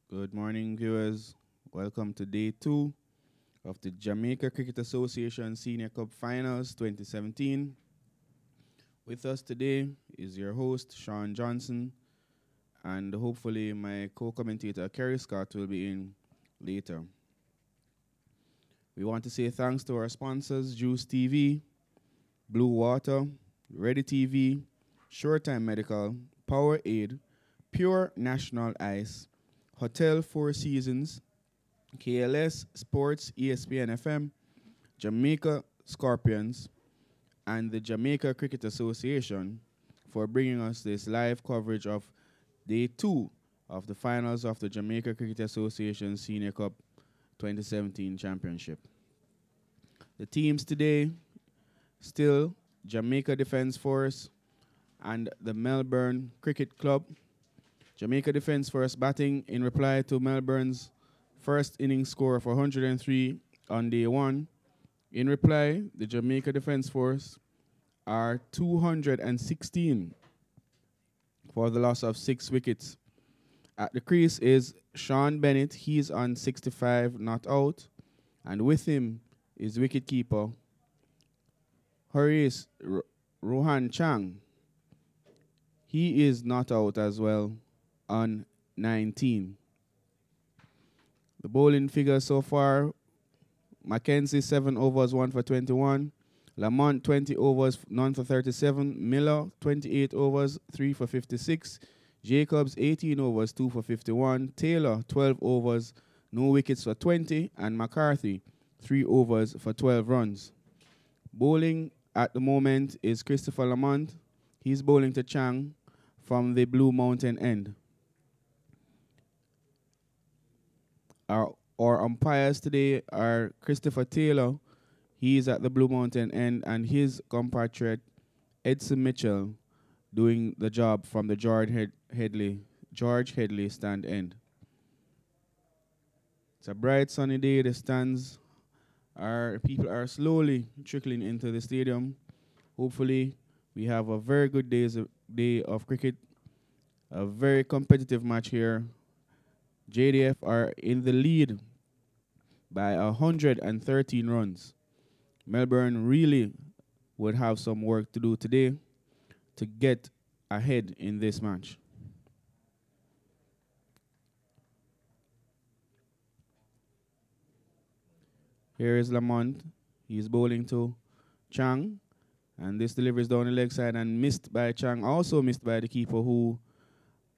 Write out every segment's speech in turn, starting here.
Good morning, viewers. Welcome to day 2 of the Jamaica Cricket Association Senior Cup Finals 2017. With us today is your host, Sean Johnson, and hopefully my co-commentator, Kerry Scott, will be in later. We want to say thanks to our sponsors, Juice TV, Blue Water, Ready TV, Shortime Medical, Powerade, Pure National Ice, Hotel Four Seasons, KLS Sports, ESPN FM, Jamaica Scorpions, and the Jamaica Cricket Association for bringing us this live coverage of day 2 of the finals of the Jamaica Cricket Association Senior Cup 2017 Championship. The teams today, still Jamaica Defence Force and the Melbourne Cricket Club. Jamaica Defence Force batting in reply to Melbourne's first innings score of 103 on day 1. In reply, the Jamaica Defence Force are 216 for the loss of 6 wickets. At the crease is Sean Bennett. He's on 65, not out. And with him is wicketkeeper Horace Rohan Chang. He is not out as well on 19. The bowling figures so far: Mackenzie 7 overs, 1 for 21. Lamont 20 overs, none for 37. Miller 28 overs, 3 for 56. Jacobs 18 overs, 2 for 51. Taylor 12 overs, no wickets for 20. And McCarthy 3 overs for 12 runs. Bowling at the moment is Christopher Lamont. He's bowling to Chang from the Blue Mountain end. Our umpires today are Christopher Taylor. He's at the Blue Mountain end, and his compatriot Edson Mitchell doing the job from the George Headley stand end. It's a bright sunny day. The stands people are slowly trickling into the stadium. Hopefully, we have a very good day of cricket. A very competitive match here. JDF are in the lead by 113 runs. Melbourne really would have some work to do today to get ahead in this match. Here is Lamont. He's bowling to Chang. And this delivery is down the leg side and missed by Chang. Also missed by the keeper, who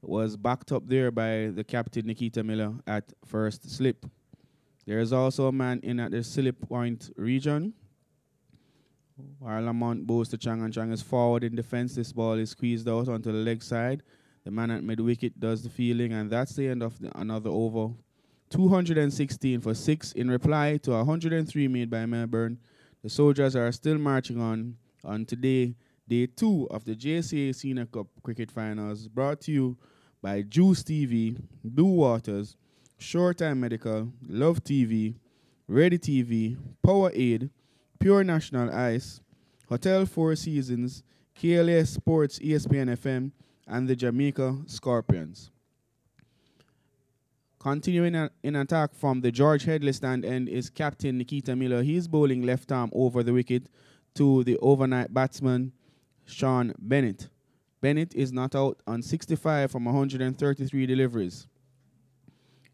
was backed up there by the captain, Nikita Miller, at first slip. There is also a man in at the slip point region, while Lamont bows to Chang, and Chang is forward in defense. This ball is squeezed out onto the leg side. The man at mid-wicket does the fielding, and that's the end of another over. 216 for 6 in reply to 103 made by Melbourne. The Soldiers are still marching on today, day 2 of the JCA Senior Cup Cricket Finals, brought to you by Juice TV, Blue Waters, Shortime Medical, Love TV, Ready TV, Powerade, Pure National Ice, Hotel Four Seasons, KLS Sports, ESPN FM, and the Jamaica Scorpions. Continuing in attack from the George Headley stand end is Captain Nikita Miller. He's bowling left arm over the wicket to the overnight batsman, Sean Bennett. Bennett is not out on 65 from 133 deliveries.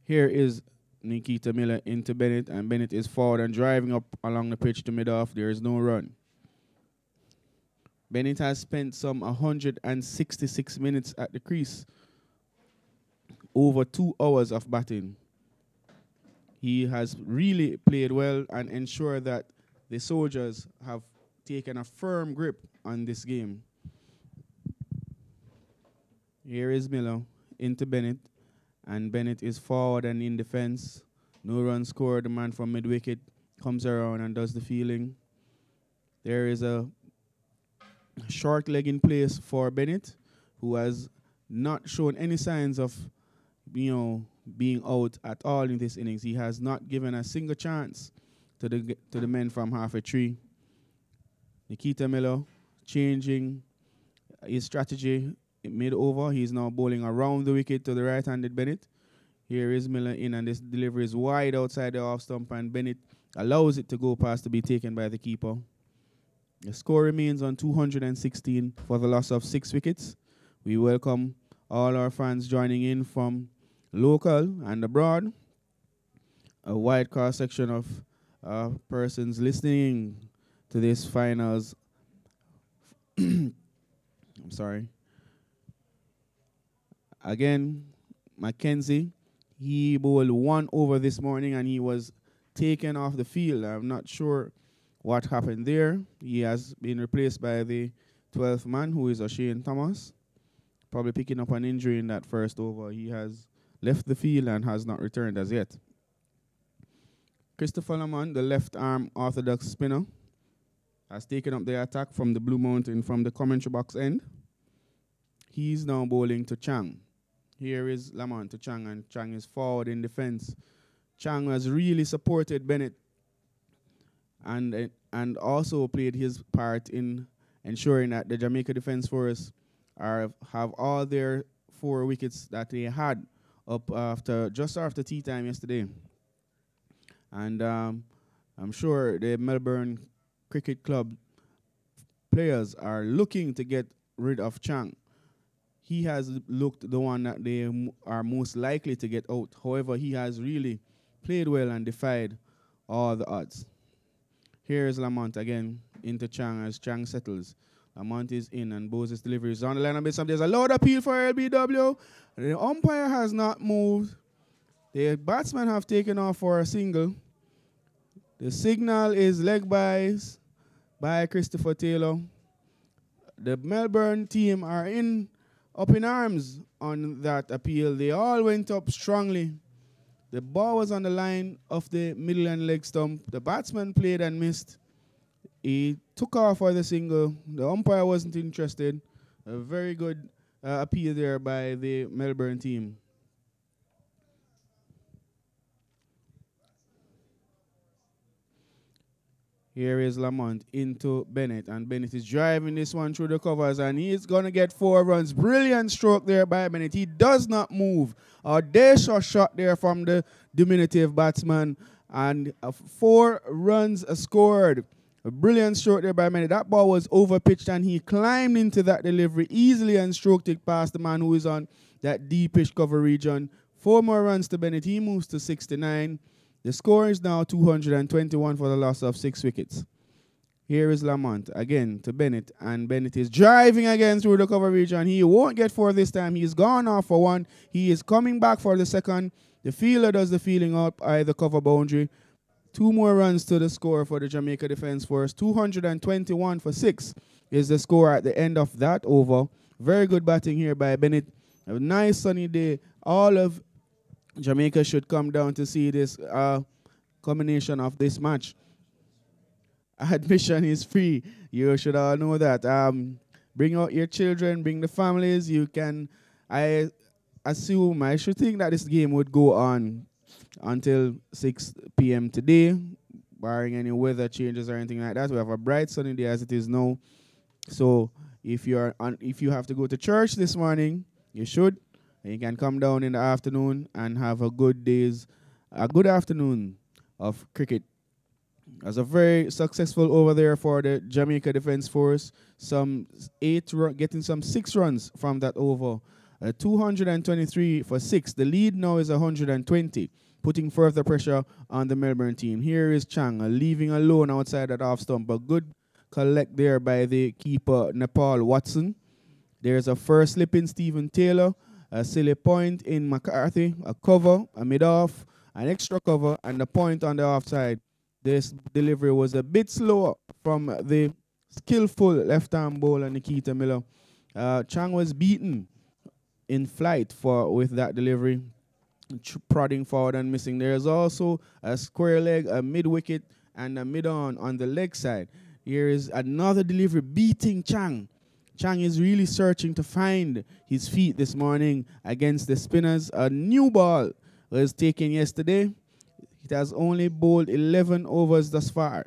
Here is Nikita Miller into Bennett, and Bennett is forward and driving up along the pitch to mid-off. There is no run. Bennett has spent some 166 minutes at the crease. Over 2 hours of batting. He has really played well and ensured that the Soldiers have taken a firm grip on this game. Here is Miller into Bennett, and Bennett is forward and in defense. No run scored. The man from mid-wicket comes around and does the fielding. There is a short leg in place for Bennett, who has not shown any signs of being out at all in this innings. He has not given a single chance to the men from half a tree. Nikita Miller changing his strategy mid-over. He's now bowling around the wicket to the right-handed Bennett. Here is Miller in, and this delivery is wide outside the off stump, and Bennett allows it to go past to be taken by the keeper. The score remains on 216 for the loss of 6 wickets. We welcome all our fans joining in from local and abroad. A wide cross section of persons listening to this finals. I'm sorry. Again, Mackenzie, he bowled 1 over this morning and he was taken off the field. I'm not sure what happened there. He has been replaced by the 12th man, who is O'Shane Thomas, probably picking up an injury in that first over. He has left the field and has not returned as yet. Christopher Lamont, the left-arm orthodox spinner, has taken up the attack from the Blue Mountain from the commentary box end. He's now bowling to Chang. Here is Lamont to Chang, and Chang is forward in defense. Chang has really supported Bennett and also played his part in ensuring that the Jamaica Defence Force have all their 4 wickets that they had up just after tea time yesterday. And I'm sure the Melbourne Cricket Club players are looking to get rid of Chang. He has looked the one that they are most likely to get out. However, he has really played well and defied all the odds. Here's Lamont again into Chang as Chang settles. Lamont is in and Bose's delivery is on the line of base. There's a loud appeal for LBW. The umpire has not moved. The batsmen have taken off for a single. The signal is leg byes by Christopher Taylor. The Melbourne team are up in arms on that appeal. They all went up strongly. The ball was on the line of the middle and leg stump. The batsman played and missed. He took off for the single. The umpire wasn't interested. A very good appeal there by the Melbourne team. Here is Lamont into Bennett, and Bennett is driving this one through the covers, and he's going to get 4 runs. Brilliant stroke there by Bennett. He does not move. A audacious shot there from the diminutive batsman, and 4 runs scored. A brilliant stroke there by Bennett. That ball was over-pitched, and he climbed into that delivery easily and stroked it past the man who is on that deepish cover region. 4 more runs to Bennett. He moves to 69. The score is now 221 for the loss of 6 wickets. Here is Lamont again to Bennett, and Bennett is driving again through the cover region. He won't get 4 this time. He's gone off for 1. He is coming back for the second. The fielder does the fielding up by the cover boundary. 2 more runs to the score for the Jamaica Defence Force. 221 for 6 is the score at the end of that over. Very good batting here by Bennett. A nice sunny day. All of Jamaica should come down to see this combination of this match. Admission is free. You should all know that. Bring out your children, bring the families. You can, I should think that this game would go on until 6 p.m. today, barring any weather changes or anything like that. We have a bright sunny day as it is now. So if you have to go to church this morning, you should. And you can come down in the afternoon and have a good afternoon of cricket. As a very successful over there for the Jamaica Defence Force. Getting some 6 runs from that over. 223 for 6. The lead now is 120, putting further pressure on the Melbourne team. Here is Chang, leaving alone outside that off stump. A good collect there by the keeper, Nepal Watson. There's a first slip in Stephen Taylor. A silly point in McCarthy, a cover, a mid-off, an extra cover, and a point on the offside. This delivery was a bit slower from the skillful left-arm bowler Nikita Miller. Chang was beaten in flight with that delivery, prodding forward and missing. There's also a square leg, a mid-wicket, and a mid-on the leg side. Here is another delivery beating Chang. Chang is really searching to find his feet this morning against the spinners. A new ball was taken yesterday. It has only bowled 11 overs thus far.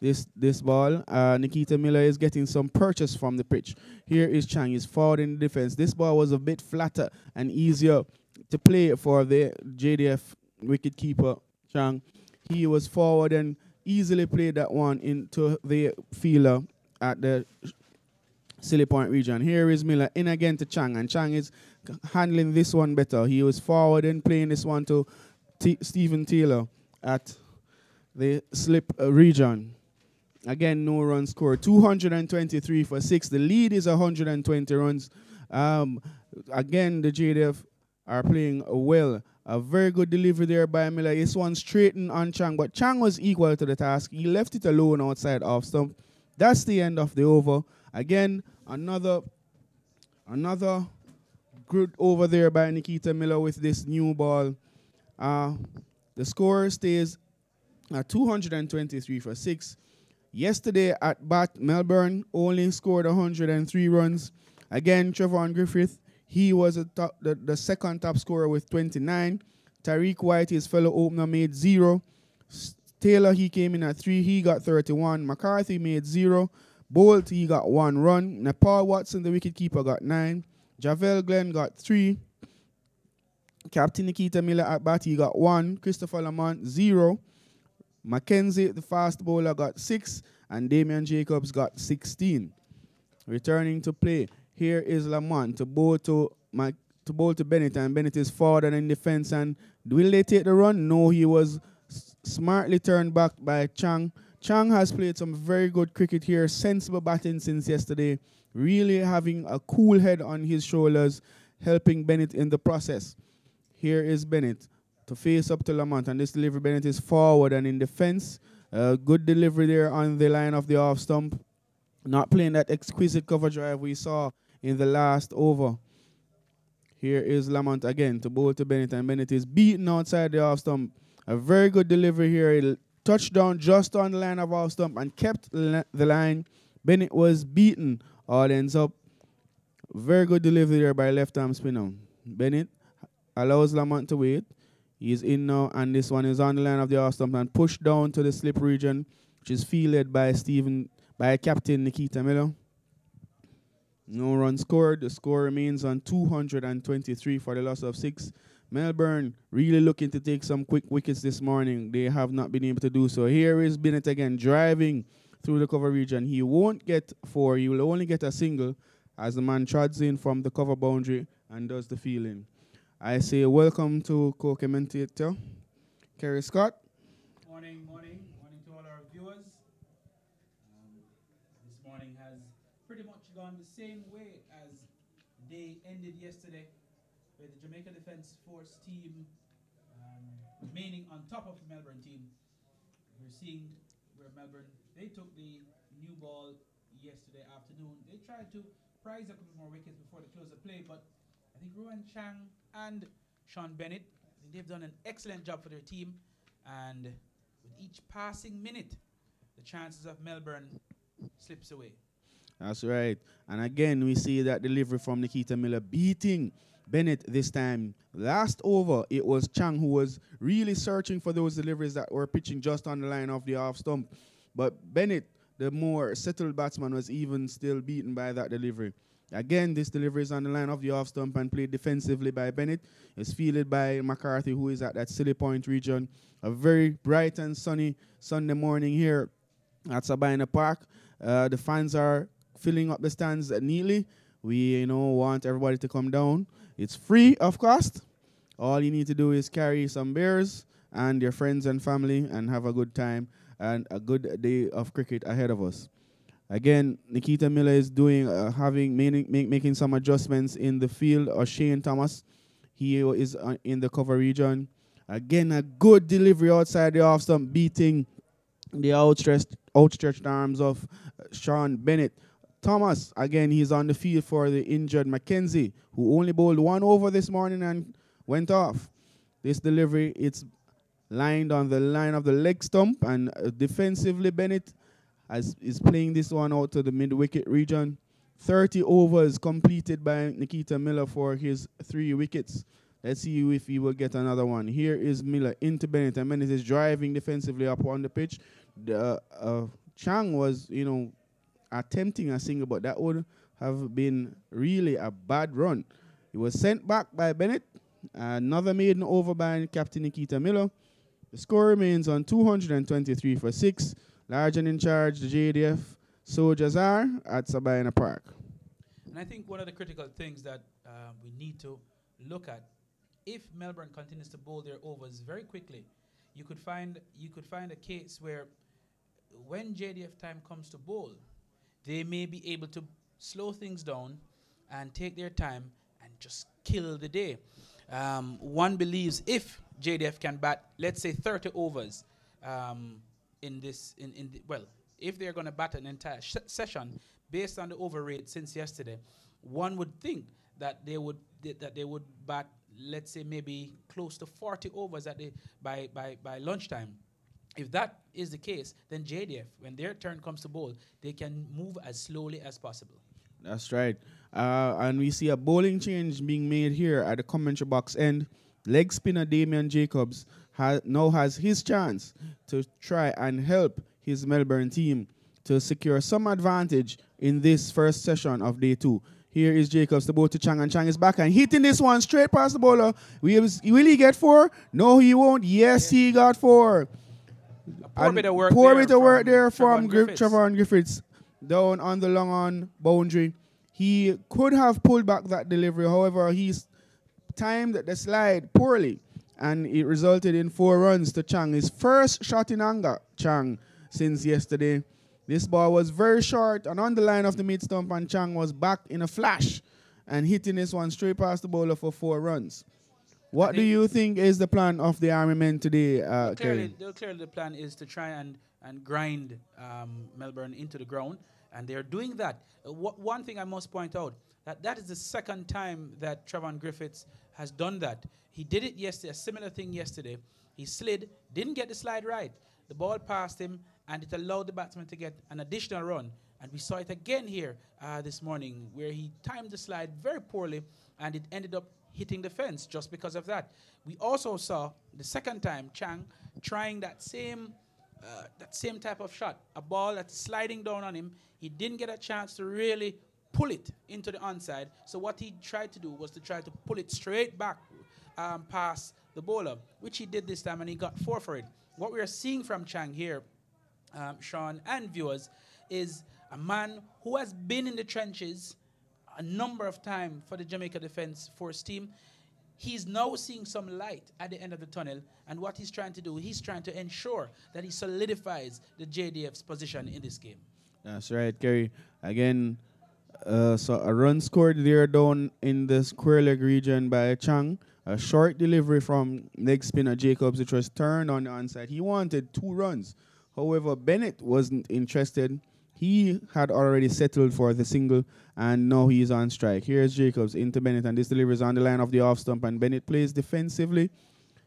this ball. Nikita Miller is getting some purchase from the pitch. Here is Chang. He's forward in the defense. This ball was a bit flatter and easier to play for the JDF wicketkeeper, Chang. He was forward and easily played that one into the fielder at the Silly Point region. Here is Miller in again to Chang, and Chang is handling this one better. He was forward and playing this one to Stephen Taylor at the slip region. Again, no run scored. 223 for 6. The lead is 120 runs. Again, the JDF are playing well. A very good delivery there by Miller. This one straightened on Chang, but Chang was equal to the task. He left it alone outside off stump. That's the end of the over. Again, another good over there by Nikita Miller with this new ball. The score stays at 223 for 6. Yesterday at bat, Melbourne only scored 103 runs. Again, Trevor Griffith, he was the second top scorer with 29. Tariq White, his fellow opener, made 0. Taylor, he came in at 3. He got 31. McCarthy made 0. Bolt, he got 1 run. Nepal Watson, the wicketkeeper, got 9. Javel Glenn got 3. Captain Nikita Miller at bat, he got 1. Christopher Lamont, 0. Mackenzie, the fast bowler, got 6. And Damian Jacobs got 16. Returning to play, here is Lamont to bowl to Bennett, and Bennett is forward and in defense. And will they take the run? No, he was smartly turned back by Chang. Chang has played some very good cricket here, sensible batting since yesterday, really having a cool head on his shoulders, helping Bennett in the process. Here is Bennett to face up to Lamont, and this delivery, Bennett is forward and in defense. Good delivery there on the line of the off stump. Not playing that exquisite cover drive we saw in the last over. Here is Lamont again to bowl to Bennett, and Bennett is beaten outside the off stump. A very good delivery here. It touched down just on the line of off stump and kept the line. Bennett was beaten. All ends up. Very good delivery there by left-arm spinner. Bennett allows Lamont to wait. He's in now, and this one is on the line of the off stump and pushed down to the slip region, which is fielded by Captain Nikita Miller. No run scored. The score remains on 223 for the loss of 6. Melbourne really looking to take some quick wickets this morning. They have not been able to do so. Here is Bennett again driving through the cover region. He won't get 4. He will only get a single as the man trots in from the cover boundary and does the fielding. I say welcome to co-commentator Kerry Scott. Morning to all our viewers. This morning has pretty much gone the same way as the day ended yesterday, where the Jamaica Defence Force team remaining on top of the Melbourne team. We're seeing where Melbourne, they took the new ball yesterday afternoon. They tried to prize a couple more wickets before the close of play, but I think Bennett and Chang and Sean Bennett, I think they've done an excellent job for their team, and with each passing minute, the chances of Melbourne slips away. That's right. And again, we see that delivery from Nikita Miller beating Bennett this time. Last over, it was Chang who was really searching for those deliveries that were pitching just on the line of the off stump. But Bennett, the more settled batsman, was even still beaten by that delivery. Again, this delivery is on the line of the off stump and played defensively by Bennett. It's fielded by McCarthy, who is at that Silly Point region. A very bright and sunny Sunday morning here at Sabina Park. The fans are filling up the stands neatly. We want everybody to come down. It's free of cost. All you need to do is carry some beers and your friends and family and have a good time and a good day of cricket ahead of us. Again, Nikita Miller is doing making some adjustments in the field. Or Shane Thomas, he is in the cover region. Again, a good delivery outside the off stump, beating the outstretched arms of Sean Bennett. Thomas, again, he's on the field for the injured Mackenzie, who only bowled 1 over this morning and went off. This delivery, it's lined on the line of the leg stump, and defensively, Bennett is playing this one out to the mid-wicket region. 30 overs completed by Nikita Miller for his 3 wickets. Let's see if he will get another one. Here is Miller into Bennett, and Bennett is driving defensively up on the pitch. Chang was, attempting a single, but that would have been really a bad run. He was sent back by Bennett. Another maiden over by Captain Nikita Miller. The score remains on 223 for 6. Large and in charge, the JDF soldiers are at Sabina Park. And I think one of the critical things that we need to look at, if Melbourne continues to bowl their overs very quickly, you could find a case where when JDF time comes to bowl, they may be able to slow things down and take their time and just kill the day. One believes if JDF can bat, let's say 30 overs if they're going to bat an entire session based on the over rate since yesterday, one would think that they would bat, let's say maybe close to 40 overs by lunchtime. If that is the case, then JDF, when their turn comes to bowl, they can move as slowly as possible. That's right. And we see a bowling change being made here at the commentary box end. Leg spinner Damian Jacobs now has his chance to try and help his Melbourne team to secure some advantage in this first session of day 2. Here is Jacobs to bowl to Chang, and Chang is back and hitting this one straight past the bowler. Will he get 4? No, he won't. Yes, he got 4. Poor bit of work there from Trevon Griffiths down on the long on boundary. He could have pulled back that delivery. However, he's timed the slide poorly, and it resulted in 4 runs to Chang. His first shot in anger, Chang, since yesterday. This ball was very short and on the line of the mid stump, and Chang was back in a flash and hitting this one straight past the bowler for 4 runs. What do you think is the plan of the Army men today, clearly the plan is to try and grind Melbourne into the ground, and they're doing that. One thing I must point out, that is the second time that Trevon Griffiths has done that. He did it yesterday, a similar thing yesterday. He slid, didn't get the slide right. The ball passed him, and it allowed the batsman to get an additional run. And we saw it again here this morning, where he timed the slide very poorly, and it ended up hitting the fence just because of that. We also saw the second time Chang trying that same type of shot, a ball that's sliding down on him. He didn't get a chance to really pull it into the onside. So what he tried to do was to try to pull it straight back past the bowler, which he did this time, and he got 4 for it. What we are seeing from Chang here, Sean and viewers, is a man who has been in the trenches a number of times for the Jamaica Defence Force team. He's now seeing some light at the end of the tunnel, and what he's trying to do, he's trying to ensure that he solidifies the JDF's position in this game. That's right, Kerry. Again, so a run scored there down in the square leg region by Chang. A short delivery from leg spinner Jacobs, which was turned on the onside. He wanted 2 runs. However, Bennett wasn't interested. He had already settled for the single, and now he is on strike. Here's Jacobs into Bennett, and this delivery is on the line of the off stump, and Bennett plays defensively.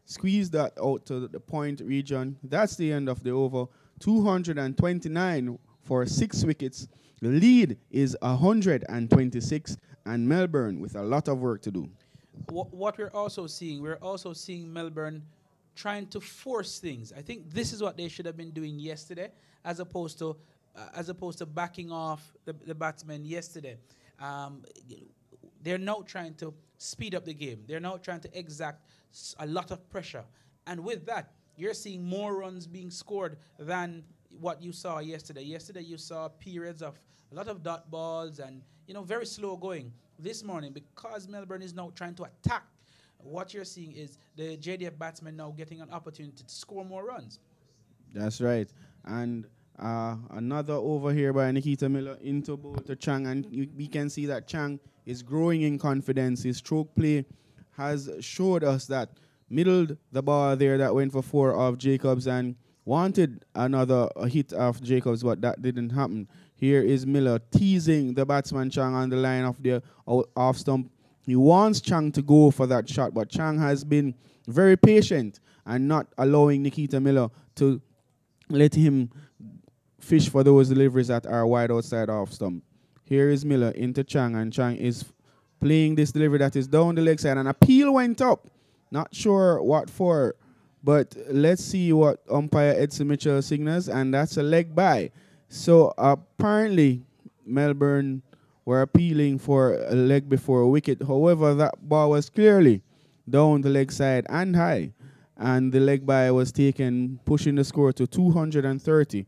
Squeeze that out to the point region. That's the end of the over. 229 for 6 wickets. The lead is 126, and Melbourne with a lot of work to do. What we're also seeing Melbourne trying to force things. I think this is what they should have been doing yesterday, as opposed to backing off the batsmen yesterday. They're now trying to speed up the game. They're now trying to exact a lot of pressure. And with that, you're seeing more runs being scored than what you saw yesterday. Yesterday, you saw periods of a lot of dot balls and, very slow going. This morning, because Melbourne is now trying to attack, what you're seeing is the JDF batsmen now getting an opportunity to score more runs. That's right. And another over here by Nikita Miller into bowl to Chang, and we can see that Chang is growing in confidence. His stroke play has showed us that. Middled the ball there that went for 4 of Jacobs, and wanted another hit of Jacobs, but that didn't happen. Here is Miller teasing the batsman Chang on the line of the off stump. He wants Chang to go for that shot, but Chang has been very patient and not allowing Nikita Miller to let him fish for those deliveries that are wide outside off stump. Here is Miller into Chang, and Chang is playing this delivery that is down the leg side, and a peel went up. Not sure what for, but let's see what umpire Edson Mitchell signals, and that's a leg by. So apparently, Melbourne were appealing for a leg before a wicket. However, that ball was clearly down the leg side and high, and the leg by was taken, pushing the score to 230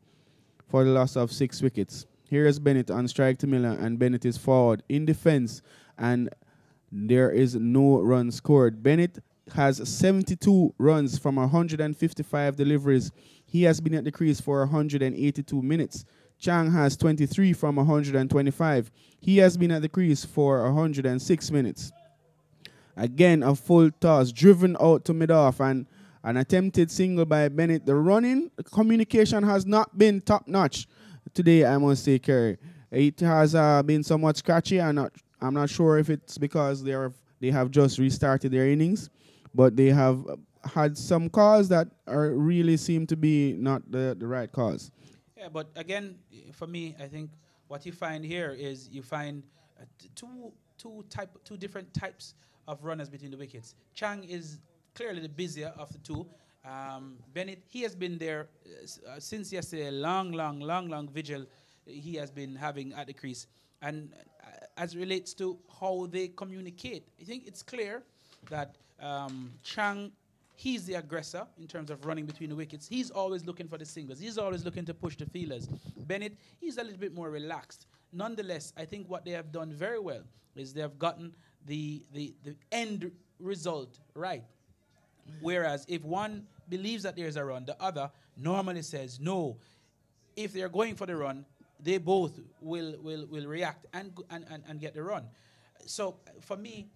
for the loss of 6 wickets. Here is Bennett on strike to Miller, and Bennett is forward in defense, and there is no run scored. Bennett has 72 runs from 155 deliveries. He has been at the crease for 182 minutes. Chang has 23 from 125. He has been at the crease for 106 minutes. Again, a full toss driven out to mid-off and an attempted single by Bennett. The running communication has not been top-notch today, I must say, Kerry. It has been somewhat scratchy. I'm not sure if it's because they have just restarted their innings, but they have had some calls that really seem to be not the right cause. Yeah, but again, for me, I think what you find here is you find two different types of runners between the wickets. Chang is clearly the busier of the two. Bennett, he has been there since yesterday, long vigil he has been having at the crease. And as relates to how they communicate, I think it's clear that Chang, he's the aggressor in terms of running between the wickets. He's always looking for the singles. He's always looking to push the fielders. Bennett, he's a little bit more relaxed. Nonetheless, I think what they have done very well is they have gotten the end result right. Whereas if one believes that there's a run, the other normally says no. If they're going for the run, they both will react and get the run. So for me,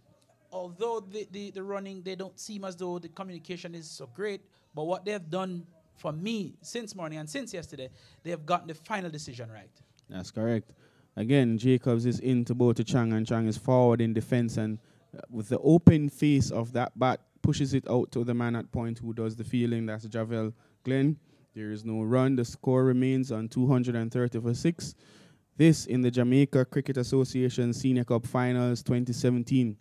although the running, they don't seem as though the communication is so great, but what they've done for me since morning and since yesterday, they have gotten the final decision right. That's correct. Again, Jacobs is into both to Chang, and Chang is forward in defense, and with the open face of that bat, pushes it out to the man at point who does the fielding. That's Javel Glenn. There is no run. The score remains on 230 for 6. This in the Jamaica Cricket Association Senior Cup Finals 2017.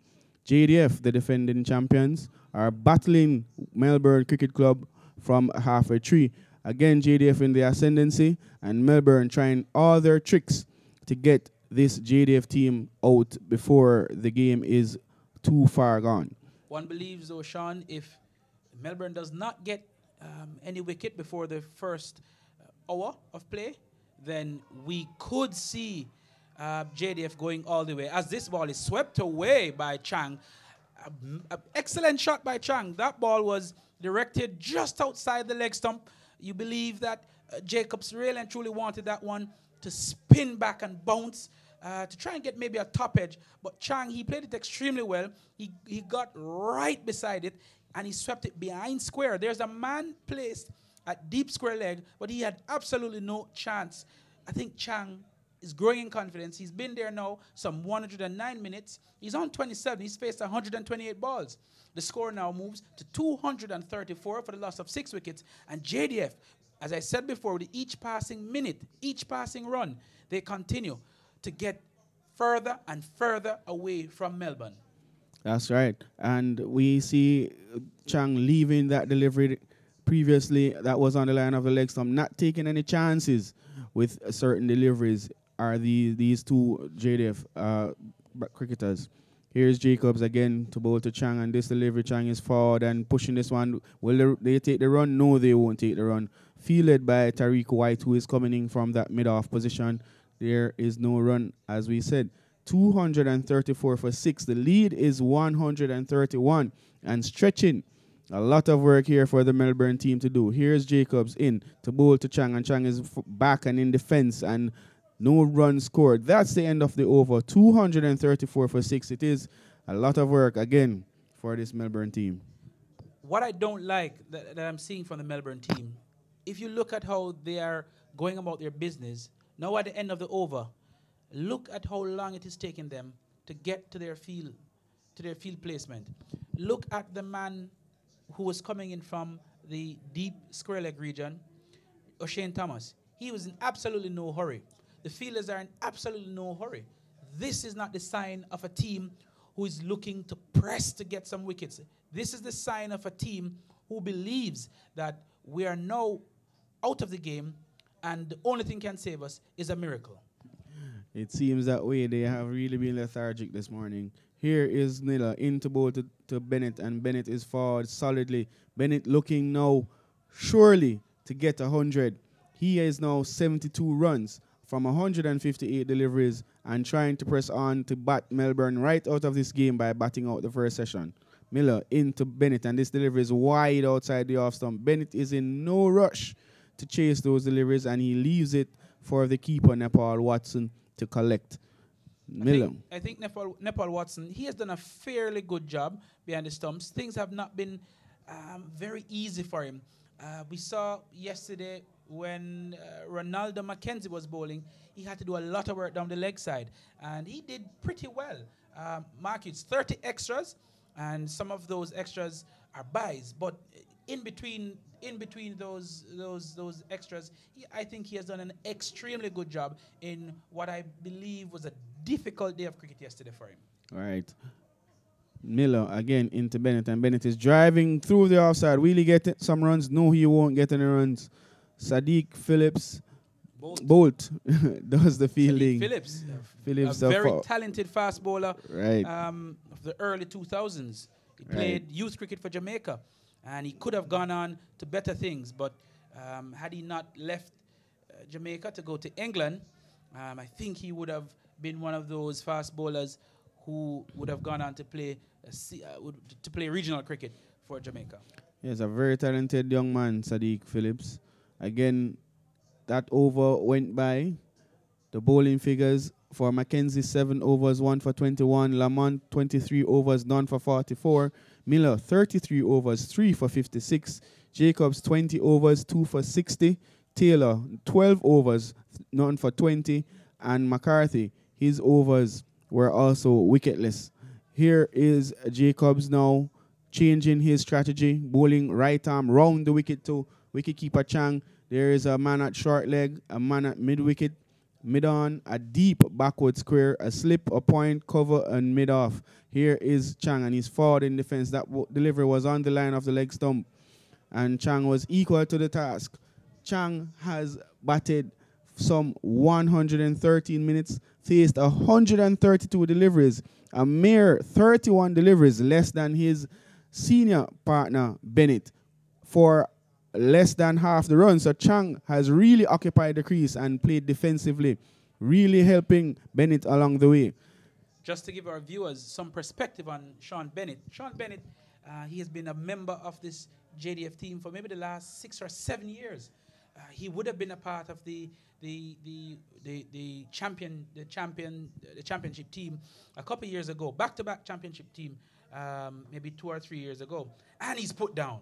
JDF, the defending champions, are battling Melbourne Cricket Club from halfway tree. Again, JDF in the ascendancy, and Melbourne trying all their tricks to get this JDF team out before the game is too far gone. One believes, though, Sean, if Melbourne does not get any wicket before the first hour of play, then we could see JDF going all the way. As this ball is swept away by Chang. Excellent shot by Chang. That ball was directed just outside the leg stump. You believe that Jacobs really and truly wanted that one to spin back and bounce to try and get maybe a top edge. But Chang, he played it extremely well. He got right beside it, and he swept it behind square. There's a man placed at deep square leg, but he had absolutely no chance. I think Chang is growing in confidence. He's been there now some 109 minutes. He's on 27. He's faced 128 balls. The score now moves to 234 for the loss of 6 wickets. And JDF, as I said before, with each passing minute, each passing run, they continue to get further and further away from Melbourne. That's right. And we see Chang leaving that delivery previously that was on the line of the leg stump, not taking any chances with certain deliveries are these two JDF cricketers. Here's Jacobs again to bowl to Chang, and this delivery, Chang is forward and pushing this one. Will they take the run? No, they won't take the run. Fielded by Tariq White, who is coming in from that mid-off position. There is no run, as we said. 234 for 6. The lead is 131 and stretching. A lot of work here for the Melbourne team to do. Here's Jacobs in to bowl to Chang, and Chang is back and in defense, and no run scored. That's the end of the over. 234 for 6. It is a lot of work again for this Melbourne team. What I don't like that I'm seeing from the Melbourne team, if you look at how they are going about their business, now at the end of the over, look at how long it is taking them to get to their field placement. Look at the man who was coming in from the deep square leg region, O'Shane Thomas. He was in absolutely no hurry. The fielders are in absolutely no hurry. This is not the sign of a team who is looking to press to get some wickets. This is the sign of a team who believes that we are now out of the game and the only thing can save us is a miracle. It seems that way. They have really been lethargic this morning. Here is Miller into ball to Bennett, and Bennett is forward solidly. Bennett looking now surely to get 100. He is now 72 runs from 158 deliveries and trying to press on to bat Melbourne right out of this game by batting out the first session. Miller into Bennett, and this delivery is wide outside the off stump. Bennett is in no rush to chase those deliveries, and he leaves it for the keeper, Nepal Watson, to collect. Miller. I think Nepal Watson, he has done a fairly good job behind the stumps. Things have not been very easy for him. We saw yesterday when Ronaldo McKenzie was bowling, he had to do a lot of work down the leg side, and he did pretty well. Mark, it's 30 extras, and some of those extras are buys, but in between those extras, I think he has done an extremely good job in what I believe was a difficult day of cricket yesterday for him. All right. Miller again into Bennett, and Bennett is driving through the offside. Will he get some runs? No, he won't get any runs. Sadiq Phillips Bolt does the fielding. Phillips, a very talented fast bowler, right, of the early 2000s. He played youth cricket for Jamaica, and he could have gone on to better things, but had he not left Jamaica to go to England, I think he would have been one of those fast bowlers who would have gone on to play regional cricket for Jamaica. Yes, a very talented young man, Sadiq Phillips. Again, that over went by. The bowling figures for Mackenzie, 7 overs, 1 for 21. Lamont, 23 overs, none for 44. Miller, 33 overs, 3 for 56. Jacobs, 20 overs, 2 for 60. Taylor, 12 overs, none for 20. And McCarthy, his overs were also wicketless. Here is Jacobs now changing his strategy, bowling right arm round the wicket to wicketkeeper Chang. There is a man at short leg, a man at mid-wicket, mid-on, a deep backward square, a slip, a point, cover, and mid-off. Here is Chang, and he's forward in defense. That delivery was on the line of the leg stump, and Chang was equal to the task. Chang has batted some 113 minutes, faced 132 deliveries, a mere 31 deliveries less than his senior partner, Bennett, for less than half the run. So Chang has really occupied the crease and played defensively, really helping Bennett along the way. Just to give our viewers some perspective on Sean Bennett. Sean Bennett, he has been a member of this JDF team for maybe the last 6 or 7 years. He would have been a part of the championship team a couple years ago, back-to-back championship team, maybe 2 or 3 years ago, and he's put down.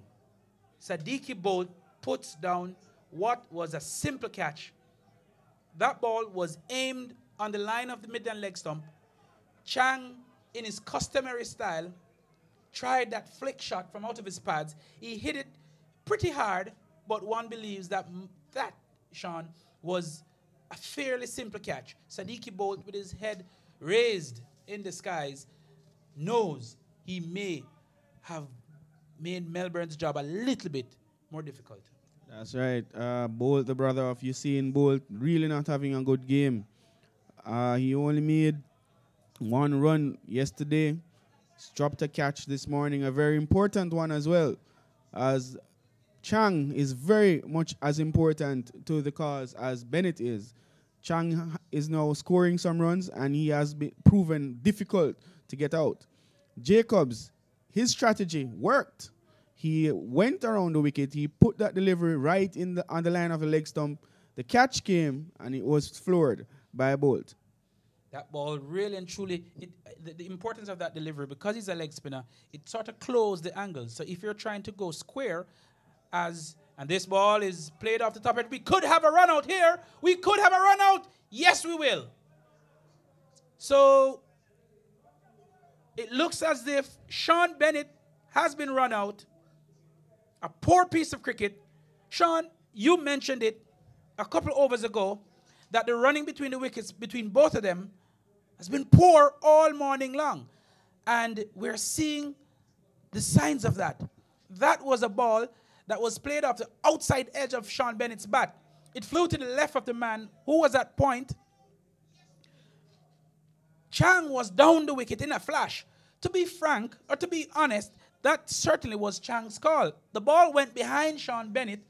Sadiq Bolt puts down what was a simple catch. That ball was aimed on the line of the mid and leg stump. Chang, in his customary style, tried that flick shot from out of his pads. He hit it pretty hard, but one believes that Sean, was a fairly simple catch. Sadiq Bolt, with his head raised in the skies, knows he may have made Melbourne's job a little bit more difficult. That's right. Bolt, the brother of Usain Bolt, really not having a good game. He only made 1 run yesterday. He's dropped a catch this morning, a very important one as well, as Chang is very much as important to the cause as Bennett is. Chang is now scoring some runs, and he has been proven difficult to get out. Jacobs, his strategy worked. He went around the wicket. He put that delivery right on the line of the leg stump. The catch came, and it was floored by Bolt. That ball really and truly, the importance of that delivery, because he's a leg spinner, it sort of closed the angle. So if you're trying to go square, and this ball is played off the top, and we could have a run out here. We could have a run out. Yes, we will. So it looks as if Sean Bennett has been run out. A poor piece of cricket. Sean, you mentioned it a couple overs ago, that the running between the wickets, between both of them, has been poor all morning long. And we're seeing the signs of that. That was a ball that was played off the outside edge of Sean Bennett's bat. It flew to the left of the man who was at point. Chang was down the wicket in a flash. To be frank, or to be honest, that certainly was Chang's call. The ball went behind Sean Bennett.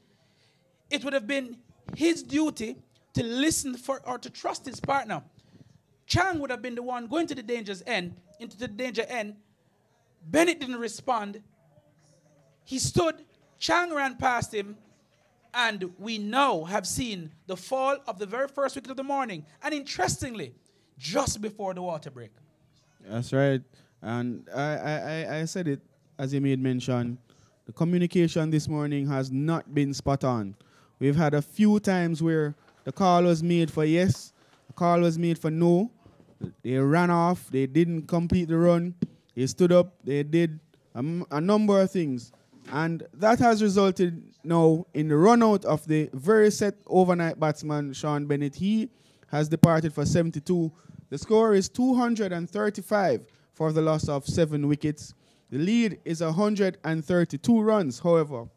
It would have been his duty to listen for or to trust his partner. Chang would have been the one going to the into the danger end. Bennett didn't respond. He stood, Chang ran past him, and we now have seen the fall of the very first wicket of the morning. And interestingly, just before the water break. That's right. And I said it, as you made mention, the communication this morning has not been spot on. We've had a few times where the call was made for yes, the call was made for no. They ran off, they didn't complete the run, they stood up, they did a number of things. And that has resulted now in the run out of the very set overnight batsman, Sean Bennett. He has departed for 72. The score is 235 for the loss of 7 wickets. The lead is 132 runs, however.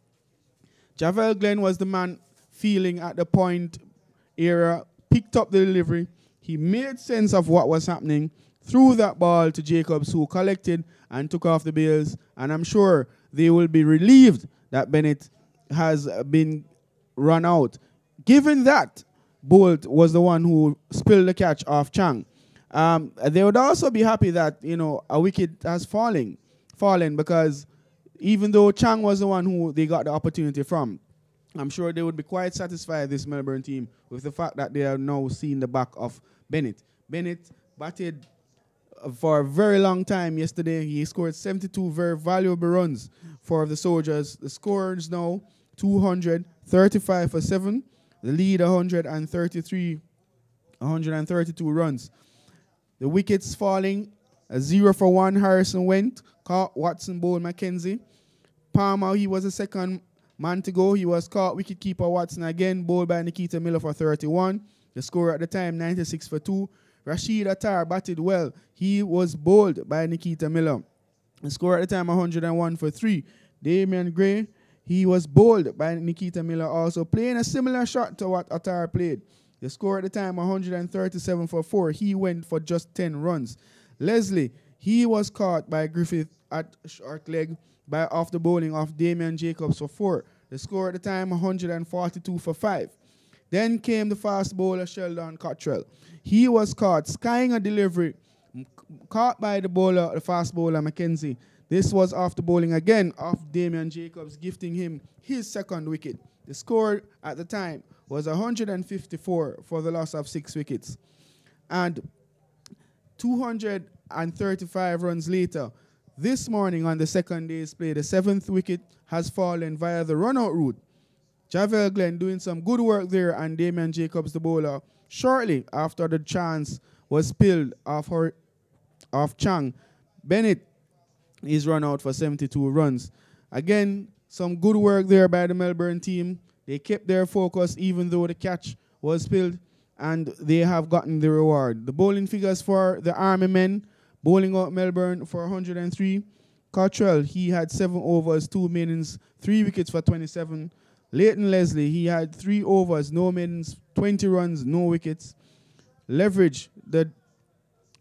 Javel Glenn was the man feeling at the point era, picked up the delivery. He made sense of what was happening, threw that ball to Jacobs, who collected and took off the bails. And I'm sure they will be relieved that Bennett has been run out. Given that Bolt was the one who spilled the catch off Chang, they would also be happy that, you know, a wicket has fallen because even though Chang was the one who they got the opportunity from, I'm sure they would be quite satisfied, this Melbourne team, with the fact that they are now seeing the back of Bennett. Bennett batted for a very long time yesterday. He scored 72 very valuable runs for the Soldiers. The score is now 235 for 7. The lead 132 runs. The wickets falling, 0 for 1. Harrison went, caught Watson, bowled Mackenzie. Palmer, he was the second man to go. He was caught wicketkeeper Watson again, bowled by Nikita Miller for 31. The score at the time, 96 for 2. Rashid Attar batted well. He was bowled by Nikita Miller. The score at the time, 101 for 3. Damian Gray, he was bowled by Nikita Miller, also playing a similar shot to what Attar played. The score at the time, 137 for 4. He went for just 10 runs. Leslie, he was caught by Griffith at short leg off the bowling of Damian Jacobs for 4. The score at the time, 142 for 5. Then came the fast bowler Sheldon Cottrell. He was caught skying a delivery, caught by the fast bowler Mackenzie. This was after bowling again off Damian Jacobs, gifting him his second wicket. The score at the time was 154 for the loss of 6 wickets. And 235 runs later, this morning on the second day's play, the 7th wicket has fallen via the run-out route. Javel Glenn doing some good work there, and Damian Jacobs, the bowler, shortly after the chance was spilled off Chang. Bennett is run out for 72 runs. Again, some good work there by the Melbourne team. They kept their focus even though the catch was spilled, and they have gotten the reward. The bowling figures for the Army men, bowling out Melbourne for 103. Cottrell, he had 7 overs, 2 maidens, 3 wickets for 27. Leighton Leslie, he had 3 overs, no maidens, 20 runs, no wickets. Leverage, the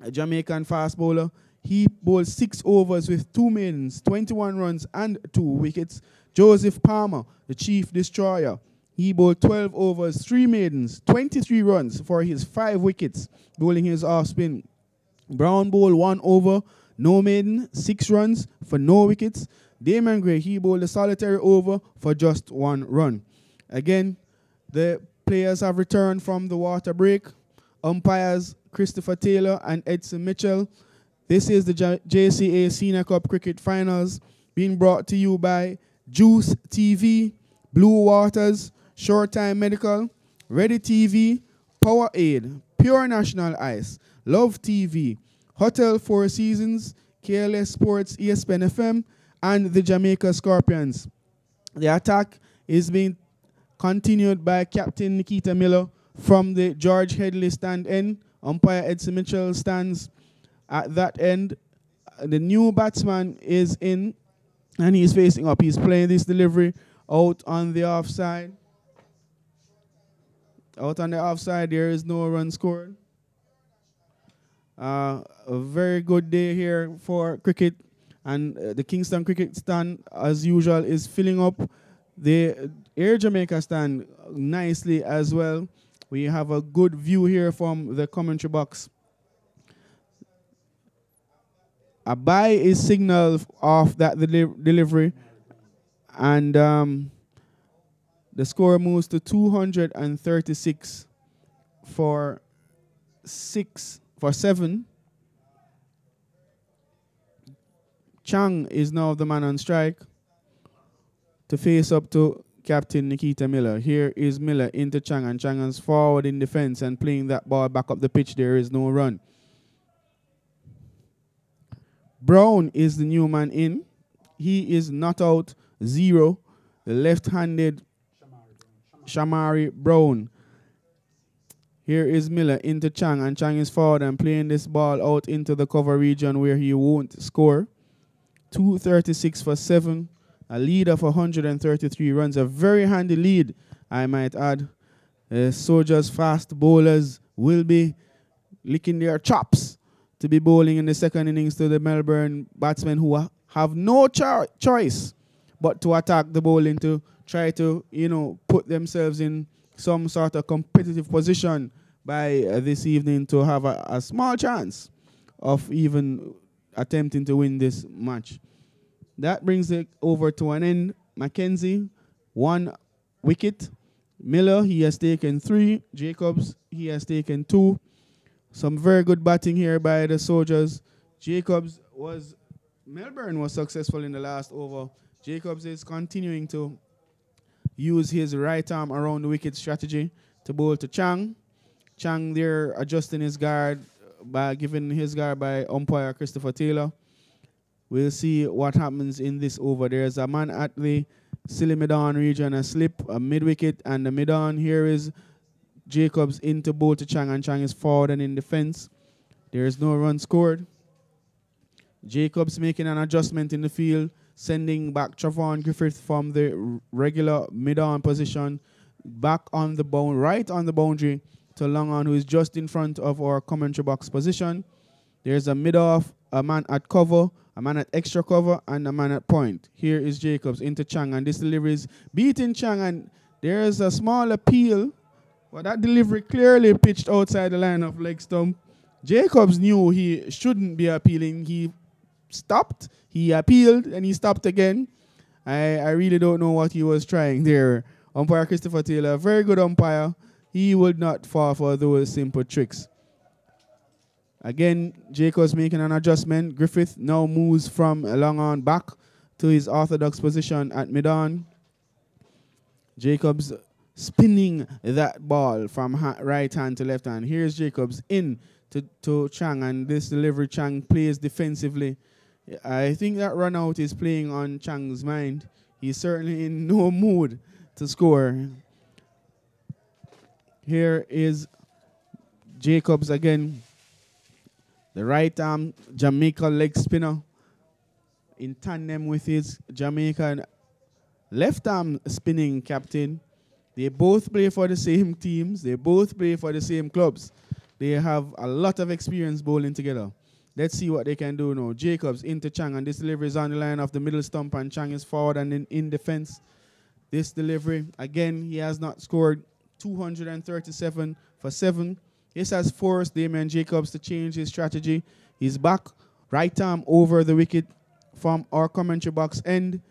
Jamaican fast bowler, he bowled 6 overs with 2 maidens, 21 runs and 2 wickets. Joseph Palmer, the chief destroyer, he bowled 12 overs, 3 maidens, 23 runs for his 5 wickets, bowling his off spin. Brown bowled 1 over, no maiden, 6 runs for no wickets. Damon Gray, he bowled a solitary over for just 1 run. Again, the players have returned from the water break. Umpires Christopher Taylor and Edson Mitchell. This is the JCA Senior Cup Cricket Finals, being brought to you by Juice TV, Blue Waters, Short Time Medical, Ready TV, Power Aid, Pure National Ice, Love TV, Hotel Four Seasons, KLS Sports, ESPN FM, and the Jamaica Scorpions. The attack is being continued by Captain Nikita Miller from the George Headley stand end. Umpire Edson Mitchell stands at that end. The new batsman is in, and he's facing up. He's playing this delivery out on the offside. Out on the offside, there is no run scored. A very good day here for cricket. And the Kingston cricket stand, as usual, is filling up. The Air Jamaica stand nicely as well. We have a good view here from the commentary box. A bye is signaled off that delivery. And the score moves to 236 for 7. Chang is now the man on strike to face up to Captain Nikita Miller. Here is Miller into Chang, and Chang is forward in defense and playing that ball back up the pitch. There is no run. Brown is the new man in. He is not out 0. The left-handed Shamari Brown. Here is Miller into Chang, and Chang is forward and playing this ball out into the cover region where he won't score. 236 for 7. A lead of 133 runs. A very handy lead, I might add. Soldiers' fast bowlers will be licking their chops to be bowling in the second innings to the Melbourne batsmen who have no choice but to attack the bowling to try to, put themselves in some sort of competitive position by this evening to have a small chance of even attempting to win this match. That brings it over to an end. Mackenzie, 1 wicket. Miller, he has taken 3. Jacobs, he has taken 2. Some very good batting here by the Soldiers. Melbourne was successful in the last over. Jacobs is continuing to use his right arm around the wicket strategy to bowl to Chang. Chang there adjusting his guard by giving his guard by umpire Christopher Taylor. We'll see what happens in this over. There's a man at the silly mid-on region, a slip, a mid-wicket, and the mid-on. Here is Jacobs into bowl to Chang, and Chang is forward and in defense. There is no run scored. Jacobs making an adjustment in the field, sending back Travon Griffith from the regular mid-on position back on the right on the boundary to Longon, who is just in front of our commentary box position. There's a mid-off, a man at cover, a man at extra cover, and a man at point. Here is Jacobs into Chang, and this delivery is beating Chang, and there is a small appeal, but that delivery clearly pitched outside the line of leg stump. Jacobs knew he shouldn't be appealing. He stopped, he appealed, and he stopped again. I really don't know what he was trying there. Umpire Christopher Taylor, very good umpire. He would not fall for those simple tricks. Again, Jacobs making an adjustment. Griffith now moves from long on back to his orthodox position at mid-on. Jacobs spinning that ball from right hand to left hand. Here's Jacobs in to Chang, and this delivery Chang plays defensively. I think that run out is playing on Chang's mind. He's certainly in no mood to score. Here is Jacobs again. The right arm Jamaica leg spinner in tandem with his Jamaican left arm spinning captain. They both play for the same teams. They both play for the same clubs. They have a lot of experience bowling together. Let's see what they can do now. Jacobs into Chang, and this delivery is on the line of the middle stump, and Chang is forward and in defense. This delivery, again, he has not scored. 237 for 7. This has forced Damian Jacobs to change his strategy. He's back, right arm over the wicket from our commentary box end.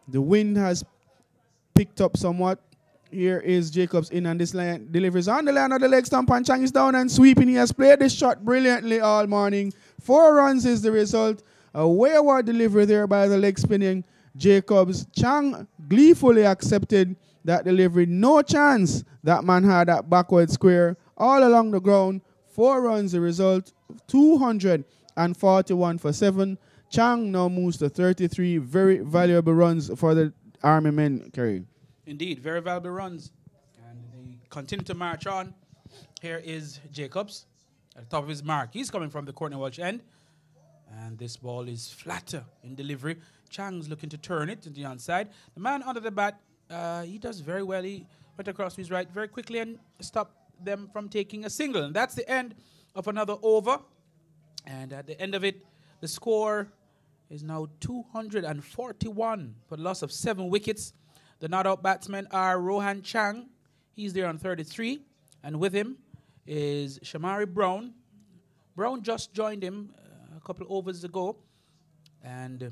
The wind has picked up somewhat. Here is Jacobs in, and this line delivers on the line of the leg stump, and Chang is down and sweeping. He has played this shot brilliantly all morning. 4 runs is the result. A wayward delivery there by the leg spinning Jacobs. Chang gleefully accepted that delivery. No chance that man had that backward square all along the ground. 4 runs the result. 241 for 7. Chang now moves to 33. Very valuable runs for the Army men, Kerry. Indeed, very valuable runs. And they continue to march on. Here is Jacobs at the top of his mark. He's coming from the Courtney Walsh end. And this ball is flatter in delivery. Chang's looking to turn it to the onside. The man under the bat He does very well. He went across to his right very quickly and stopped them from taking a single. And that's the end of another over. And at the end of it, the score is now 241 for the loss of 7 wickets. The not-out batsmen are Rohan Chang. He's there on 33. And with him is Shamari Brown. Brown just joined him a couple overs ago. And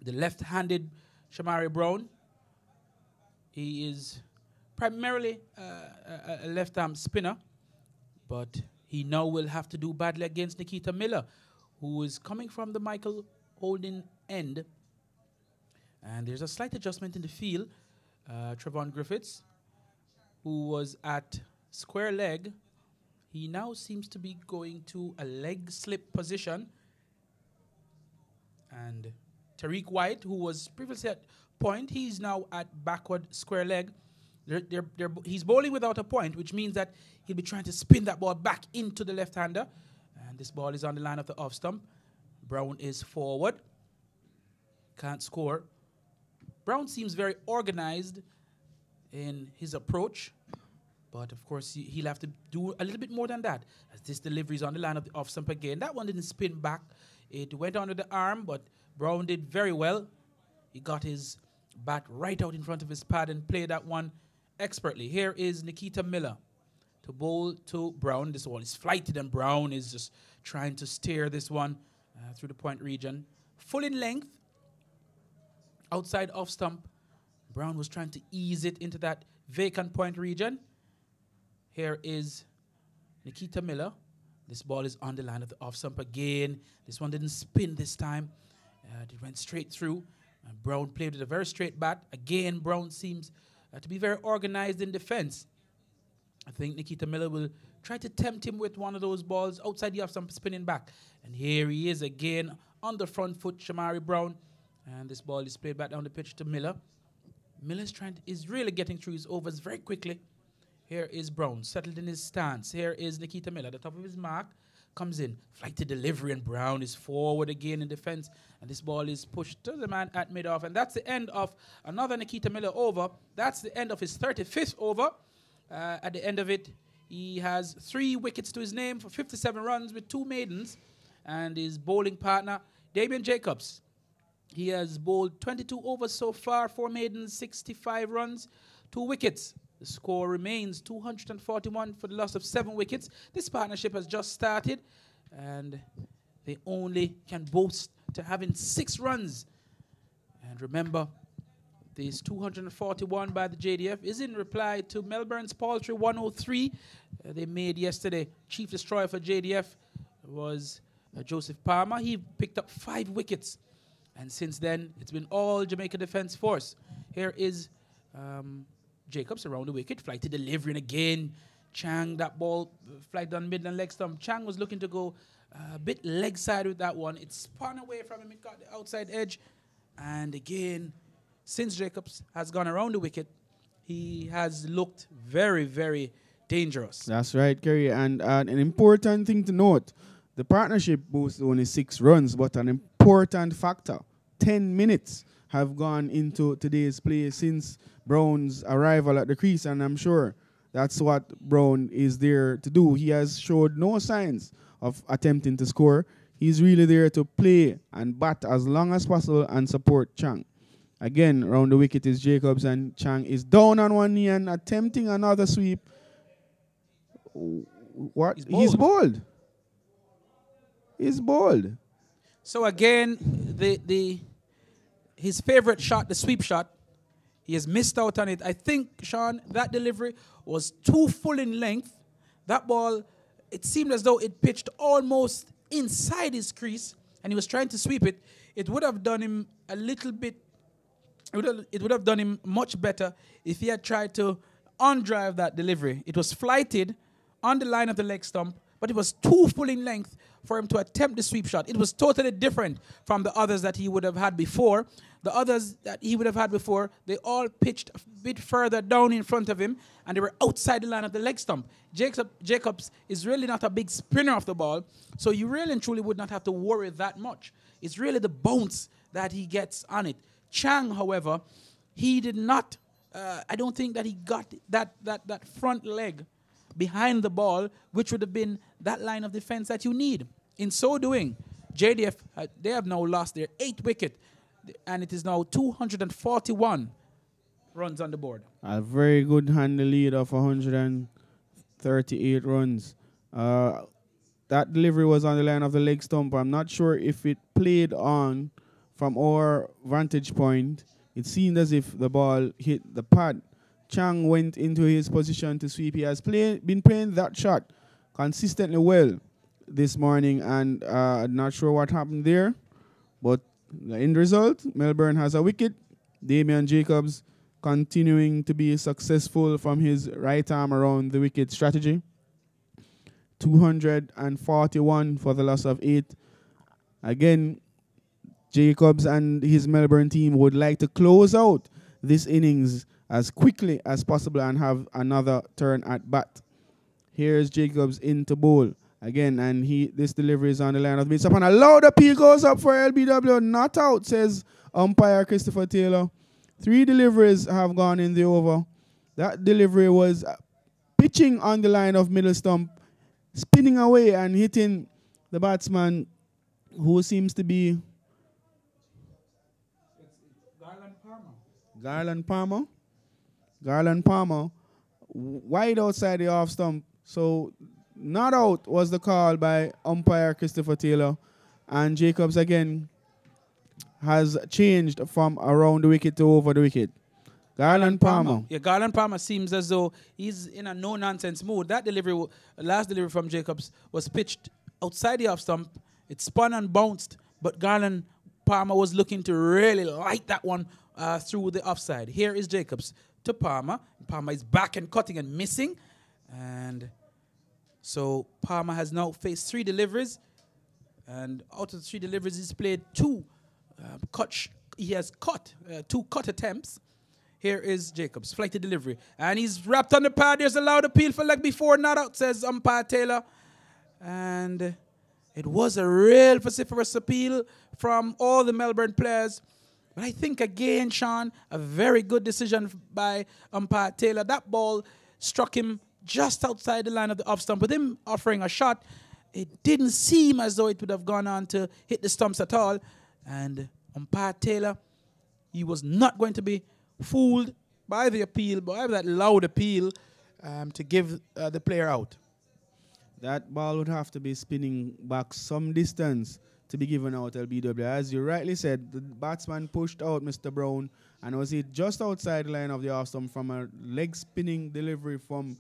the left-handed Shamari Brown, he is primarily a left-arm spinner, but he now will have to do badly against Nikita Miller, who is coming from the Michael Holding end. And there's a slight adjustment in the field. Trevon Griffiths, who was at square leg, he now seems to be going to a leg slip position. And Tariq White, who was previously at point, he's now at backward square leg. He's bowling without a point, which means that he'll be trying to spin that ball back into the left-hander. And this ball is on the line of the off stump. Brown is forward. Can't score. Brown seems very organized in his approach. But, of course, he'll have to do a little bit more than that, as this delivery is on the line of the off stump again. That one didn't spin back. It went under the arm, but Brown did very well. He got his bat right out in front of his pad and played that one expertly. Here is Nikita Miller to bowl to Brown. This one is flighted, and Brown is just trying to steer this one through the point region. Full in length, outside off stump. Brown was trying to ease it into that vacant point region. Here is Nikita Miller. This ball is on the line of the off stump again. This one didn't spin this time. It went straight through. Brown played with a very straight bat. Again, Brown seems to be very organized in defense. I think Nikita Miller will try to tempt him with one of those balls outside the off stump, spinning back. And here he is again on the front foot, Shamari Brown. And this ball is played back down the pitch to Miller. Miller's is really getting through his overs very quickly. Here is Brown, settled in his stance. Here is Nikita Miller, at the top of his mark, comes in, flight to delivery, and Brown is forward again in defense. And this ball is pushed to the man at mid-off. And that's the end of another Nikita Miller over. That's the end of his 35th over. At the end of it, he has 3 wickets to his name for 57 runs with 2 maidens. And his bowling partner, Damian Jacobs. He has bowled 22 overs so far, 4 maidens, 65 runs, 2 wickets. The score remains 241 for the loss of 7 wickets. This partnership has just started, and they only can boast to having 6 runs. And remember, this 241 by the JDF is in reply to Melbourne's paltry 103 they made yesterday. Chief destroyer for JDF was Joseph Palmer. He picked up 5 wickets. And since then, it's been all Jamaica Defence Force. Here is Jacobs around the wicket, flight to delivery, and again, Chang, that ball flight down mid and leg stump. Chang was looking to go a bit leg side with that one. It spun away from him, it got the outside edge. And again, since Jacobs has gone around the wicket, he has looked very, very dangerous. That's right, Kerry. And an important thing to note, the partnership boasts only 6 runs, but an important factor, 10 minutes have gone into today's play since Brown's arrival at the crease, and I'm sure that's what Brown is there to do. He has showed no signs of attempting to score. He's really there to play and bat as long as possible and support Chang. Again, around the wicket is Jacobs, and Chang is down on one knee and attempting another sweep. What? He's bowled. He's bowled. So again, his favorite shot, the sweep shot, he has missed out on it. I think, Sean, that delivery was too full in length. That ball, it seemed as though it pitched almost inside his crease, and he was trying to sweep it. It would have done him a little bit, it would have done him much better if he had tried to undrive that delivery. It was flighted on the line of the leg stump, but it was too full in length for him to attempt the sweep shot. It was totally different from the others that he would have had before. The others that he would have had before, they all pitched a bit further down in front of him, and they were outside the line of the leg stump. Jacobs is really not a big spinner of the ball, so you really and truly would not have to worry that much. It's really the bounce that he gets on it. Chang, however, he did not I don't think that he got that front leg behind the ball, which would have been that line of defense that you need. In so doing, JDF, they have now lost their 8th wicket, and it is now 241 runs on the board. A very good handle lead of 138 runs. That delivery was on the line of the leg stump. I'm not sure if it played on from our vantage point. It seemed as if the ball hit the pad. Chang went into his position to sweep. He has been playing that shot consistently well this morning, and I'm not sure what happened there. But the end result, Melbourne has a wicket. Damian Jacobs continuing to be successful from his right arm around the wicket strategy. 241 for the loss of 8. Again, Jacobs and his Melbourne team would like to close out this innings as quickly as possible and have another turn at bat. Here's Jacobs into bowl again, and this delivery is on the line of mid-stop, and a loud appeal goes up for LBW. Not out, says umpire Christopher Taylor. 3 deliveries have gone in the over. That delivery was pitching on the line of middle stump, spinning away and hitting the batsman, who seems to be Garland Palmer, wide outside the off stump. So not out was the call by umpire Christopher Taylor, and Jacobs again has changed from around the wicket to over the wicket. Garland Palmer. Yeah, Garland Palmer seems as though he's in a no-nonsense mood. That delivery, last delivery from Jacobs, was pitched outside the off stump. It spun and bounced, but Garland Palmer was looking to really light that one through the offside. Here is Jacobs to Palmer. Palmer is back and cutting and missing. And so Palmer has now faced 3 deliveries. And out of the 3 deliveries, he's played 2 he has cut 2 cut attempts. Here is Jacobs, flighted delivery. And he's wrapped on the pad. There's a loud appeal for leg before, not out, says umpire Taylor. And it was a real vociferous appeal from all the Melbourne players. But I think, again, Sean, a very good decision by umpire Taylor. That ball struck him just outside the line of the off stump. With him offering a shot, it didn't seem as though it would have gone on to hit the stumps at all. And umpire Taylor, he was not going to be fooled by the appeal, by that loud appeal, to give the player out. That ball would have to be spinning back some distance to be given out, LBW. As you rightly said, the batsman pushed out Mr. Brown and was hit just outside the line of the off stump from a leg spinning delivery from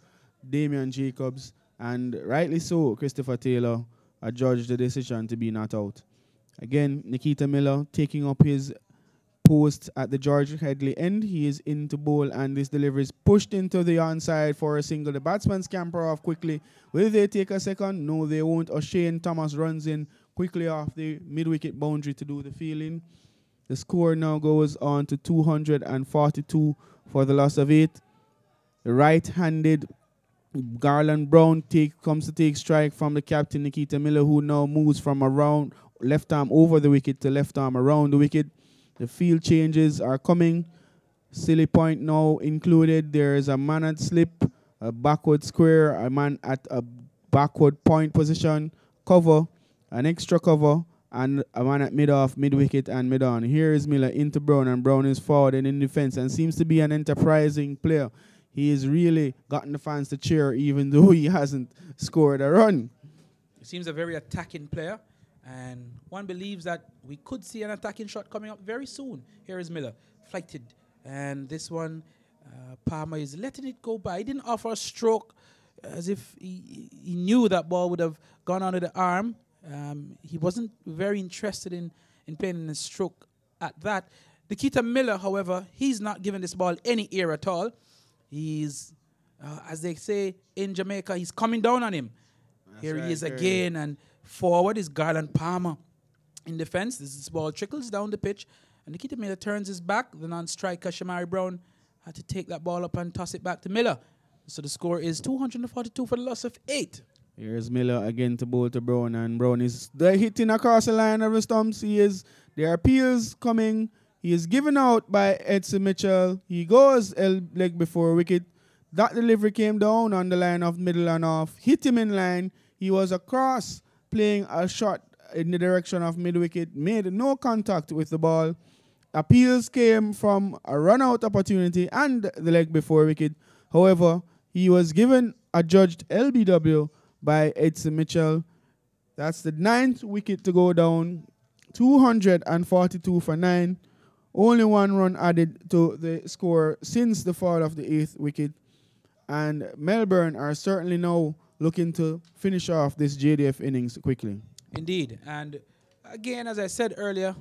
Damian Jacobs. And rightly so, Christopher Taylor adjudged the decision to be not out. Again, Nikita Miller taking up his post at the George Headley end. He is into bowl, and this delivery is pushed into the onside for a single. The batsman scamper off quickly. Will they take a second? No, they won't. O'Shane Thomas runs in quickly off the mid-wicket boundary to do the fielding. The score now goes on to 242 for the loss of 8. The right-handed Garland Brown comes to take strike from the captain, Nikita Miller, who now moves from around left arm over the wicket to left arm around the wicket. The field changes are coming. Silly point now included. There is a man at slip, a backward square, a man at a backward point position, cover, an extra cover, and a man at mid-off, mid-wicket, and mid-on. Here is Miller into Brown, and Brown is forward and in defense and seems to be an enterprising player. He has really gotten the fans to cheer even though he hasn't scored a run. He seems a very attacking player. And one believes that we could see an attacking shot coming up very soon. Here is Miller, flighted. And this one, Palmer is letting it go by. He didn't offer a stroke as if he knew that ball would have gone under the arm. He wasn't very interested in playing in a stroke at that. Nikita Miller, however, he's not giving this ball any air at all. He's, as they say in Jamaica, he's coming down on him. Here he is again, and forward is Garland Palmer in defense. This ball trickles down the pitch, and Nikita Miller turns his back. The non-striker, Shamari Brown, had to take that ball up and toss it back to Miller. So the score is 242 for the loss of 8. Here's Miller again to bowl to Brown, and Brown is hitting across the line of the stumps. There are appeals coming. He is given out by Edson Mitchell. He goes leg before wicket. That delivery came down on the line of middle and off. Hit him in line. He was across playing a shot in the direction of mid-wicket. Made no contact with the ball. Appeals came from a run-out opportunity and the leg before wicket. However, he was given a judged LBW by Edson Mitchell. That's the 9th wicket to go down. 242 for 9. Only 1 run added to the score since the fall of the 8th wicket. And Melbourne are certainly now looking to finish off this JDF innings quickly. Indeed. And again, as I said earlier,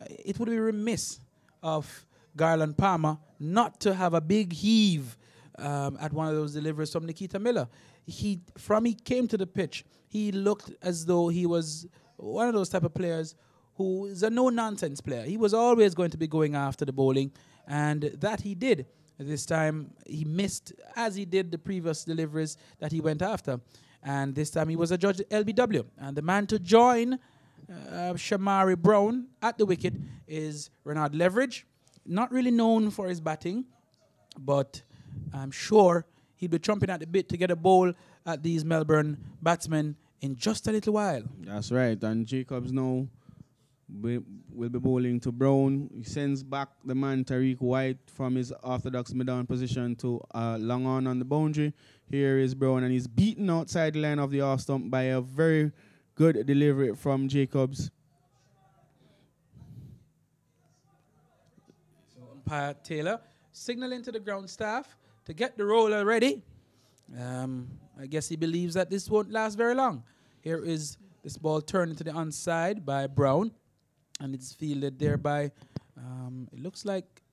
it would be remiss of Garland Palmer not to have a big heave at one of those deliveries from Nikita Miller. He came to the pitch, he looked as though he was one of those type of players who is a no-nonsense player. He was always going to be going after the bowling, and that he did. This time he missed, as he did the previous deliveries that he went after. And this time he was adjudged LBW. And the man to join Shamari Brown at the wicket is Renard Leverage. Not really known for his batting, but I'm sure he'll be chomping at the bit to get a bowl at these Melbourne batsmen in just a little while. That's right. And Jacobs now will be bowling to Brown. He sends back the man Tariq White from his orthodox mid-on position to long on the boundary. Here is Brown, and he's beaten outside the line of the off stump by a very good delivery from Jacobs. So umpire Taylor signaling to the ground staff to get the roller ready. I guess he believes that this won't last very long. Here is this ball turned into the onside by Brown. And it's fielded there by, it looks like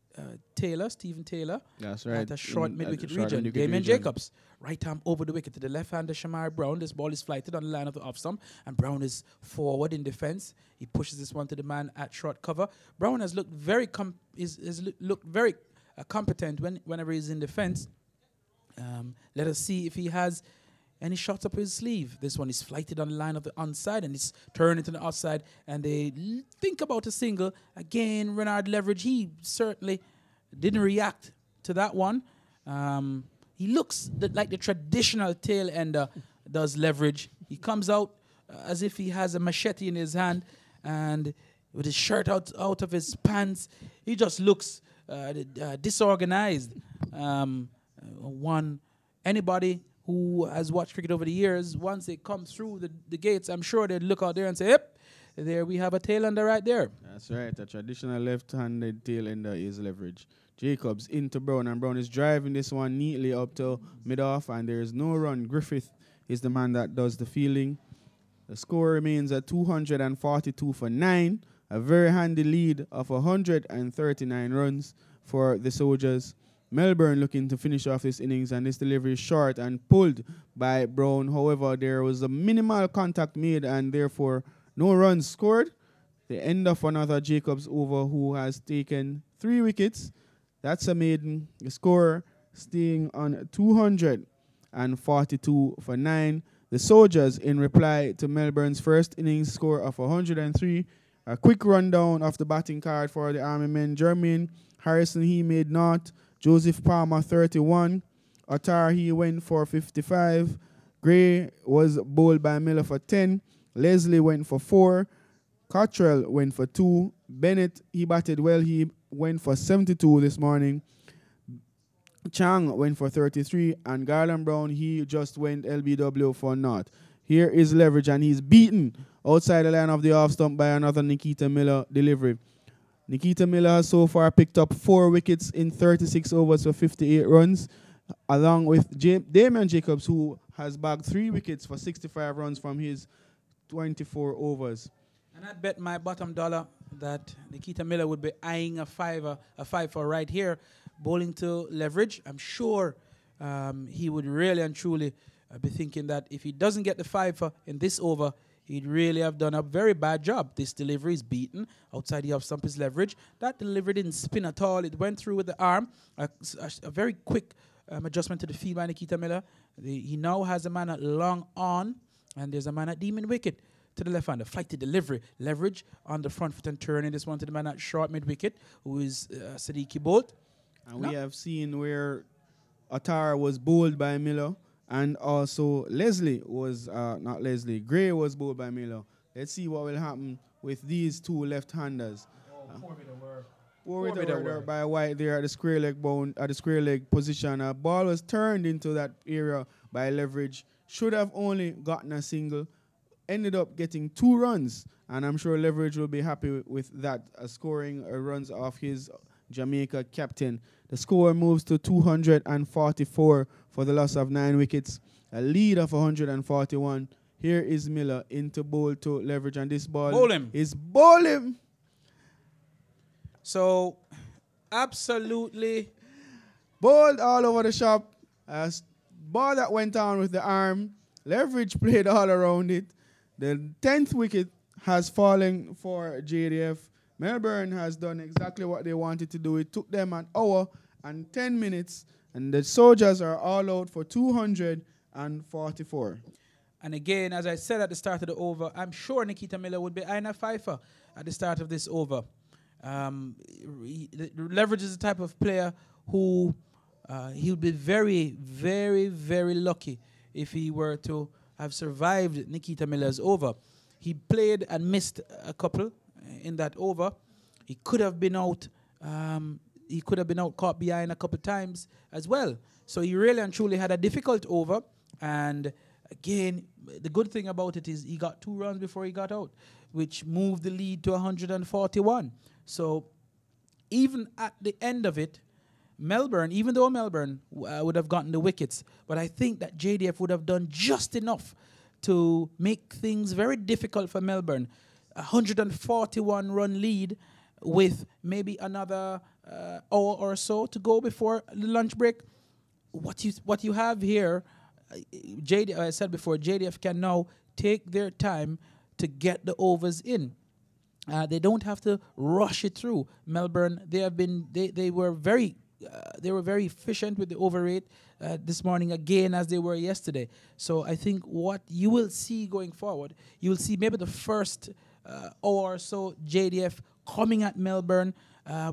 Stephen Taylor. That's right. At a short mid-wicket region. Damien Jacobs, right arm over the wicket to the left-hander Shamari Brown. This ball is flighted on the line of the off-stump, and Brown is forward in defence. He pushes this one to the man at short cover. Brown has looked very competent whenever he's in defence. Let us see if he has any shots up his sleeve. This one is flighted on the line of the onside, and it's turned into the outside, and they think about a single. Again, Renard Leverage, he certainly didn't react to that one. He looks like the traditional tail ender does Leverage. He comes out as if he has a machete in his hand, and with his shirt out of his pants, he just looks disorganized. Anybody who has watched cricket over the years, once they come through the gates, I'm sure they'd look out there and say, yep, there we have a tail ender right there. That's right. A traditional left-handed tail ender is Leverage. Jacobs into Brown, and Brown is driving this one neatly up to mid-off, and there is no run. Griffith is the man that does the fielding. The score remains at 242 for 9, a very handy lead of 139 runs for the Soldiers. Melbourne looking to finish off this innings, and this delivery is short and pulled by Brown. However, there was a minimal contact made and therefore no runs scored. The end of another Jacobs over, who has taken 3 wickets. That's a maiden. The score staying on 242 for 9. The Soldiers, in reply to Melbourne's first innings score of 103, a quick rundown of the batting card for the Army men. Jermaine Harrison, he made naught. Joseph Palmer, 31. Attar, he went for 55. Gray was bowled by Miller for 10. Leslie went for 4. Cottrell went for 2. Bennett, he batted well. He went for 72 this morning. Chang went for 33. And Garland Brown, he just went LBW for naught. Here is Leverage, and he's beaten outside the line of the off stump by another Nikita Miller delivery. Nikita Miller has so far picked up 4 wickets in 36 overs for 58 runs, along with Damien Jacobs, who has bagged 3 wickets for 65 runs from his 24 overs. And I'd bet my bottom dollar that Nikita Miller would be eyeing a fiver right here, bowling to Leverage. I'm sure he would really and truly be thinking that if he doesn't get the 5 in this over, he'd really have done a very bad job. This delivery is beaten outside the off stump is Leverage. That delivery didn't spin at all. It went through with the arm. A very quick adjustment to the field by Nikita Miller. He now has a man at long on, and there's a man at demon wicket to the left-hander, flighty delivery, leverage on the front foot and turning this one to the man at short mid-wicket, who is Siddiqui Bolt. And we have seen where Atara was bowled by Miller, and also Leslie was, not Leslie, Gray was bowled by Miller. Let's see what will happen with these two left-handers. Poor bit by White there at the square leg position. A ball was turned into that area by Leverage. Should have only gotten a single. Ended up getting 2 runs, and I'm sure Leverage will be happy with that, scoring runs off his Jamaica captain. The score moves to 244 for the loss of 9 wickets. A lead of 141. Here is Miller into bowl to Leverage, and this ball is bowl him. So, absolutely bowled all over the shop. Ball that went on with the arm. Leverage played all around it. The 10th wicket has fallen for JDF. Melbourne has done exactly what they wanted to do. It took them an hour and 10 minutes, and the Soldiers are all out for 244. And again, as I said at the start of the over, I'm sure Nikita Miller would be eyeing a fifer at the start of this over. Leverage is the type of player who he'll be very, very, very lucky if he were to have survived Nikita Miller's over. He played and missed a couple in that over. He could have been out. He could have been out caught behind a couple times as well. So he really and truly had a difficult over. And again, the good thing about it is he got 2 runs before he got out, which moved the lead to 141. So even at the end of it, Melbourne, even though Melbourne would have gotten the wickets, but I think that JDF would have done just enough to make things very difficult for Melbourne. 141-run lead with maybe another hour or so to go before the lunch break. What you have here, I said before, JDF can now take their time to get the overs in. They don't have to rush it through. Melbourne, they were very efficient with the over rate this morning again, as they were yesterday. So I think what you will see going forward, you will see maybe the first hour or so JDF coming at Melbourne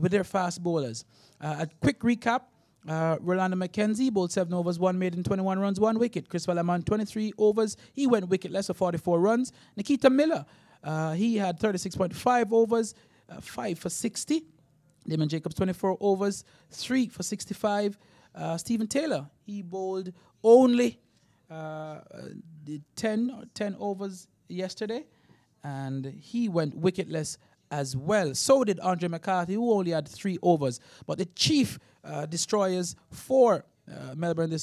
with their fast bowlers. A quick recap. Rolando McKenzie bowled 7 overs, 1 maiden, 21 runs, 1 wicket. Chris Valaman, 23 overs. He went wicketless of 44 runs. Nikita Miller, he had 36.5 overs, 5 for 60. Damon Jacobs, 24 overs, 3 for 65. Stephen Taylor, he bowled only 10 overs yesterday, and he went wicketless as well. So did Andre McCarthy, who only had 3 overs. But the chief destroyers for Melbourne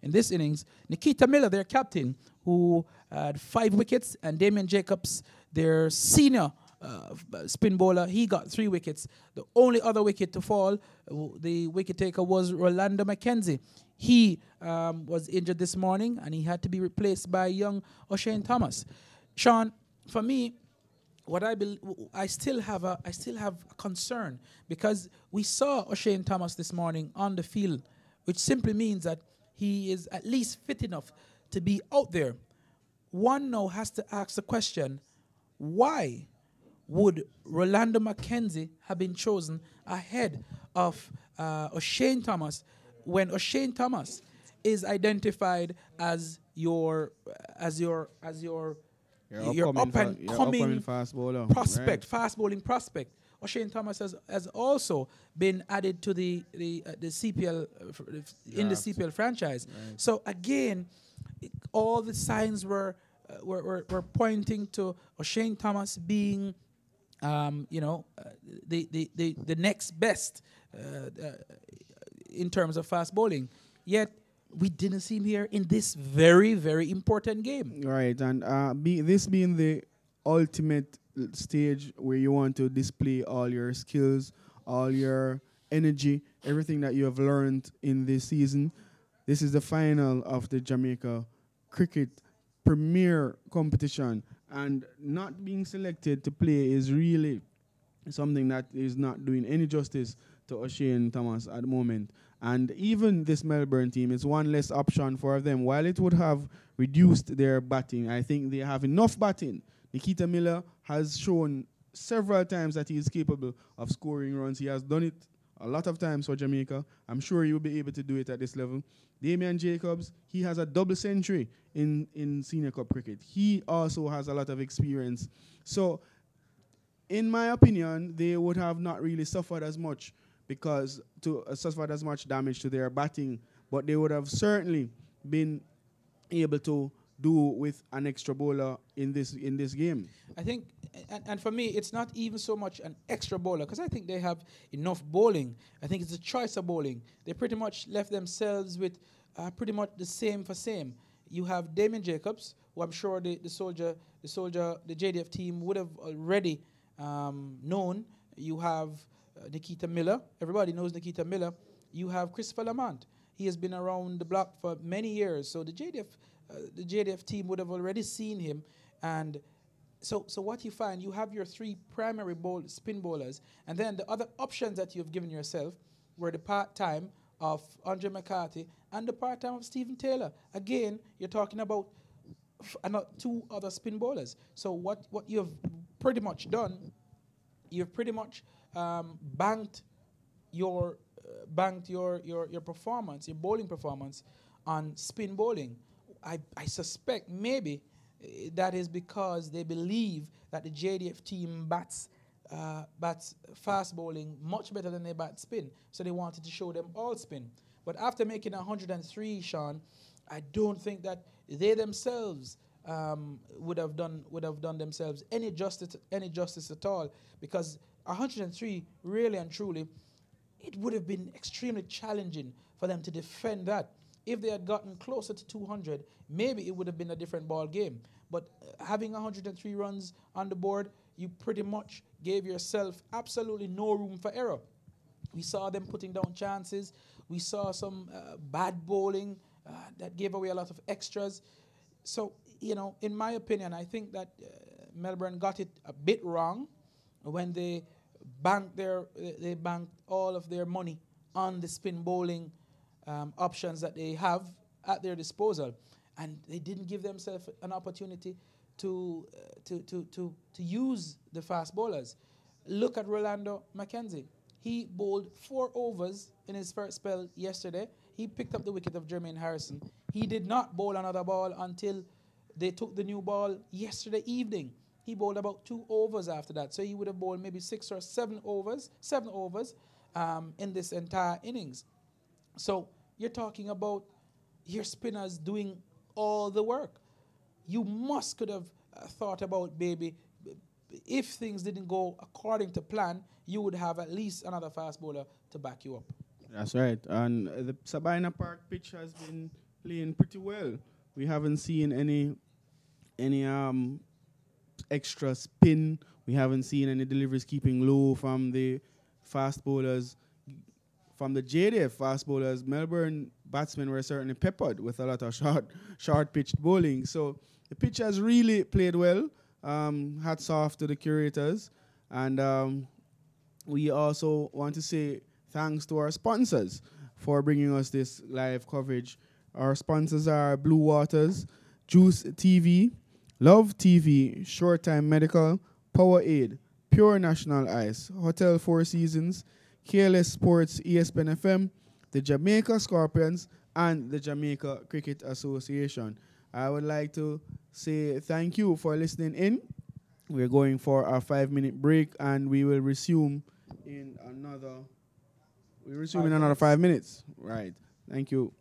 in this innings, Nikita Miller, their captain, who had 5 wickets, and Damien Jacobs, their senior spin bowler, he got 3 wickets. The only other wicket to fall, the wicket taker, was Rolando McKenzie. He was injured this morning, and he had to be replaced by young O'Shane Thomas. Sean, for me, I still have a concern, because we saw O'Shane Thomas this morning on the field, which simply means that he is at least fit enough to be out there. One now has to ask the question, why would Rolando McKenzie have been chosen ahead of O'Shane Thomas when O'Shane Thomas is identified as your up-and-coming fast bowler prospect, right. fast bowling prospect? O'Shane Thomas has also been added to the CPL in the CPL franchise. Right. So again, all the signs were pointing to O'Shane Thomas being the next best in terms of fast bowling. Yet we didn't see him here in this very, very important game. Right, and this being the ultimate stage where you want to display all your skills, all your energy, everything that you have learned in this season. This is the final of the Jamaica Cricket Premier Competition, and not being selected to play is really something that is not doing any justice to O'Shane Thomas at the moment. And even this Melbourne team is one less option for them. While it would have reduced their batting, I think they have enough batting. Nikita Miller has shown several times that he is capable of scoring runs. He has done it a lot of times for Jamaica. I'm sure he will be able to do it at this level. Damian Jacobs, he has a double century in senior cup cricket. He also has a lot of experience. So, in my opinion, they would have not really suffered as much because suffered as much damage to their batting, but they would have certainly been able to do with an extra bowler in this game. I think, and for me, it's not even so much an extra bowler because I think they have enough bowling. I think it's a choice of bowling. They pretty much left themselves with pretty much the same for same. You have Damien Jacobs, who I'm sure the JDF team would have already known. You have Nikita Miller. Everybody knows Nikita Miller. You have Christopher Lamont. He has been around the block for many years. So the JDF team would have already seen him. And so what you find, you have your three primary spin bowlers. And then the other options that you've given yourself were the part-time of Andre McCarthy and the part-time of Stephen Taylor. Again, you're talking about two other spin bowlers. So what you've pretty much done, you've pretty much banked your performance, your bowling performance on spin bowling. I suspect maybe that is because they believe that the JDF team bats fast bowling much better than they bat spin. So they wanted to show them all spin. But after making 103, Sean, I don't think that they themselves would have done themselves any justice at all, because 103 really and truly, it would have been extremely challenging for them to defend that. If they had gotten closer to 200, maybe it would have been a different ball game. But having 103 runs on the board, you pretty much gave yourself absolutely no room for error. We saw them putting down chances. We saw some bad bowling that gave away a lot of extras. So, in my opinion, I think that Melbourne got it a bit wrong when they banked all of their money on the spin bowling options that they have at their disposal, and they didn't give themselves an opportunity to use the fast bowlers. Look at Rolando McKenzie. He bowled 4 overs in his first spell yesterday. He picked up the wicket of Jermaine Harrison. He did not bowl another ball until they took the new ball yesterday evening. He bowled about 2 overs after that. So he would have bowled maybe 6 or 7 overs in this entire innings. So you're talking about your spinners doing all the work. You could have thought about, baby, if things didn't go according to plan, you would have at least another fast bowler to back you up. That's right. And the Sabina Park pitch has been playing pretty well. We haven't seen any extra spin. We haven't seen any deliveries keeping low from the fast bowlers. From the JDF fast bowlers, Melbourne batsmen were certainly peppered with a lot of short pitched bowling. So the pitch has really played well. Hats off to the curators. And we also want to say thanks to our sponsors for bringing us this live coverage. Our sponsors are Blue Waters, Juice TV, Love TV, Short Time Medical, Power Aid, Pure National Ice, Hotel Four Seasons, KLS Sports, ESPN FM, the Jamaica Scorpions, and the Jamaica Cricket Association. I would like to say thank you for listening in. We're going for a 5-minute break, and we will resume in another 5 minutes. Right. Thank you.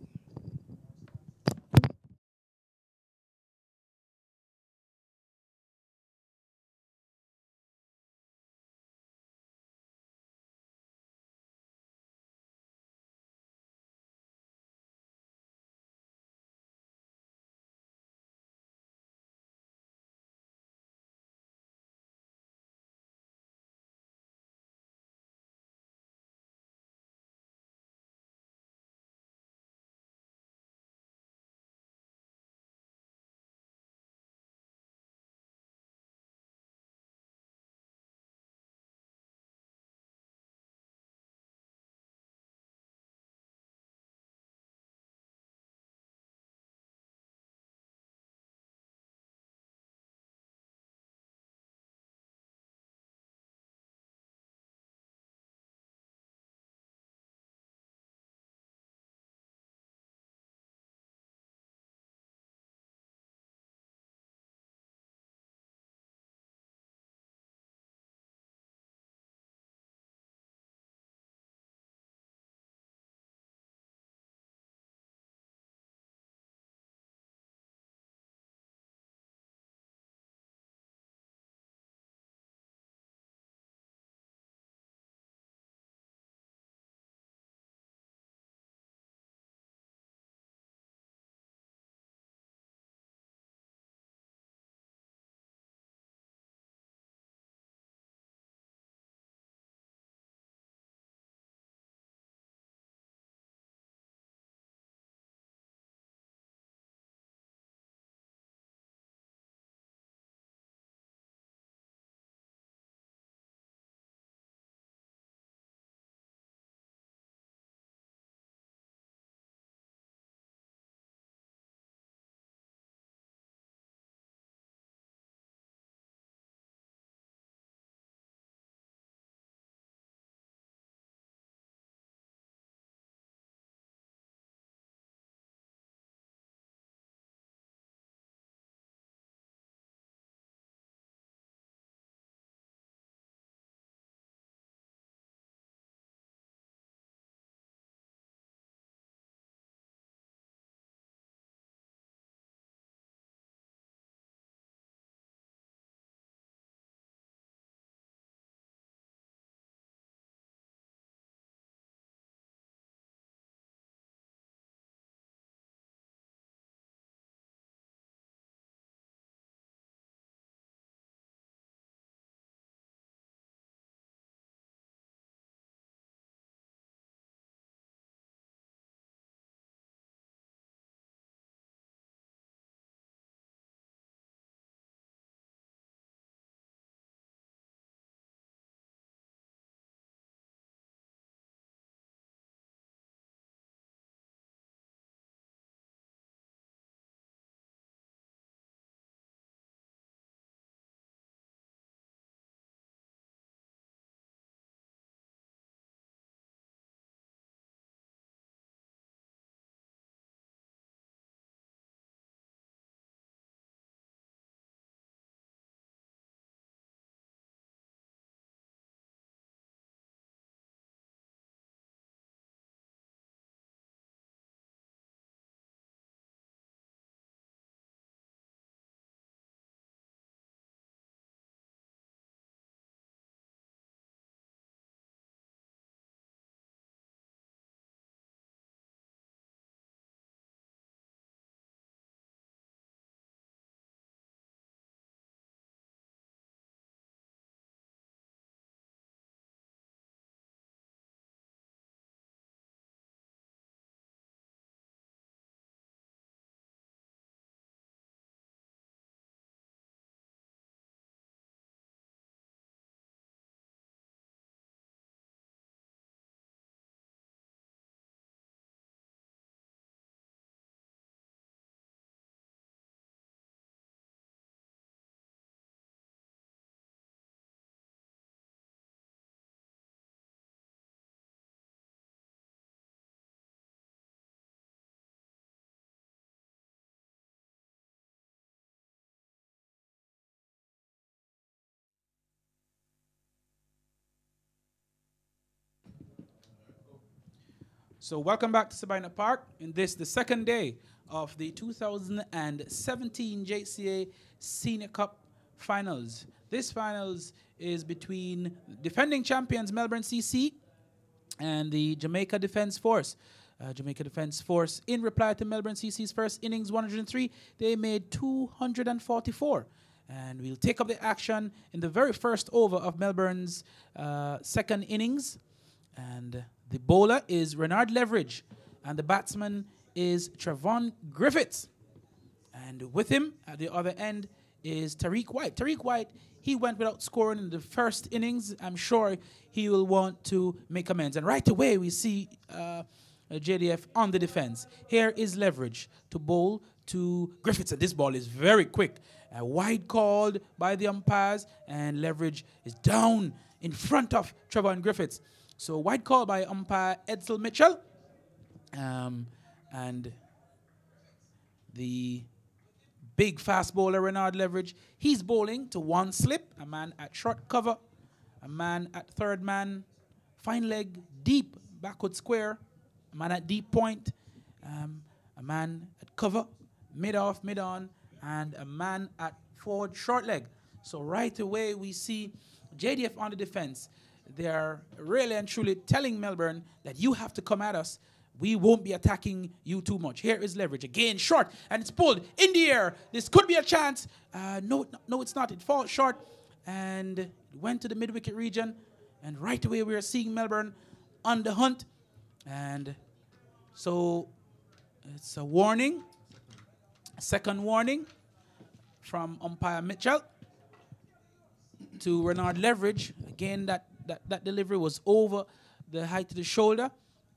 So welcome back to Sabina Park. In this, the second day of the 2017 JCA Senior Cup Finals. This finals is between defending champions Melbourne CC and the Jamaica Defence Force. Jamaica Defence Force, in reply to Melbourne CC's first innings, 103, they made 244. And we'll take up the action in the very first over of Melbourne's second innings. And the bowler is Renard Leverage, and the batsman is Trevon Griffiths. And with him at the other end is Tariq White. Tariq White, he went without scoring in the first innings. I'm sure he will want to make amends. And right away we see JDF on the defense. Here is Leverage to bowl to Griffiths. And this ball is very quick. Wide called by the umpires, and Leverage is down in front of Trevon Griffiths. So wide call by umpire Edsel Mitchell. And the big fast bowler Renard Leverage, he's bowling to one slip, a man at short cover, a man at third man, fine leg, deep backward square, a man at deep point, a man at cover, mid off, mid on, and a man at forward short leg. So right away we see JDF on the defense. They're really and truly telling Melbourne that you have to come at us. We won't be attacking you too much. Here is Leverage. Again, short, and it's pulled in the air. This could be a chance. No, it's not. It falls short, and it went to the mid-wicket region. And right away, we are seeing Melbourne on the hunt. And so it's a warning, a second warning from umpire Mitchell to Renard Leverage. Again, that delivery was over the height of the shoulder,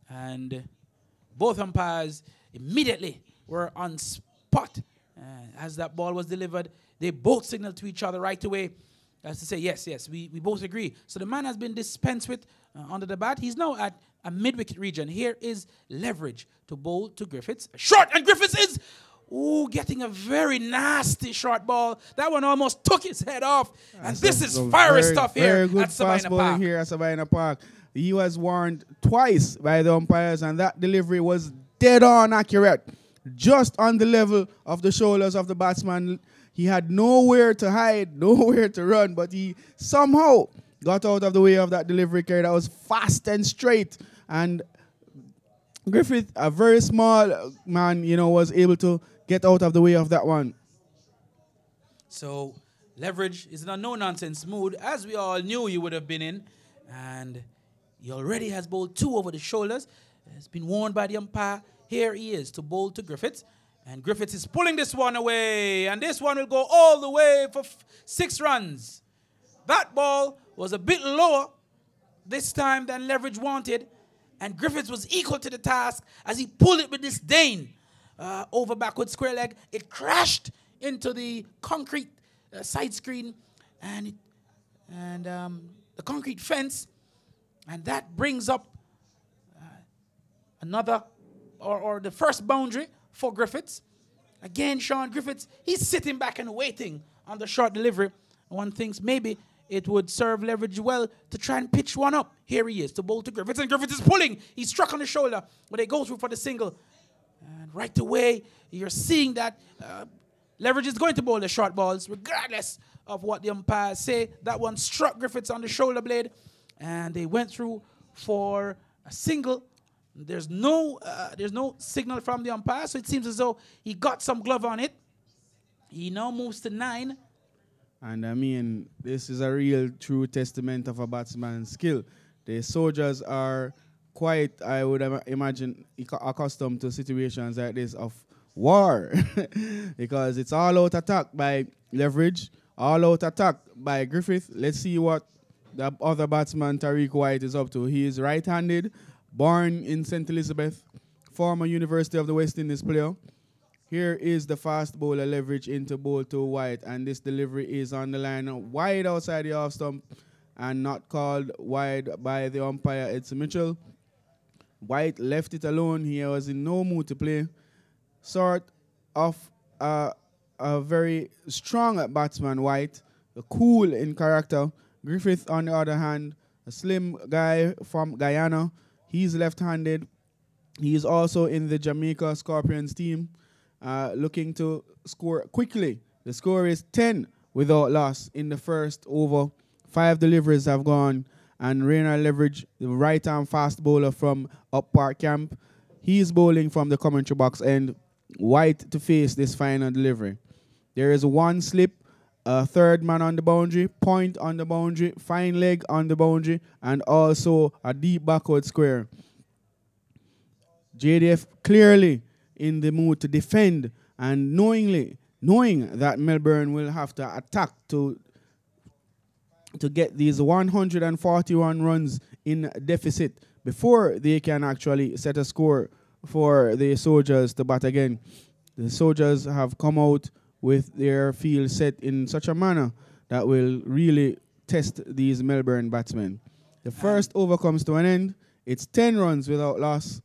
and both umpires immediately were on spot. As that ball was delivered, they both signaled to each other right away as to say, yes, we both agree. So the man has been dispensed with under the bat. He's now at a mid-wicket region. Here is Leverage to bowl to Griffiths. Short, and Griffiths is getting a very nasty short ball. That one almost took his head off. And this is fiery stuff here at Sabina Park. Here at Sabina Park. He was warned twice by the umpires, and that delivery was dead on accurate. Just on the level of the shoulders of the batsman. He had nowhere to hide, nowhere to run, but he somehow got out of the way of that delivery carry that was fast and straight. And Griffith, a very small man, was able to get out of the way of that one. So Leverage is in a no-nonsense mood, as we all knew he would have been in. And he already has bowled two over the shoulders. Has been warned by the umpire. Here he is to bowl to Griffiths. And Griffiths is pulling this one away. And this one will go all the way for 6 runs. That ball was a bit lower this time than Leverage wanted. And Griffiths was equal to the task as he pulled it with disdain. Over backward square leg. It crashed into the concrete side screen and the concrete fence. And that brings up another, or the first boundary for Griffiths. Again, Sean Griffiths, he's sitting back and waiting on the short delivery. One thinks maybe it would serve Leverage well to try and pitch one up. Here he is to bowl to Griffiths, and Griffiths is pulling. He's struck on the shoulder, but they go through for the single. And right away, you're seeing that Leverage is going to bowl the short balls, regardless of what the umpires say. That one struck Griffiths on the shoulder blade, and they went through for a single. There's no signal from the umpire, so it seems as though he got some glove on it. He now moves to 9. And I mean, this is a real true testament of a batsman's skill. The soldiers are quite, I would imagine, accustomed to situations like this of war. Because it's all out attack by Leverage, all out attack by Griffith. Let's see what the other batsman, Tariq White, is up to. He is right-handed, born in St. Elizabeth, former University of the West Indies player. Here is the fast bowler Leverage into bowl to White, and this delivery is on the line wide outside the off stump and not called wide by the umpire, Edsel Mitchell. White left it alone. He was in no mood to play. Sort of a very strong batsman, White, cool in character. Griffith, on the other hand, a slim guy from Guyana. He's left-handed. He is also in the Jamaica Scorpions team, looking to score quickly. The score is 10 without loss in the first over. 5 deliveries have gone, and Rainer Leverage, the right-arm fast bowler from Up Park Camp, he is bowling from the commentary box end, White to face this final delivery. There is one slip, a third man on the boundary, point on the boundary, fine leg on the boundary, and also a deep backward square. JDF clearly in the mood to defend, and knowing that Melbourne will have to attack to get these 141 runs in deficit before they can actually set a score for the Soldiers to bat again. The Soldiers have come out with their field set in such a manner that will really test these Melbourne batsmen. The first over comes to an end. It's 10 runs without loss.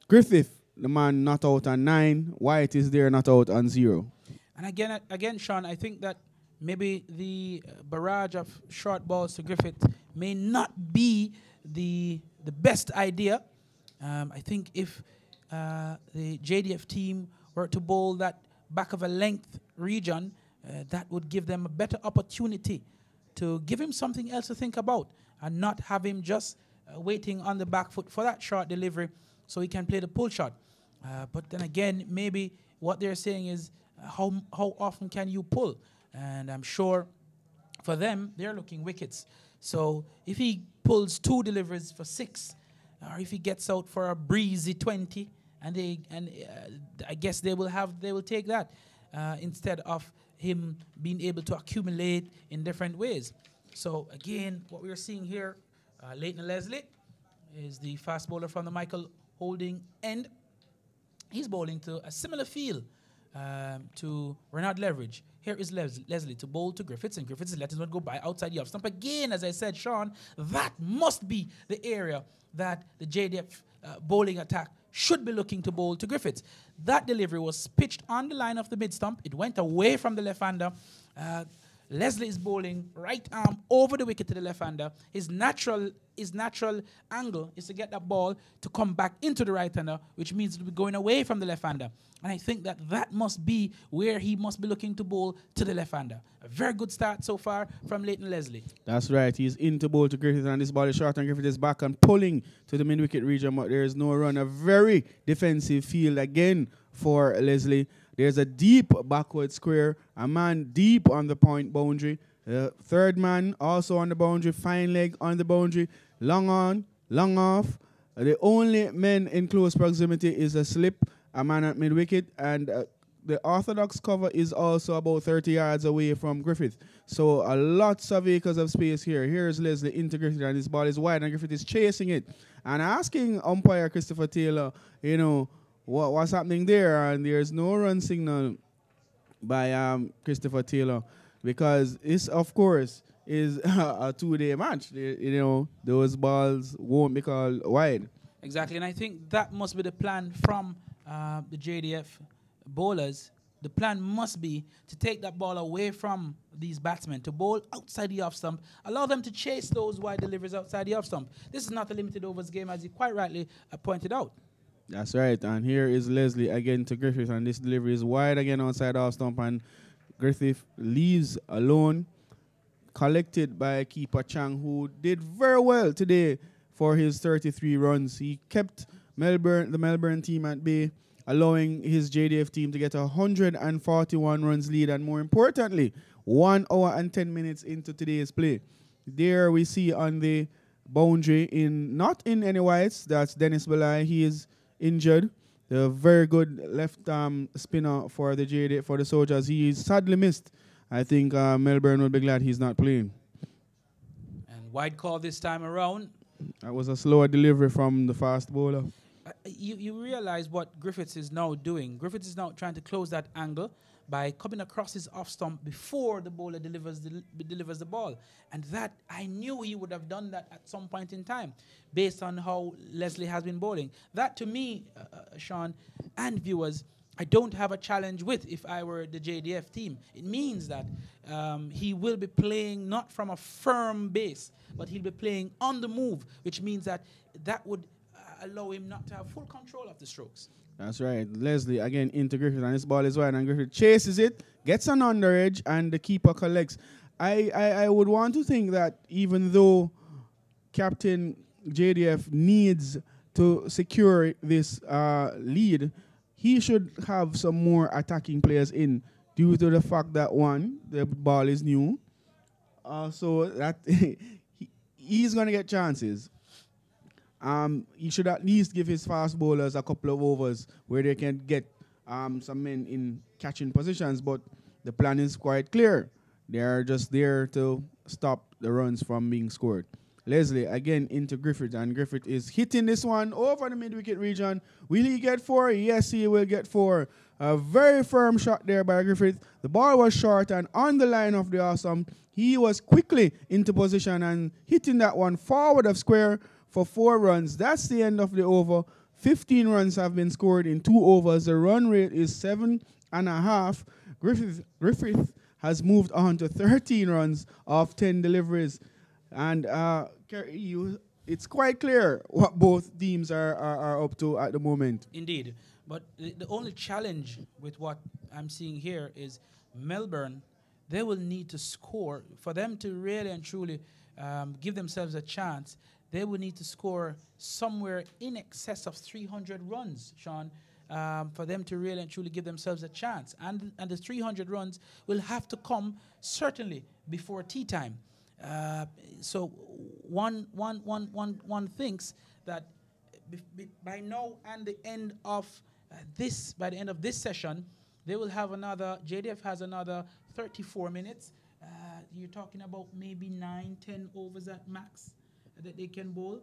Griffith, the man, not out on 9. White is there, not out on 0. And again, Sean, I think that maybe the barrage of short balls to Griffith may not be the best idea. I think if the JDF team were to bowl that back of a length region, that would give them a better opportunity to give him something else to think about and not have him just waiting on the back foot for that short delivery so he can play the pull shot. But then again, maybe what they're saying is how often can you pull? And I'm sure for them, they're looking wickets. So if he pulls 2 deliveries for 6, or if he gets out for a breezy 20, I guess they will take that instead of him being able to accumulate in different ways. So again, what we're seeing here, Leighton Leslie is the fast bowler from the Michael Holding end. He's bowling to a similar feel to Renard Leverage. Here is Leslie to bowl to Griffiths, and Griffiths is letting one go by outside the off stump. Again, as I said, Sean, that must be the area that the JDF bowling attack should be looking to bowl to Griffiths. That delivery was pitched on the line of the mid stump. It went away from the left-hander. Leslie is bowling right arm over the wicket to the left-hander. His natural angle is to get that ball to come back into the right-hander, which means it will be going away from the left-hander. And I think that must be where he must be looking to bowl to the left-hander. A very good start so far from Leighton Leslie. That's right. He's into bowl to Griffith, and this ball is short, and Griffith is back and pulling to the mid-wicket region, but there is no run. A very defensive field again for Leslie. There's a deep backward square, a man deep on the point boundary. Third man also on the boundary, fine leg on the boundary, long on, long off. The only man in close proximity is a slip, a man at mid-wicket, and the orthodox cover is also about 30 yards away from Griffith. So lots of acres of space here. Here's Leslie into Griffith, and his ball is wide, and Griffith is chasing it. And asking umpire Christopher Taylor, what's happening there, and there's no run signal by Christopher Taylor, because this, of course, is a 2-day match. Those balls won't be called wide. Exactly, and I think that must be the plan from the JDF bowlers. The plan must be to take that ball away from these batsmen, to bowl outside the off stump, allow them to chase those wide deliveries outside the off stump. This is not a limited overs game, as you quite rightly pointed out. That's right, and here is Leslie again to Griffith, and this delivery is wide again outside off stump, and Griffith leaves alone, collected by keeper Chang, who did very well today for his 33 runs. He kept the Melbourne team at bay, allowing his JDF team to get 141 runs lead, and more importantly, 1 hour and 10 minutes into today's play. There we see on the boundary, not in any whites, that's Dennis Belai. He is injured. The very good left spinner for the JDF, for the Soldiers. He is sadly missed. I think Melbourne will be glad he's not playing. And wide call this time around. That was a slower delivery from the fast bowler. You realize what Griffiths is now doing. Griffiths is now trying to close that angle by coming across his off stump before the bowler delivers the ball. And that, I knew he would have done that at some point in time, based on how Leslie has been bowling. That, to me, Sean, and viewers, I don't have a challenge with if I were the JDF team. It means that he will be playing not from a firm base, but he'll be playing on the move, which means that would allow him not to have full control of the strokes. That's right. Leslie, again, into Griffith, and this ball is wide, and Griffith chases it, gets an underedge, and the keeper collects. I would want to think that even though Captain JDF needs to secure this lead, he should have some more attacking players in due to the fact that, one, the ball is new. So that he's going to get chances. He should at least give his fast bowlers a couple of overs where they can get some men in catching positions. But the plan is quite clear. They are just there to stop the runs from being scored. Leslie again into Griffith, and Griffith is hitting this one over the mid-wicket region. Will he get 4? Yes, he will get 4. A very firm shot there by Griffith. The ball was short and on the line of the awesome. He was quickly into position and hitting that one forward of square for 4 runs. That's the end of the over. 15 runs have been scored in 2 overs. The run rate is 7.5. Griffith has moved on to 13 runs off 10 deliveries. And it's quite clear what both teams are up to at the moment. Indeed. But the only challenge with what I'm seeing here is Melbourne, they will need to score. For them to really and truly give themselves a chance, they will need to score somewhere in excess of 300 runs, Sean, for them to really and truly give themselves a chance. And the 300 runs will have to come certainly before tea time. So one thinks that by now and the end of by the end of this session, they will have another. JDF has another 34 minutes. You're talking about maybe 9-10 overs at max that they can bowl.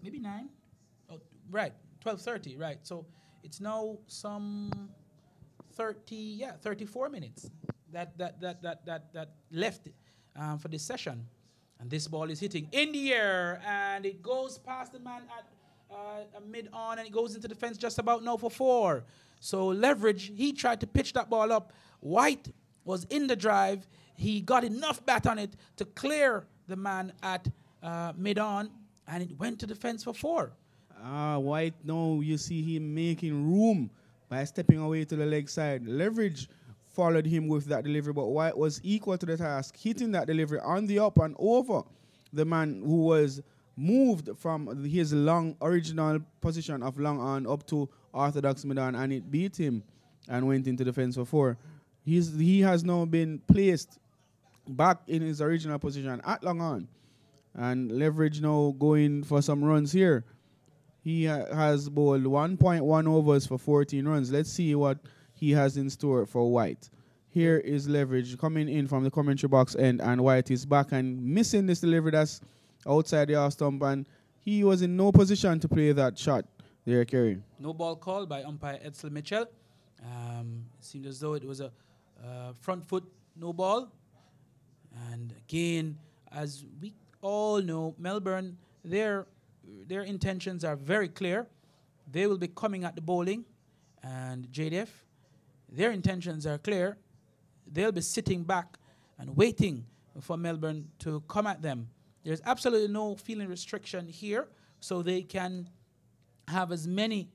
Maybe 9. Oh, right. 12:30. Right. So it's now some 34 minutes that left for this session. And this ball is hitting in the air, and it goes past the man at mid-on, and it goes into the fence just about now for 4. So Leverage, he tried to pitch that ball up. White was in the drive. He got enough bat on it to clear the man at mid-on, and it went to the fence for 4. White, now you see him making room by stepping away to the leg side. Leverage followed him with that delivery, but White was equal to the task, hitting that delivery on the up and over the man who was moved from his original position of long on up to orthodox mid-on, and it beat him and went into the fence for 4. He has now been placed back in his original position at long on, and Leverage now going for some runs here. He has bowled 1.1 overs for 14 runs. Let's see what he has in store for White. Here is Leverage coming in from the commentary box end, and White is back and missing this delivery that's outside the off stump, and he was in no position to play that shot there, Kerry. No ball called by umpire Edsel Mitchell. It seemed as though it was a front foot no ball. And again, as we all know, Melbourne, their intentions are very clear. They will be coming at the bowling, and JDF, their intentions are clear. They'll be sitting back and waiting for Melbourne to come at them. There's absolutely no fielding restriction here, so they can have as many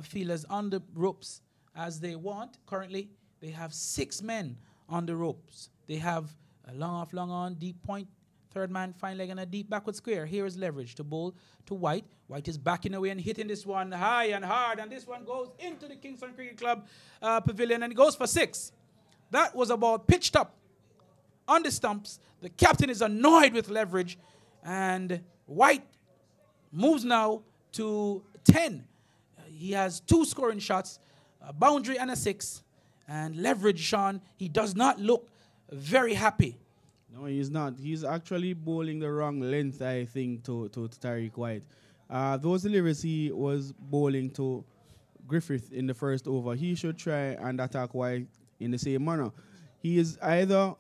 fielders on the ropes as they want. Currently, they have 6 men on the ropes. They have a long off, long on, deep point, third man, fine leg, and a deep backward square. Here is Leverage to bowl to White. White is backing away and hitting this one high and hard, and this one goes into the Kingston Cricket Club pavilion, and it goes for 6. That was a ball pitched up on the stumps. The captain is annoyed with Leverage, and White moves now to 10. He has 2 scoring shots, a boundary and a 6. And Leverage, Sean, he does not look very happy. No, he's not. He's actually bowling the wrong length, I think, to Tariq White. Those deliveries he was bowling to Griffith in the first over, he should try and attack White in the same manner. He is either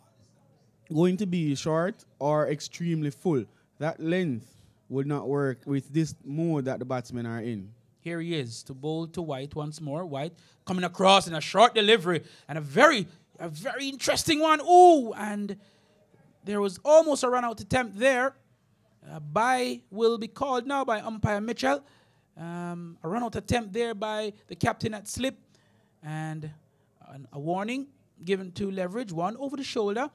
going to be short or extremely full. That length would not work with this mode that the batsmen are in. Here he is to bowl to White once more. White coming across in a short delivery and a very interesting one. Ooh, and there was almost a run-out attempt there. Bye will be called now by umpire Mitchell. A run-out attempt there by the captain at slip. And a warning given to Leverage, one over the shoulder,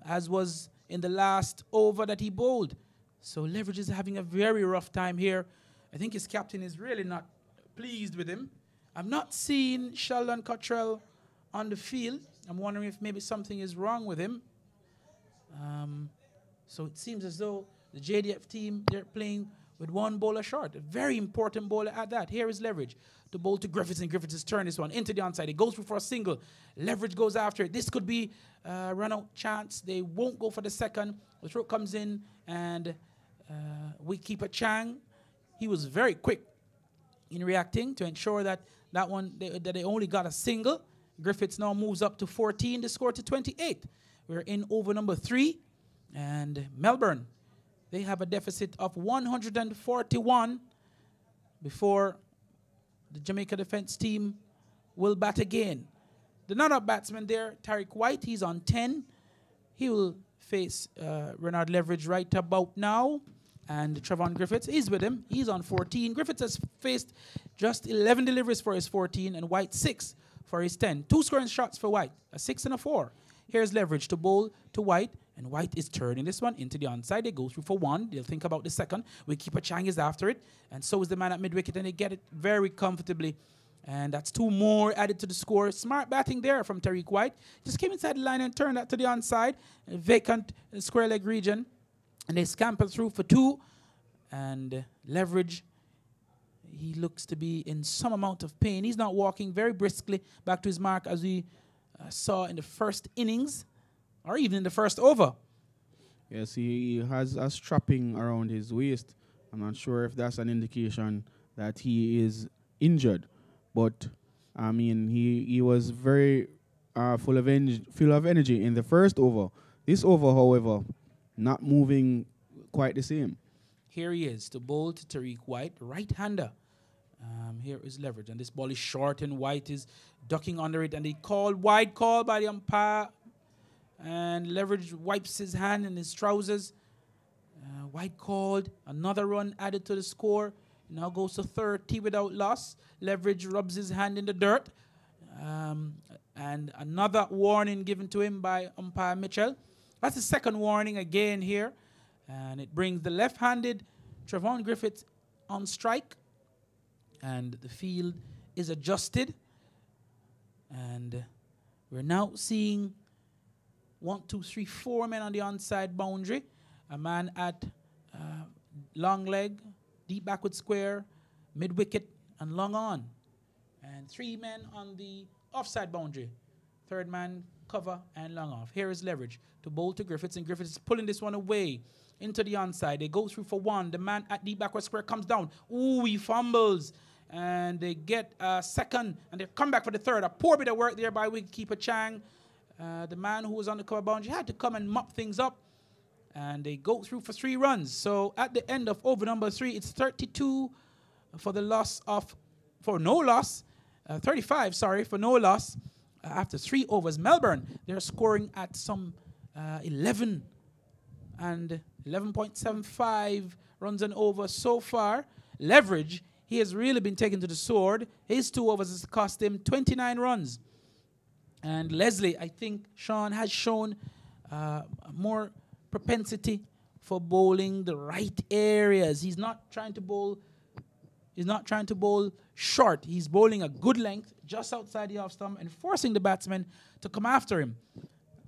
as was in the last over that he bowled. So Leverage is having a very rough time here. I think his captain is really not pleased with him. I've not seen Sheldon Cottrell on the field. I'm wondering if maybe something is wrong with him. So it seems as though the JDF team, they're playing with one bowler short, a very important bowler at that. Here is Leverage. The bowl to Griffiths, and Griffiths has turned this one into the onside. It goes through for a single. Leverage goes after it. This could be a run-out chance. They won't go for the second. The throw comes in, and wicketkeeper Chang, he was very quick in reacting to ensure that they only got a single. Griffiths now moves up to 14, the score to 28. We're in over number 3, and Melbourne, they have a deficit of 141 before the Jamaica defense team will bat again. The non-up batsman there, Tariq White, he's on 10. He will face Renard Leverage right about now. And Trevon Griffiths is with him. He's on 14. Griffiths has faced just 11 deliveries for his 14 and White 6 for his 10. 2 scoring shots for White, a 6 and a 4. Here's Leverage to bowl to White, and White is turning this one into the onside. They go through for 1. They'll think about the second. Wicketkeeper Chang is after it, and so is the man at mid-wicket, and they get it very comfortably. And that's 2 more added to the score. Smart batting there from Tariq White. Just came inside the line and turned that to the onside. Vacant square leg region. And they scamper through for 2. And Leverage, he looks to be in some amount of pain. He's not walking very briskly back to his mark as we saw in the first innings, or even in the first over. Yes, he has a strapping around his waist. I'm not sure if that's an indication that he is injured. But, I mean, he was very full of energy in the first over. This over, however, not moving quite the same. Here he is, to bowl to Tariq White, right-hander. Here is Leverage, and this ball is short, and White is ducking under it, and they call wide call by the umpire, and Leverage wipes his hand in his trousers. White called, another run added to the score. Now goes to 30 without loss. Leverage rubs his hand in the dirt, and another warning given to him by umpire Mitchell. That's the second warning again here, and it brings the left-handed Trevon Griffiths on strike. And the field is adjusted. And we're now seeing 1, 2, 3, 4 men on the onside boundary. A man at long leg, deep backward square, mid-wicket, and long on. And 3 men on the offside boundary. Third man, cover, and long off. Here is Leverage to bowl to Griffiths, and Griffiths is pulling this one away into the onside. They go through for 1. The man at deep backward square comes down. Ooh, he fumbles. And they get a second, and they come back for the third. A poor bit of work there by wicketkeeper Chang. The man who was on the cover boundary had to come and mop things up. And they go through for 3 runs. So at the end of over number 3, it's 32 for the loss of, for no loss. 35, sorry, for no loss. After 3 overs, Melbourne, they're scoring at some 11 and 11.75 runs and over so far. Leverage, he has really been taken to the sword. His 2 overs has cost him 29 runs. And Leslie, I think Sean has shown more propensity for bowling the right areas. He's not trying to bowl. He's not trying to bowl short. He's bowling a good length just outside the off stump and forcing the batsman to come after him.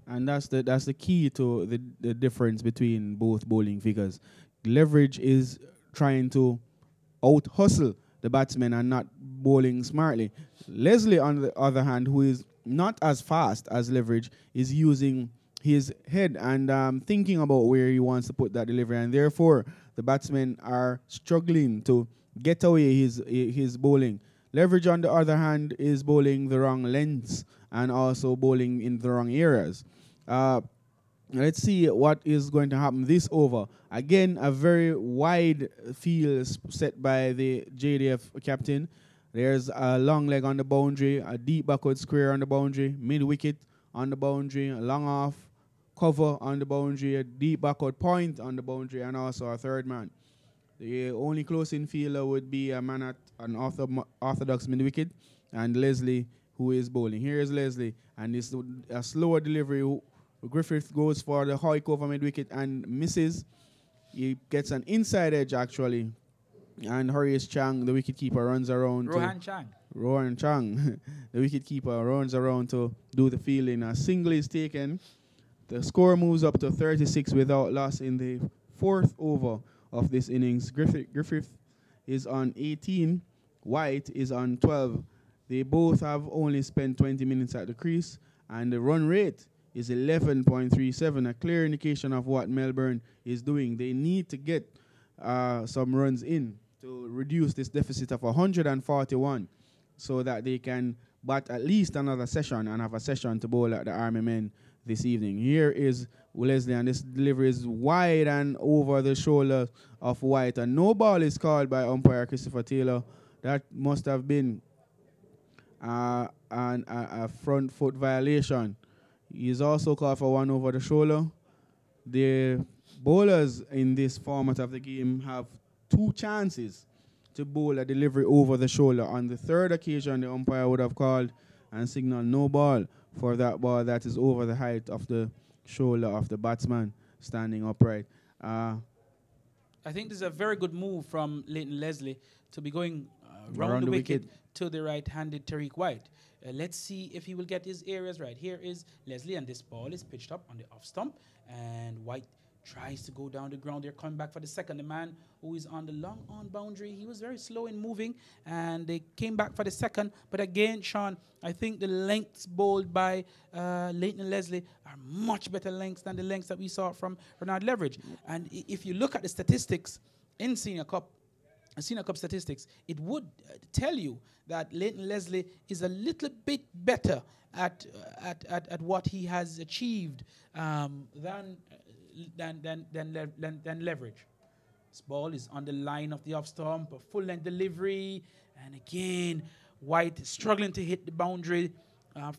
And that's the key to the difference between both bowling figures. Leverage is trying to out-hustle the batsman and not bowling smartly. Leslie, on the other hand, who is not as fast as Leverage, is using his head and thinking about where he wants to put that delivery, and therefore the batsmen are struggling to get away his bowling. Leverage, on the other hand, is bowling the wrong lengths and also bowling in the wrong areas. Let's see what is going to happen this over. Again, a very wide field set by the JDF captain. There's a long leg on the boundary, a deep backward square on the boundary, mid-wicket on the boundary, a long off, cover on the boundary, a deep backward point on the boundary, and also a third man. The only close infielder would be a man at an orthodox mid-wicket, and Leslie, who is bowling. Here is Leslie, and it's a slower delivery. Griffith goes for the hike over mid-wicket and misses. He gets an inside edge, actually. And Horace Chang, the wicketkeeper, runs around. Rohan Chang, the wicketkeeper, runs around to do the fielding. A single is taken. The score moves up to 36 without loss in the 4th over of this innings. Griffith is on 18. White is on 12. They both have only spent 20 minutes at the crease, and the run rate is 11.37, a clear indication of what Melbourne is doing. They need to get some runs in to reduce this deficit of 141 so that they can bat at least another session and have a session to bowl at the Army men this evening. Here is Leslie, and this delivery is wide and over the shoulder of White, and no ball is called by umpire Christopher Taylor. That must have been a front foot violation. He is also called for one over the shoulder. The bowlers in this format of the game have 2 chances to bowl a delivery over the shoulder. On the 3rd occasion, the umpire would have called and signaled no ball for that ball that is over the height of the shoulder of the batsman standing upright. I think this is a very good move from Leighton Leslie to be going round the wicket to the right-handed Tariq White. Let's see if he will get his areas right. Here is Leslie, and this ball is pitched up on the off stump, and White tries to go down the ground. They're coming back for the second. The man who is on the long on boundary, he was very slow in moving, and they came back for the second. But again, Sean, I think the lengths bowled by Leighton Leslie are much better lengths than the lengths that we saw from Renard Leverage. And if you look at the statistics in Senior Cup statistics, it would tell you that Leighton Leslie is a little bit better at what he has achieved than Leverage. This ball is on the line of the off stump, a full length delivery, and again White struggling to hit the boundary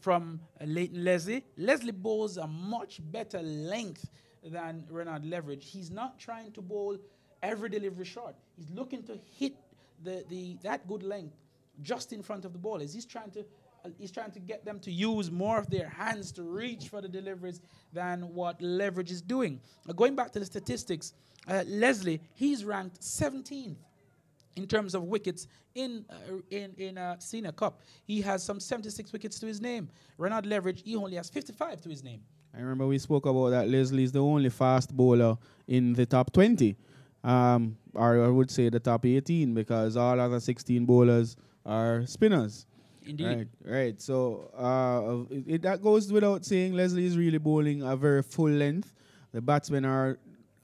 from Leighton Leslie. Leslie bowls a much better length than Renard Leverage. He's not trying to bowl every delivery short. He's looking to hit that good length just in front of the ball. He's trying to get them to use more of their hands to reach for the deliveries than what Leverage is doing. Going back to the statistics, Leslie, he's ranked 17th in terms of wickets in Senior Cup. He has some 76 wickets to his name. Renard Leverage, he only has 55 to his name. I remember we spoke about that. Leslie is the only fast bowler in the top 20. Or I would say the top 18, because all other 16 bowlers are spinners. Indeed. Right. So that goes without saying. Leslie is really bowling a very full length. The batsmen are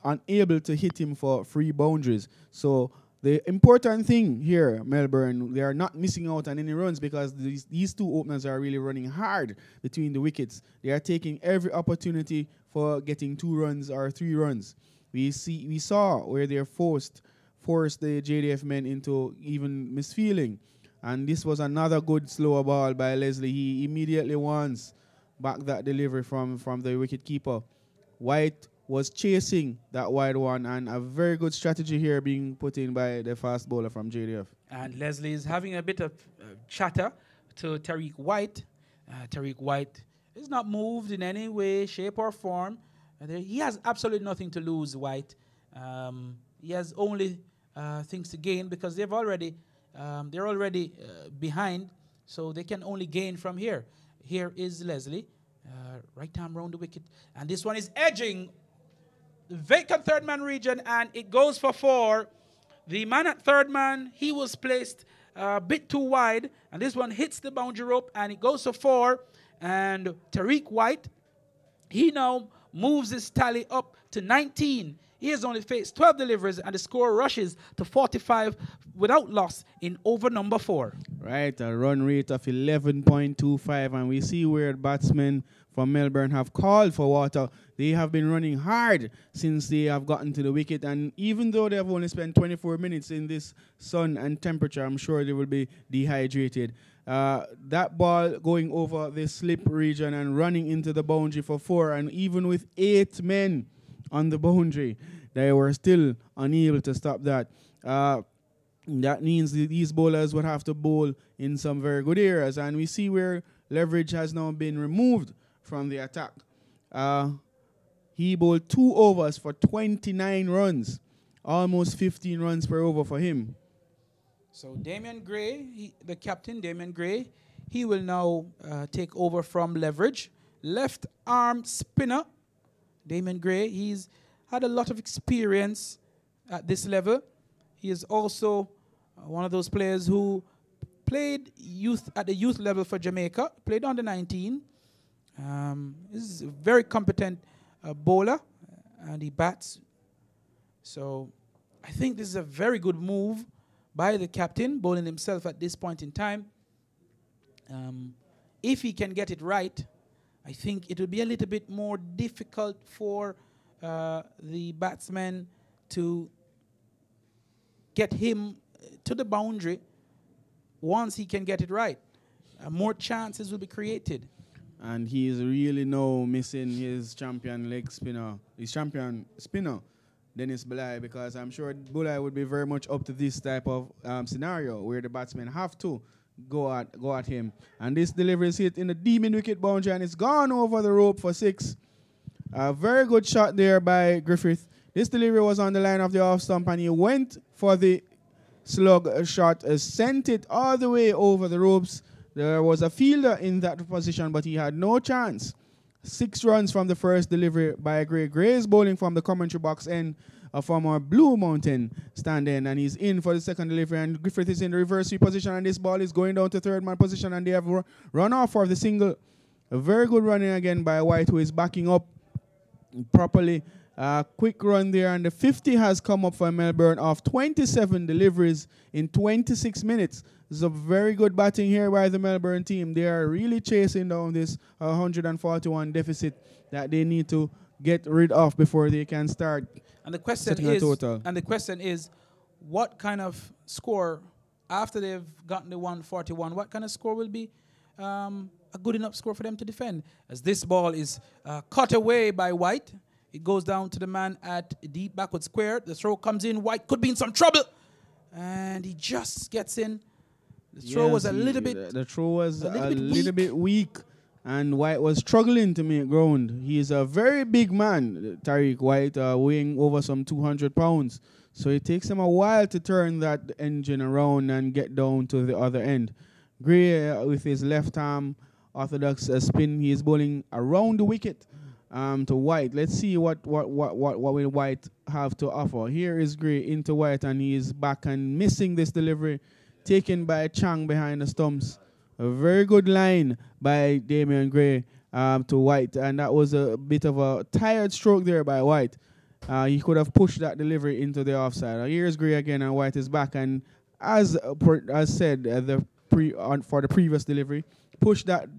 unable to hit him for free boundaries. So the important thing here, Melbourne, they are not missing out on any runs, because these 2 openers are really running hard between the wickets. They are taking every opportunity for getting 2 runs or 3 runs. We saw where they forced the JDF men into even misfeeling. And this was another good slower ball by Leslie. He immediately wants back that delivery from the wicketkeeper. White was chasing that wide one, and a very good strategy here being put in by the fast bowler from JDF. And Leslie is having a bit of chatter to Tariq White. Tariq White is not moved in any way, shape, or form. He has absolutely nothing to lose, White. He has only things to gain, because they're already behind, so they can only gain from here. Here is Leslie, right arm round the wicket, and this one is edging the vacant third man region, and it goes for 4. The man at third man, he was placed a bit too wide, and this one hits the boundary rope, and it goes for 4. And Tariq White, he now moves his tally up to 19. He has only faced 12 deliveries, and the score rushes to 45 without loss in over number 4. Right, a run rate of 11.25, and we see where batsmen from Melbourne have called for water. They have been running hard since they have gotten to the wicket, and even though they have only spent 24 minutes in this sun and temperature, I'm sure they will be dehydrated. That ball going over the slip region and running into the boundary for 4, and even with 8 men on the boundary, they were still unable to stop that. That means these bowlers would have to bowl in some very good areas, and we see where leverage has now been removed from the attack. He bowled 2 overs for 29 runs, almost 15 runs per over for him. So Damian Gray, the captain, Damian Gray, he will now take over from leverage. Left arm spinner, Damian Gray, he's had a lot of experience at this level. He is also one of those players who played at the youth level for Jamaica, played under 19. He's a very competent bowler, and he bats. So I think this is a very good move by the captain, bowling himself at this point in time. If he can get it right, I think it will be a little bit more difficult for the batsman to get him to the boundary. Once he can get it right, more chances will be created. And he is really now missing his champion leg spinner, his champion spinner, Dennis Belay, because I'm sure Belay would be very much up to this type of scenario where the batsmen have to go at him. And this delivery is hit in the deep wicket boundary, and it's gone over the rope for 6. A very good shot there by Griffith. This delivery was on the line of the off stump, and he went for the slug shot, sent it all the way over the ropes. There was a fielder in that position, but he had no chance. 6 runs from the first delivery by Gray. Gray is bowling from the commentary box end from our Blue Mountain stand end, and he's in for the second delivery, and Griffith is in the reverse sweep position, and this ball is going down to third man position, and they have run off for the single. A very good running again by White, who is backing up properly. Quick run there, and the 50 has come up for Melbourne off 27 deliveries in 26 minutes. This is a very good batting here by the Melbourne team. They are really chasing down this 141 deficit that they need to get rid of before they can start. And the question is, what kind of score after they've gotten the 141? What kind of score will be a good enough score for them to defend? As this ball is cut away by White. It goes down to the man at deep backward square. The throw comes in. White could be in some trouble. And he just gets in. The throw was a little bit... The throw was a little bit weak. And White was struggling to make ground. He is a very big man, Tariq White, weighing over some 200 pounds. So it takes him a while to turn that engine around and get down to the other end. Gray, with his left arm orthodox spin, he is bowling around the wicket. To White. Let's see what will White have to offer. Here is Gray into White, and he is back and missing this delivery taken by Chang behind the stumps. A very good line by Damian Gray to White, and that was a bit of a tired stroke there by White. He could have pushed that delivery into the offside. Here's Gray again, and White is back, and as said for the previous delivery, pushed that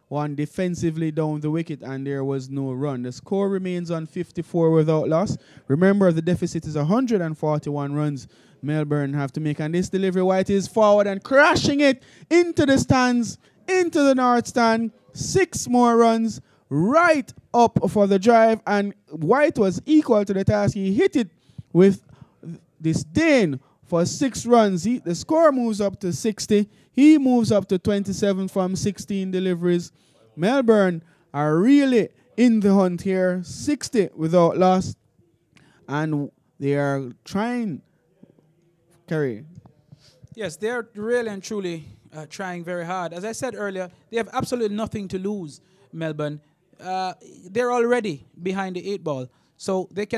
one defensively down the wicket, and there was no run. The score remains on 54 without loss. Remember, the deficit is 141 runs Melbourne have to make, and this delivery, White is forward and crashing it into the stands, into the north stand. 6 more runs right up for the drive, and White was equal to the task. He hit it with disdain for 6 runs. The score moves up to 60. He moves up to 27 from 16 deliveries. Melbourne are really in the hunt here. 60 without loss. And they are trying. Carry. Yes, they're really and truly trying very hard. As I said earlier, they have absolutely nothing to lose, Melbourne. They're already behind the 8 ball. So things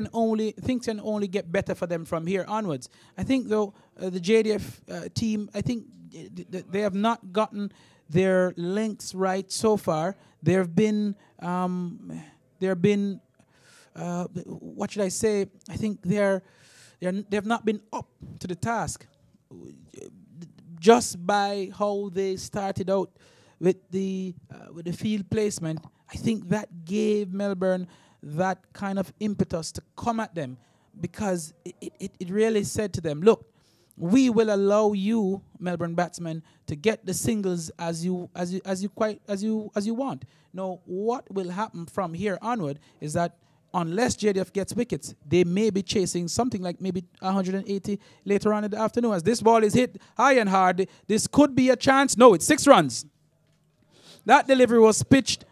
can only get better for them from here onwards. I think, though, the JDF team, I think they have not gotten their lengths right so far. There have been, what should I say? I think they have not been up to the task. Just by how they started out with the field placement, I think that gave Melbourne that kind of impetus to come at them, because it really said to them, look, we will allow you, Melbourne batsmen, to get the singles as you want. Now, what will happen from here onward is that unless JDF gets wickets, they may be chasing something like maybe 180 later on in the afternoon. As this ball is hit high and hard, this could be a chance. No, it's 6 runs. That delivery was pitched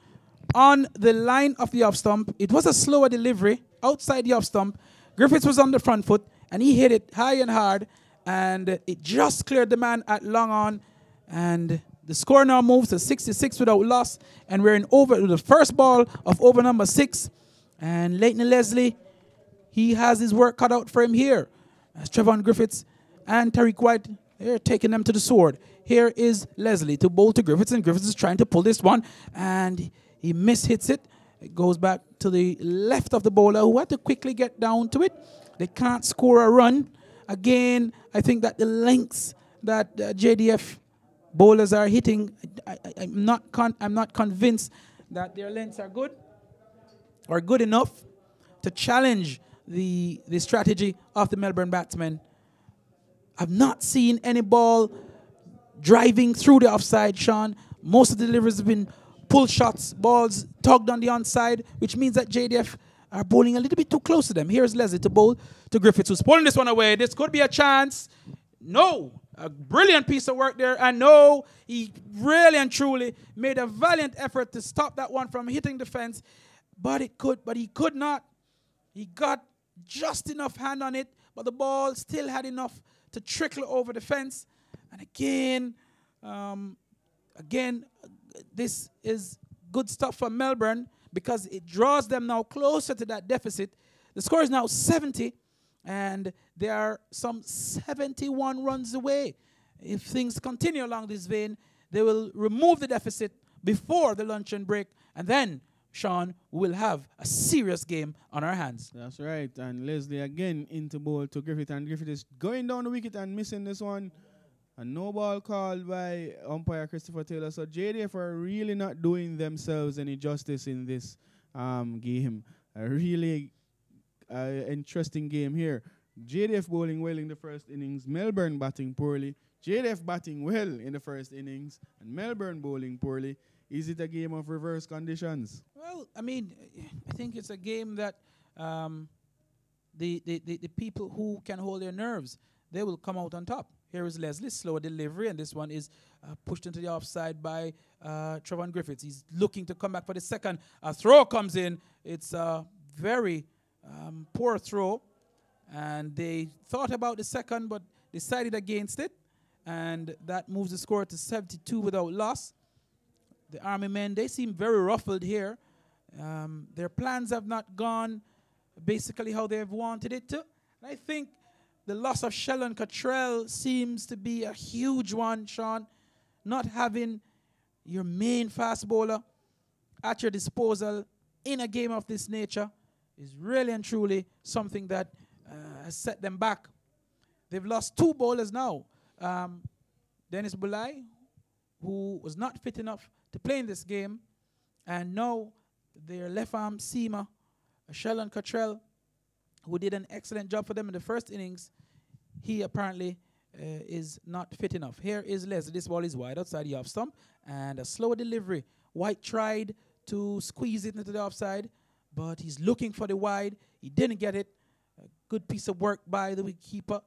on the line of the off stump. It was a slower delivery outside the off stump. Griffiths was on the front foot, and he hit it high and hard, and it just cleared the man at long on, and the score now moves to 66 without loss, and we're in over the first ball of over number 6. And Leighton Leslie, he has his work cut out for him here. As Trevon Griffiths and Tariq White, they're taking them to the sword. Here is Leslie to bowl to Griffiths, and Griffiths is trying to pull this one, and he mishits it. It goes back to the left of the bowler, who had to quickly get down to it. They can't score a run. Again, I think that the lengths that JDF bowlers are hitting, I'm not convinced that their lengths are good or good enough to challenge the strategy of the Melbourne batsmen. I've not seen any ball driving through the offside, Sean. Most of the deliveries have been pull shots, balls tugged on the onside, which means that JDF are bowling a little bit too close to them. Here's Leslie to bowl to Griffiths, who's pulling this one away. This could be a chance. No. A brilliant piece of work there. And no, he really and truly made a valiant effort to stop that one from hitting the fence. But he could not. He got just enough hand on it, but the ball still had enough to trickle over the fence. And again, this is good stuff for Melbourne because it draws them now closer to that deficit. The score is now 70, and they are some 71 runs away. If things continue along this vein, they will remove the deficit before the luncheon break, and then, Sean, will have a serious game on our hands. That's right. And Leslie again into bowl to Griffith, and Griffith is going down the wicket and missing this one. A no ball called by umpire Christopher Taylor. So JDF are really not doing themselves any justice in this game. A really interesting game here. JDF bowling well in the first innings, Melbourne batting poorly. JDF batting well in the first innings, and Melbourne bowling poorly. Is it a game of reverse conditions? Well, I mean, I think it's a game that the people who can hold their nerves, they will come out on top. Here is Leslie, slow delivery, and this one is pushed into the offside by Trevon Griffiths. He's looking to come back for the second. A throw comes in. It's a very poor throw, and they thought about the second but decided against it, and that moves the score to 72 without loss. The Army men, they seem very ruffled here. Their plans have not gone basically how they've wanted it to. And I think the loss of Sheldon Cottrell seems to be a huge one, Sean. Not having your main fast bowler at your disposal in a game of this nature is really and truly something that has set them back. They've lost 2 bowlers now. Dennis Bulai, who was not fit enough to play in this game, and now their left-arm seamer, Sheldon Cottrell, who did an excellent job for them in the first innings, he apparently is not fit enough. Here is Leslie. This ball is wide outside the off stump, and a slower delivery. White tried to squeeze it into the offside, but he's looking for the wide. He didn't get it. A good piece of work by the wicketkeeper.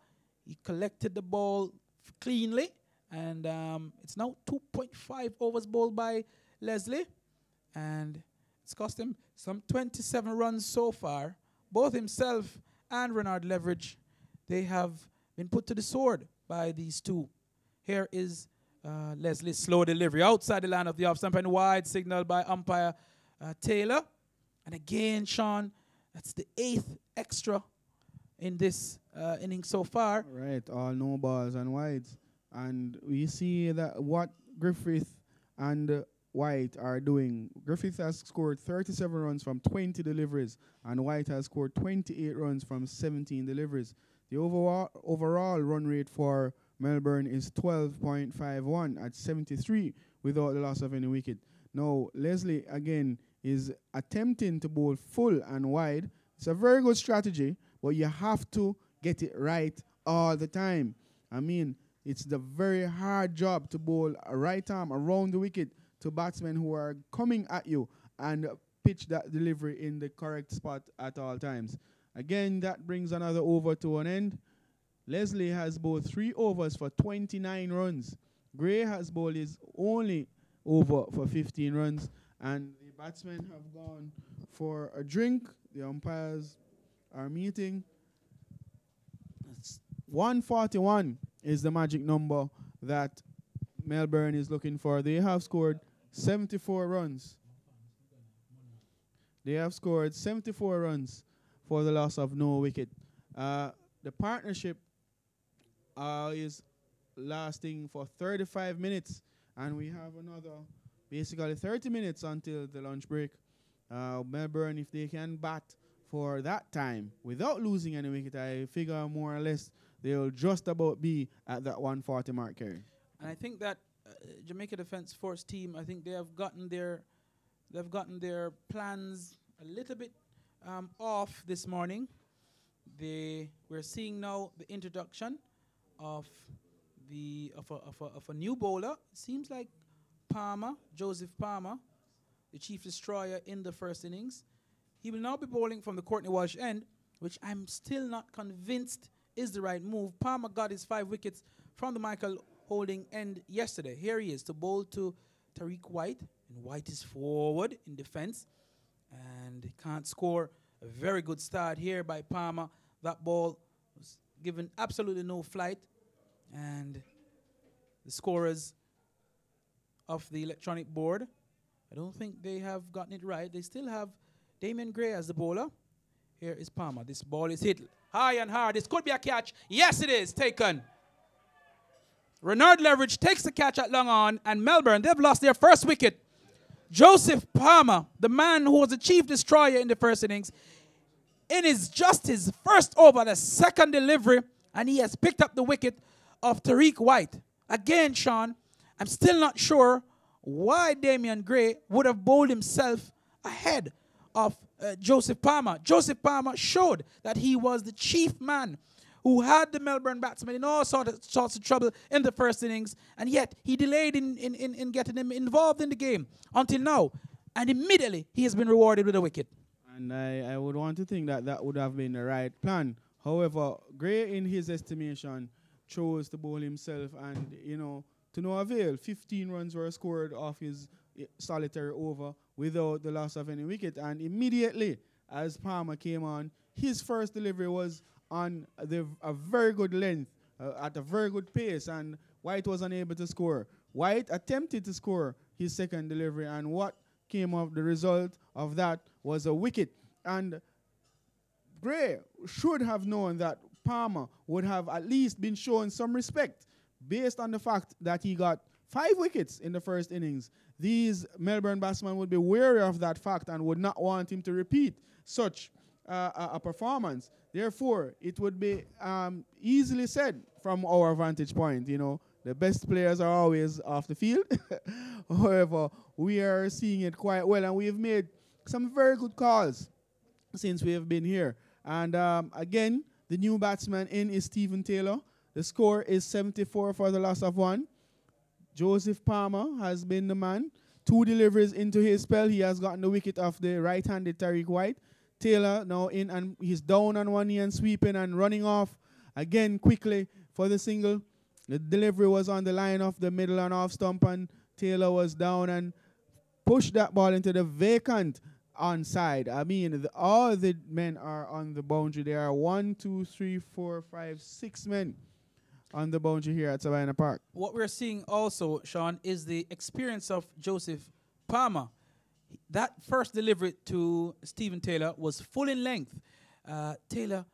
He collected the ball cleanly, and it's now 2.5 overs bowled by Leslie, and it's cost him some 27 runs so far. Both himself and Renard Leverage, they have been put to the sword by these two. Here is Leslie's slow delivery outside the line of the off stump and wide signal by umpire Taylor. And again, Sean, that's the 8th extra in this inning so far. Right, all no balls and wides. And we see that what Griffith and White are doing. Griffith has scored 37 runs from 20 deliveries, and White has scored 28 runs from 17 deliveries. The overall run rate for Melbourne is 12.51 at 73 without the loss of any wicket. Now, Leslie, again, is attempting to bowl full and wide. It's a very good strategy, but you have to get it right all the time. I mean, it's the very hard job to bowl a right arm around the wicket to batsmen who are coming at you and pitch that delivery in the correct spot at all times. Again, that brings another over to an end. Leslie has bowled 3 overs for 29 runs. Gray has bowled his only over for 15 runs. And the batsmen have gone for a drink. The umpires are meeting. 141 is the magic number that Melbourne is looking for. They have scored 74 runs. They have scored 74 runs for the loss of no wicket. The partnership is lasting for 35 minutes, and we have another basically 30 minutes until the lunch break. Melbourne, if they can bat for that time without losing any wicket, I figure more or less they'll just about be at that 140 mark, Kerry. And I think that Jamaica Defence Force team, I think they have gotten their plans a little bit off this morning. We're seeing now the introduction of a new bowler. It seems like Joseph Palmer, the chief destroyer in the first innings. He will now be bowling from the Courtney Walsh end, which I'm still not convinced is the right move. Palmer got his 5 wickets from the Michael Holding end yesterday. Here he is to bowl to Tariq White, and White is forward in defense, and he can't score. A very good start here by Palmer. That ball was given absolutely no flight, and the scorers of the electronic board, I don't think they have gotten it right. They still have Damien Gray as the bowler. Here is Palmer. This ball is hit high and hard. This could be a catch. Yes, it is. Taken. Renard Leverage takes the catch at long on, and Melbourne, they've lost their first wicket. Joseph Palmer, the man who was the chief destroyer in the first innings, in his first over, the second delivery, and he has picked up the wicket of Tariq White. Again, Sean, I'm still not sure why Damien Gray would have bowled himself ahead of Joseph Palmer. Joseph Palmer showed that he was the chief man who had the Melbourne batsmen in all sorts of trouble in the first innings, and yet he delayed in getting them involved in the game until now. And immediately he has been rewarded with a wicket. And I would want to think that that would have been the right plan. However, Gray, in his estimation, chose to bowl himself, and, to no avail. 15 runs were scored off his solitary over without the loss of any wicket. And immediately, as Palmer came on, his first delivery was on a very good length, at a very good pace, and White was unable to score. White attempted to score his second delivery, and what came of the result of that was a wicket. And Gray should have known that Palmer would have at least been shown some respect based on the fact that he got 5 wickets in the first innings. These Melbourne batsmen would be wary of that fact and would not want him to repeat such a performance. Therefore, it would be easily said from our vantage point, the best players are always off the field. However, we are seeing it quite well, and we have made some very good calls since we have been here. And again, the new batsman in is Stephen Taylor. The score is 74 for the loss of 1. Joseph Palmer has been the man. 2 deliveries into his spell, he has gotten the wicket of the right-handed Tariq White. Taylor now in, and he's down on one knee and sweeping and running off again quickly for the single. The delivery was on the line of the middle and off stump, and Taylor was down and pushed that ball into the vacant onside. I mean, all the men are on the boundary. There are 1, 2, 3, 4, 5, 6 men on the boundary here at SABINA Park. What we're seeing also, Sean, is the experience of Joseph Palmer. That first delivery to Stephen Taylor was full in length. Taylor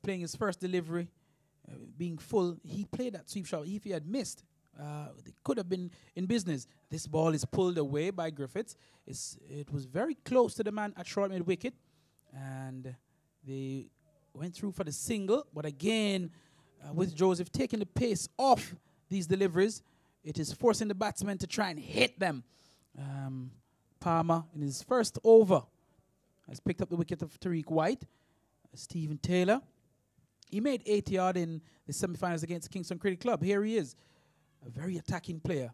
playing his first delivery, being full, he played that sweep shot. If he had missed, they could have been in business. This ball is pulled away by Griffiths. It was very close to the man at short mid wicket, and they went through for the single. But again, with Joseph taking the pace off these deliveries, it is forcing the batsmen to try and hit them. Palmer, in his first over, has picked up the wicket of Tariq White. Stephen Taylor, he made 80-odd in the semi-finals against Kingston Cricket Club. Here he is, a very attacking player.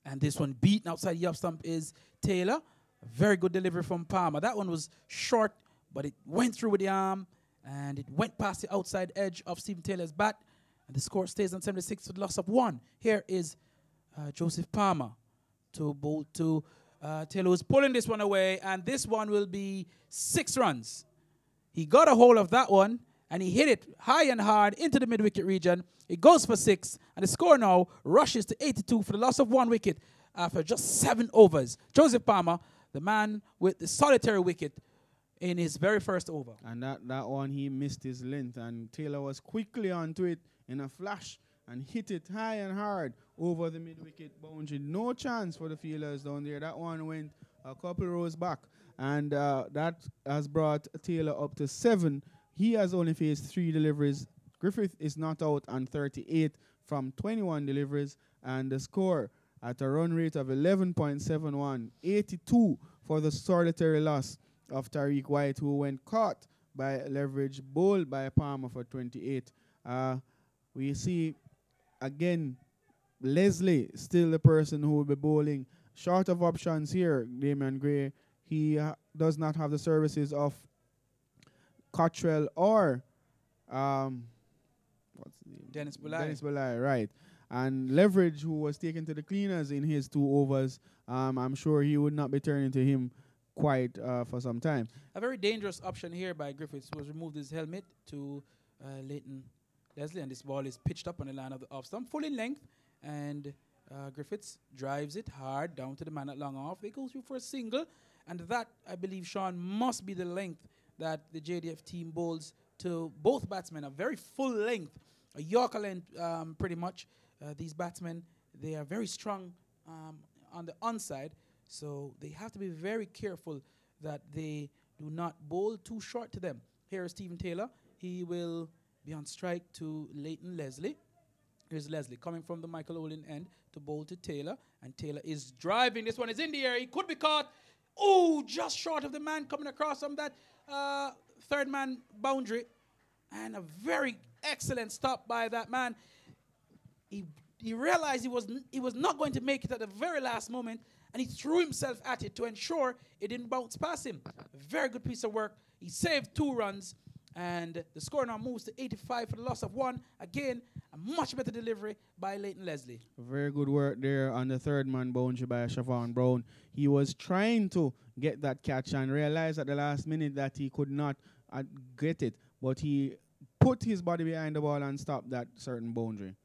And this one beaten outside the off stump is Taylor. A very good delivery from Palmer. That one was short, but it went through with the arm, and it went past the outside edge of Stephen Taylor's bat. And the score stays on 76 with the loss of 1. Here is Joseph Palmer to bowl to Taylor, who's pulling this one away, and this one will be 6 runs. He got a hold of that one, and he hit it high and hard into the mid-wicket region. It goes for 6, and the score now rushes to 82 for the loss of 1 wicket after just 7 overs. Joseph Palmer, the man with the solitary wicket in his very first over. And that one, he missed his length, and Taylor was quickly onto it in a flash and hit it high and hard over the mid-wicket boundary. No chance for the fielders down there. That one went a couple rows back, and that has brought Taylor up to 7. He has only faced 3 deliveries. Griffith is not out on 38 from 21 deliveries, and the score at a run rate of 11.71, 82 for the solitary loss of Tariq White, who went caught by leverage, bowled by Palmer for 28. We see, again, Leslie still the person who will be bowling. Short of options here, Damian Gray. He does not have the services of Cottrell or what's the name? Dennis Bulai. Dennis Bulai, right. And Leverage, who was taken to the cleaners in his 2 overs, I'm sure he would not be turning to him quite for some time. A very dangerous option here by Griffiths was removed his helmet to Leighton Leslie, and this ball is pitched up on the line of the off stump, full in length, and Griffiths drives it hard down to the man at long off. They go through for a single, and that, I believe, Sean, must be the length that the JDF team bowls to both batsmen, a very full length, a Yorker length pretty much. These batsmen, they are very strong on the onside, so they have to be very careful that they do not bowl too short to them. Here is Stephen Taylor. He will be on strike to Leighton Leslie. Here's Leslie coming from the Michael Olin end to bowl to Taylor, and Taylor is driving. This one is in the air. He could be caught. Oh, just short of the man coming across from that third man boundary, and a very excellent stop by that man. He realized he was not going to make it at the very last moment, and he threw himself at it to ensure it didn't bounce past him. A very good piece of work. He saved 2 runs, and the score now moves to 85 for the loss of 1. Again, a much better delivery by Leighton Leslie. Very good work there on the third man boundary by Siobhan Brown. He was trying to get that catch and realized at the last minute that he could not get it, but he put his body behind the ball and stopped that certain boundary.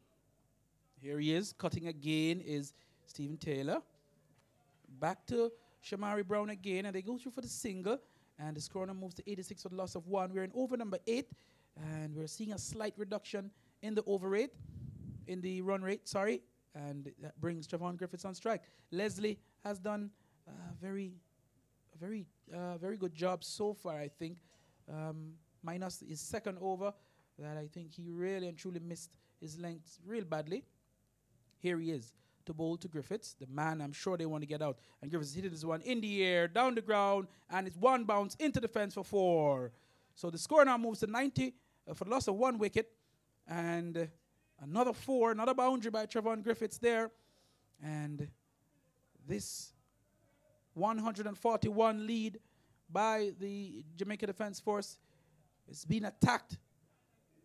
Here he is, cutting again is Stephen Taylor. Back to Shamari Brown again, and they go through for the single, and the score now moves to 86 for the loss of 1. We're in over number 8, and we're seeing a slight reduction in the run rate, and that brings Trevon Griffiths on strike. Leslie has done a very good job so far, I think, minus his second over, that I think he really and truly missed his length real badly. Here he is to bowl to Griffiths, the man I'm sure they want to get out. And Griffiths hit this one in the air, down the ground, and it's 1 bounce into the fence for 4. So the score now moves to 90 for the loss of 1 wicket. And another 4, another boundary by Trevon Griffiths there. And this 141 lead by the Jamaica Defence Force is being attacked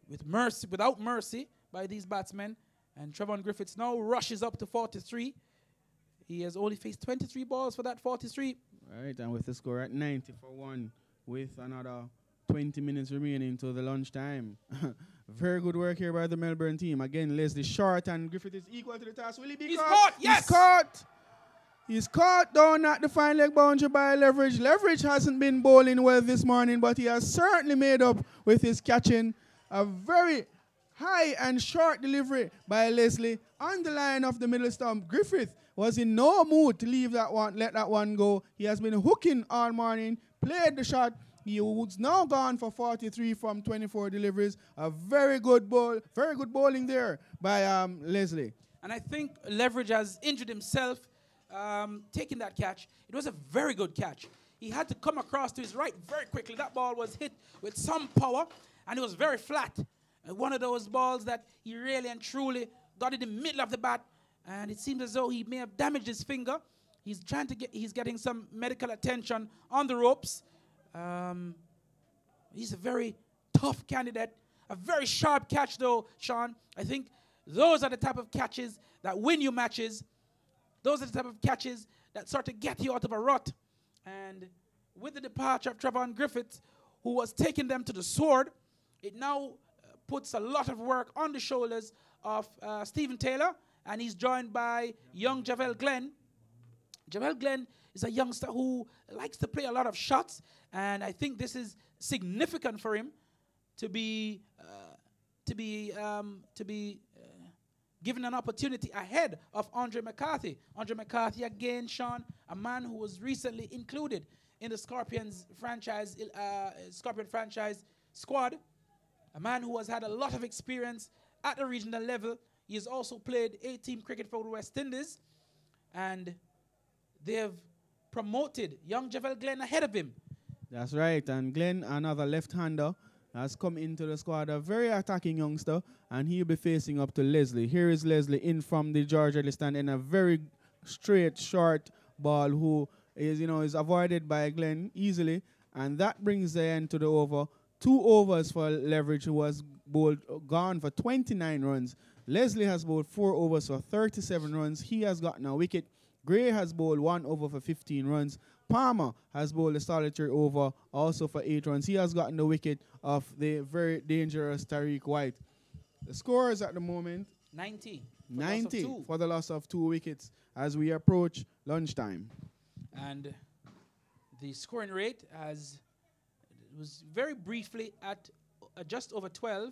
without mercy by these batsmen. And Trevon Griffiths now rushes up to 43. He has only faced 23 balls for that 43. Right, and with the score at 90 for 1, with another 20 minutes remaining to the lunchtime. Very good work here by the Melbourne team. Again, Leslie short, and Griffith is equal to the task. Will he be caught? Caught, yes! He's caught! He's caught down at the fine leg boundary by Leverage. Leverage hasn't been bowling well this morning, but he has certainly made up with his catching. A very high and short delivery by Leslie on the line of the middle stump. Griffith was in no mood to leave that one, let that one go. He has been hooking all morning, played the shot. He was now gone for 43 from 24 deliveries. A very good bowling there by Leslie. And I think Leverage has injured himself taking that catch. It was a very good catch. He had to come across to his right very quickly. That ball was hit with some power, and it was very flat. One of those balls that he really and truly got in the middle of the bat, and it seemed as though he may have damaged his finger. He's he's getting some medical attention on the ropes. He's a very tough candidate. A very sharp catch, though, Sean. I think those are the type of catches that win you matches. Those are the type of catches that sort of get you out of a rut. And with the departure of Trevon Griffiths, who was taking them to the sword, it now puts a lot of work on the shoulders of Stephen Taylor, and he's joined by young Javel Glenn. Javel Glenn is a youngster who likes to play a lot of shots, and I think this is significant for him to be given an opportunity ahead of Andre McCarthy. Andre McCarthy, again, Sean, a man who was recently included in the Scorpion franchise squad, a man who has had a lot of experience at the regional level. He has also played A-team cricket for the West Indies, and they have promoted young Javel Glenn ahead of him. That's right, and Glenn, another left-hander, has come into the squad, a very attacking youngster, and he'll be facing up to Leslie. Here is Leslie in from the Georgia stand in a very straight, short ball who is avoided by Glenn easily, and that brings the end to the over. 2 overs for Leverage, who was gone for 29 runs. Leslie has bowled 4 overs for 37 runs. He has gotten a wicket. Gray has bowled 1 over for 15 runs. Palmer has bowled a solitary over also for 8 runs. He has gotten the wicket of the very dangerous Tariq White. The scores at the moment, 90 for the loss of 2 wickets as we approach lunchtime. And the scoring rate was very briefly at just over 12.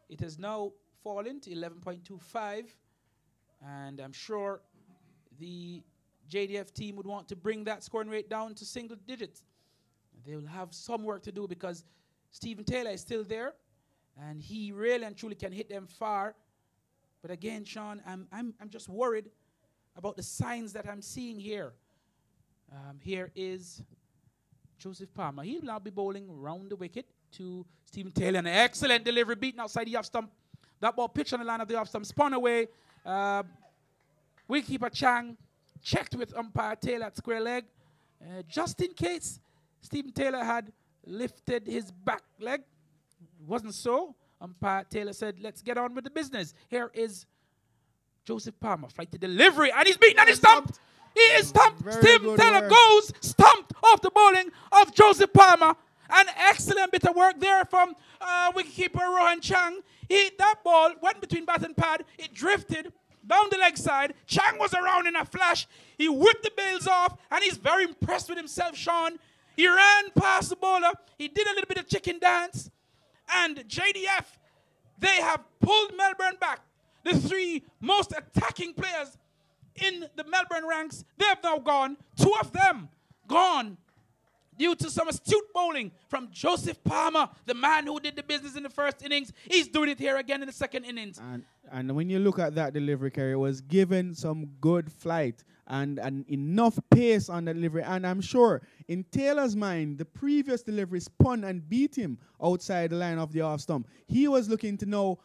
It has now fallen to 11.25, and I'm sure the JDF team would want to bring that scoring rate down to single digits. They will have some work to do because Stephen Taylor is still there, and he really and truly can hit them far. But again, Sean, I'm just worried about the signs that I'm seeing here. Here is Joseph Palmer. He'll now be bowling round the wicket to Stephen Taylor. An excellent delivery, beaten outside the off stump. That ball pitched on the line of the off stump, spun away. Wicketkeeper Chang checked with umpire Taylor at square leg. Just in case Stephen Taylor had lifted his back leg. It wasn't so. Umpire Taylor said, let's get on with the business. Here is Joseph Palmer. Flight to delivery, and he's beaten and he's stumped. He is stumped. Stephen Taylor goes stumped off the bowling of Joseph Palmer. An excellent bit of work there from wicketkeeper Rohan Chang. That ball went between bat and pad. It drifted down the leg side. Chang was around in a flash. He whipped the bails off, and he's very impressed with himself, Sean. He ran past the bowler. He did a little bit of chicken dance. And JDF, they have pulled Melbourne back. The 3 most attacking players in the Melbourne ranks, they have now gone. 2 of them gone due to some astute bowling from Joseph Palmer, the man who did the business in the first innings. He's doing it here again in the second innings. And when you look at that delivery, Kerry, it was given some good flight and enough pace on the delivery. And I'm sure in Taylor's mind, the previous delivery spun and beat him outside the line of the off stump. He was looking to now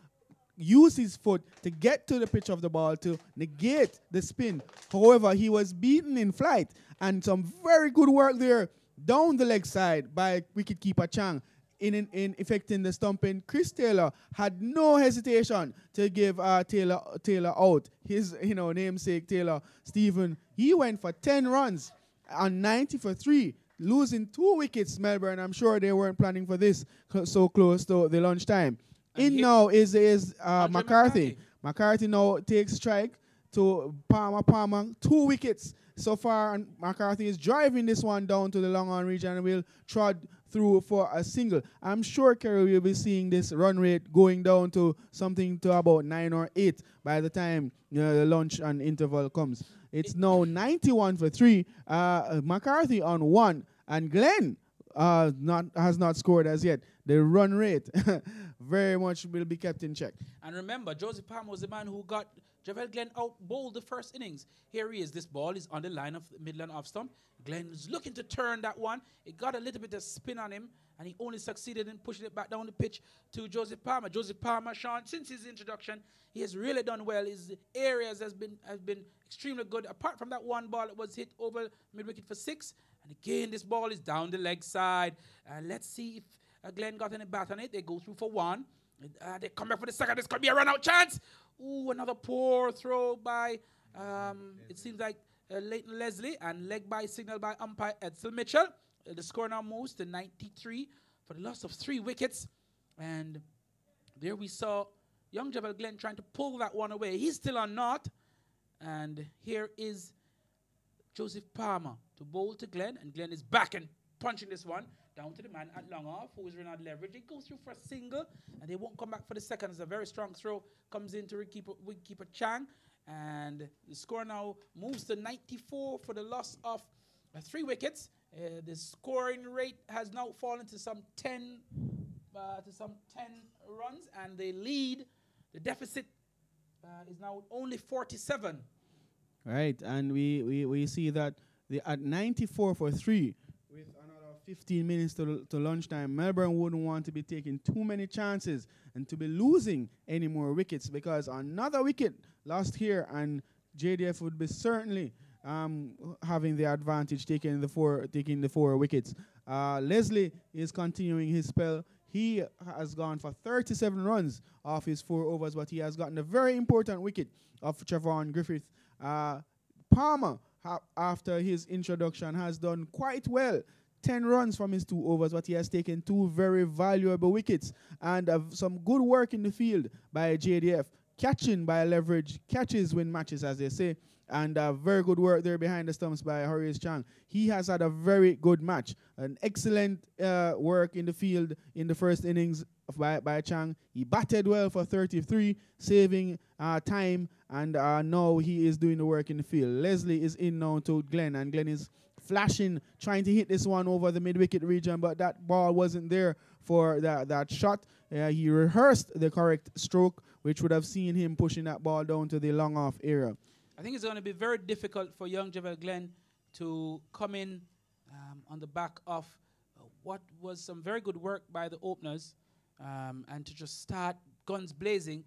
use his foot to get to the pitch of the ball to negate the spin. However, he was beaten in flight, and some very good work there down the leg side by wicketkeeper Chang in effecting the stumping. Chris Taylor had no hesitation to give Taylor out. His namesake Taylor, Stephen, he went for 10 runs on 90 for 3, losing 2 wickets. Melbourne, I'm sure they weren't planning for this so close to the lunchtime. In now is McCarthy. McCarthy now takes strike to Palmer, 2 wickets so far, and McCarthy is driving this one down to the long on region and will trot through for a single. I'm sure Kerry will be seeing this run rate going down to something to about 9 or 8 by the time the lunch and interval comes. It's now 91 for 3. McCarthy on 1, and Glenn has not scored as yet. The run rate very much will be kept in check. And remember, Joseph Palmer was the man who got Javel Glenn out bowled the first innings. Here he is. This ball is on the line of the Midland off stump. Glenn is looking to turn that one. It got a little bit of spin on him, and he only succeeded in pushing it back down the pitch to Joseph Palmer. Joseph Palmer, Sean, since his introduction, he has really done well. His areas have been extremely good. Apart from that one ball that was hit over mid-wicket for 6. And again, this ball is down the leg side. Let's see if Glenn got any bat on it. They go through for 1. They come back for the second. This could be a run-out chance. Ooh, another poor throw by, it seems like Leighton Leslie, and leg by signal by umpire Edsel Mitchell. The score now moves to 93 for the loss of 3 wickets. And there we saw young Javel Glenn trying to pull that one away. He's still on naught. And here is Joseph Palmer to bowl to Glenn. And Glenn is back and punching this one down to the man at long off, who is running out leverage. It goes through for a single, and they won't come back for the second. It's a very strong throw. Comes into wicketkeeper Chang. And the score now moves to 94 for the loss of 3 wickets. The scoring rate has now fallen to some 10 runs, and they lead. The deficit is now only 47. Right, and we see that at 94 for 3, with another 15 minutes to lunchtime, Melbourne wouldn't want to be taking too many chances and to be losing any more wickets, because another wicket lost here and JDF would be certainly having the advantage, taking the 4 wickets. Leslie is continuing his spell. He has gone for 37 runs off his 4 overs, but he has gotten a very important wicket of Trevon Griffith. Palmer, after his introduction, has done quite well. 10 runs from his 2 overs, but he has taken 2 very valuable wickets. And some good work in the field by JDF. Catching by leverage, catches win matches, as they say. And very good work there behind the stumps by Horace Chang. He has had a very good match. An excellent work in the field in the first innings by Chang. He batted well for 33, saving time, and now he is doing the work in the field. Leslie is in now to Glenn, and Glenn is flashing, trying to hit this one over the mid-wicket region, but that ball wasn't there for that shot. He rehearsed the correct stroke, which would have seen him pushing that ball down to the long-off area. I think it's going to be very difficult for young Javel Glenn to come in on the back of what was some very good work by the openers and to just start guns blazing.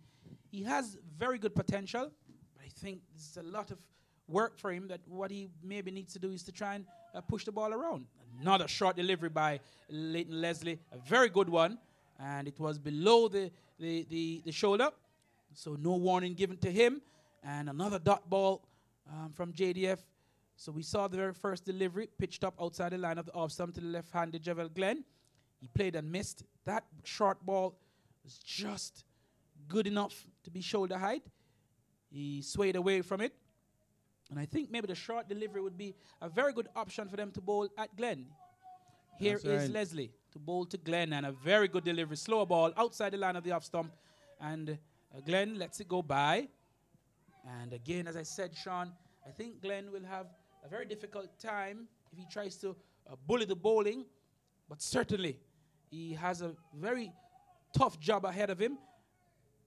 He has very good potential, but I think there's a lot of work for him, that what he maybe needs to do is to try and push the ball around. Another short delivery by Leighton Leslie, a very good one, and it was below the shoulder, so no warning given to him. And another dot ball from JDF. So we saw the very first delivery, pitched up outside the line of the off stump to the left-handed Javel Glenn. He played and missed. That short ball was just good enough to be shoulder height. He swayed away from it. And I think maybe the short delivery would be a very good option for them to bowl at Glenn. Here is Leslie to bowl to Glenn, and a very good delivery. Slow ball outside the line of the off stump. And Glenn lets it go by. And again, as I said, Sean, I think Glenn will have a very difficult time if he tries to bully the bowling. But certainly, he has a very tough job ahead of him.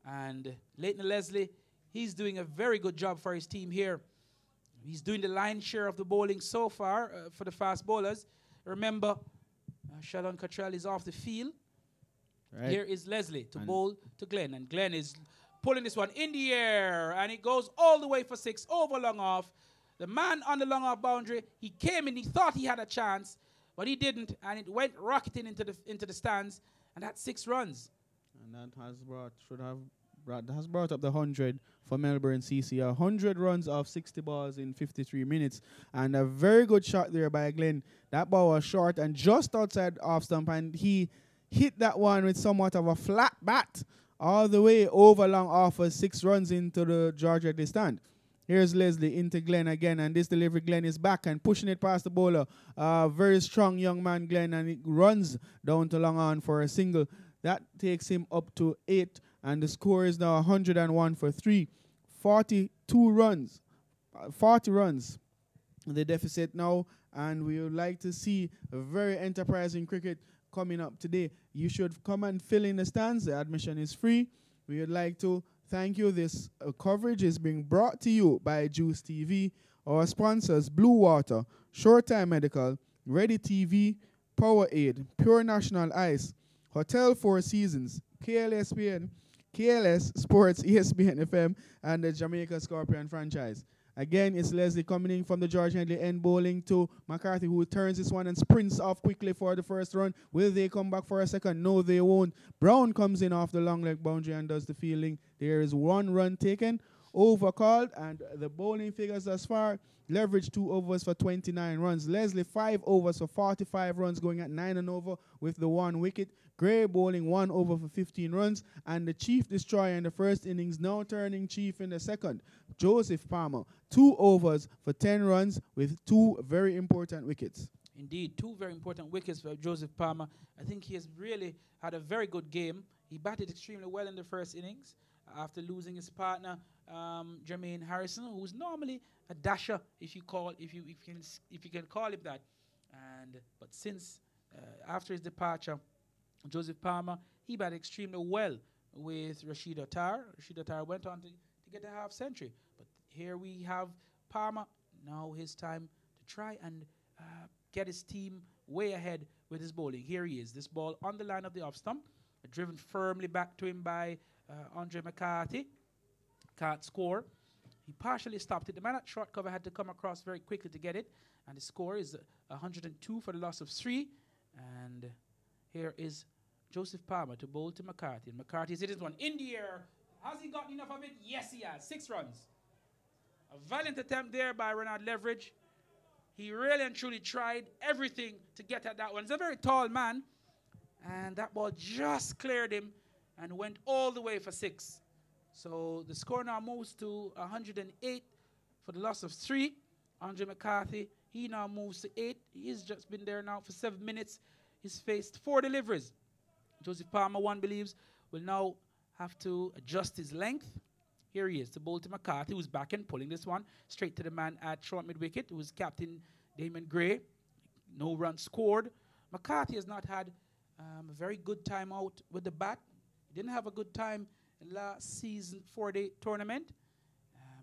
And Leighton Leslie, he's doing a very good job for his team here. He's doing the lion's share of the bowling so far for the fast bowlers. Remember, Sheldon Cottrell is off the field. Right. Here is Leslie to bowl to Glenn. And Glenn is pulling this one in the air, and it goes all the way for 6 over long off. The man on the long off boundary, he came in, he thought he had a chance, but he didn't, and it went rocketing into the stands, and that's 6 runs. And that has brought up the 100 for Melbourne CC. 100 runs off 60 balls in 53 minutes, and a very good shot there by Glenn. That ball was short and just outside off stump, and he hit that one with somewhat of a flat bat, all the way over long off for 6 runs into the George Redley stand. Here's Leslie into Glenn again, and this delivery, Glenn is back and pushing it past the bowler. Very strong young man, Glenn, and it runs down to long on for a single. That takes him up to 8, and the score is now 101 for 3. 42 runs, 40 runs, the deficit now, and we would like to see a very enterprising cricket coming up today, you should come and fill in the stands. The admission is free. We would like to thank you. This coverage is being brought to you by Juice TV, our sponsors, Blue Water, Short Time Medical, Ready TV, Powerade, Pure National Ice, Hotel Four Seasons, KLSPN, KLS Sports, ESPN FM, and the Jamaica Scorpion franchise. Again, it's Leslie coming in from the George Henley end bowling to McCarthy, who turns this one and sprints off quickly for the first run. Will they come back for a second? No, they won't. Brown comes in off the long leg boundary and does the fielding. There is 1 run taken, overcalled, and the bowling figures thus far: Leverage 2 overs for 29 runs. Leslie 5 overs for 45 runs, going at 9 and over with the 1 wicket. Gray bowling 1 over for 15 runs, and the chief destroyer in the first innings, now turning chief in the second, Joseph Palmer, 2 overs for 10 runs with 2 very important wickets. Indeed, 2 very important wickets for Joseph Palmer. I think he has really had a very good game. He batted extremely well in the first innings after losing his partner, Jermaine Harrison, who's normally a dasher, if you can call him that. But since after his departure, Joseph Palmer, he batted extremely well with Rashid Attar. Rashid Attar went on to get a half century. But here we have Palmer. Now his time to try and get his team way ahead with his bowling. Here he is. This ball on the line of the off stump, driven firmly back to him by Andre McCarthy. Can't score. He partially stopped it. The man at short cover had to come across very quickly to get it. And the score is 102 for the loss of 3. And here is Joseph Palmer to bowl to McCarthy. And McCarthy's hit this one in the air. Has he gotten enough of it? Yes, he has. 6 runs. A valiant attempt there by Renard Leverage. He really and truly tried everything to get at that one. He's a very tall man. And that ball just cleared him and went all the way for 6. So the score now moves to 108 for the loss of 3. Andre McCarthy, he now moves to 8. He's just been there now for 7 minutes. He's faced 4 deliveries. Joseph Palmer, one believes, will now have to adjust his length. Here he is to bowl to McCarthy, who's back and pulling this one straight to the man at short mid-wicket, who is Captain Damon Gray. No run scored. McCarthy has not had a very good time out with the bat. He didn't have a good time in last season 4-day tournament.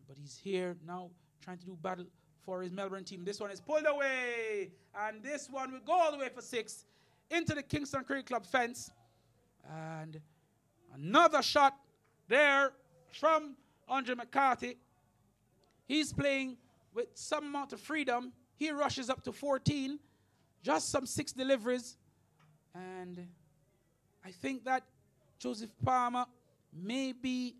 But he's here now trying to do battle for his Melbourne team. This one is pulled away. And this one will go all the way for 6 into the Kingston Cricket Club fence. And another shot there from Andre McCarthy. He's playing with some amount of freedom. He rushes up to 14. Just some 6 deliveries. And I think that Joseph Palmer may be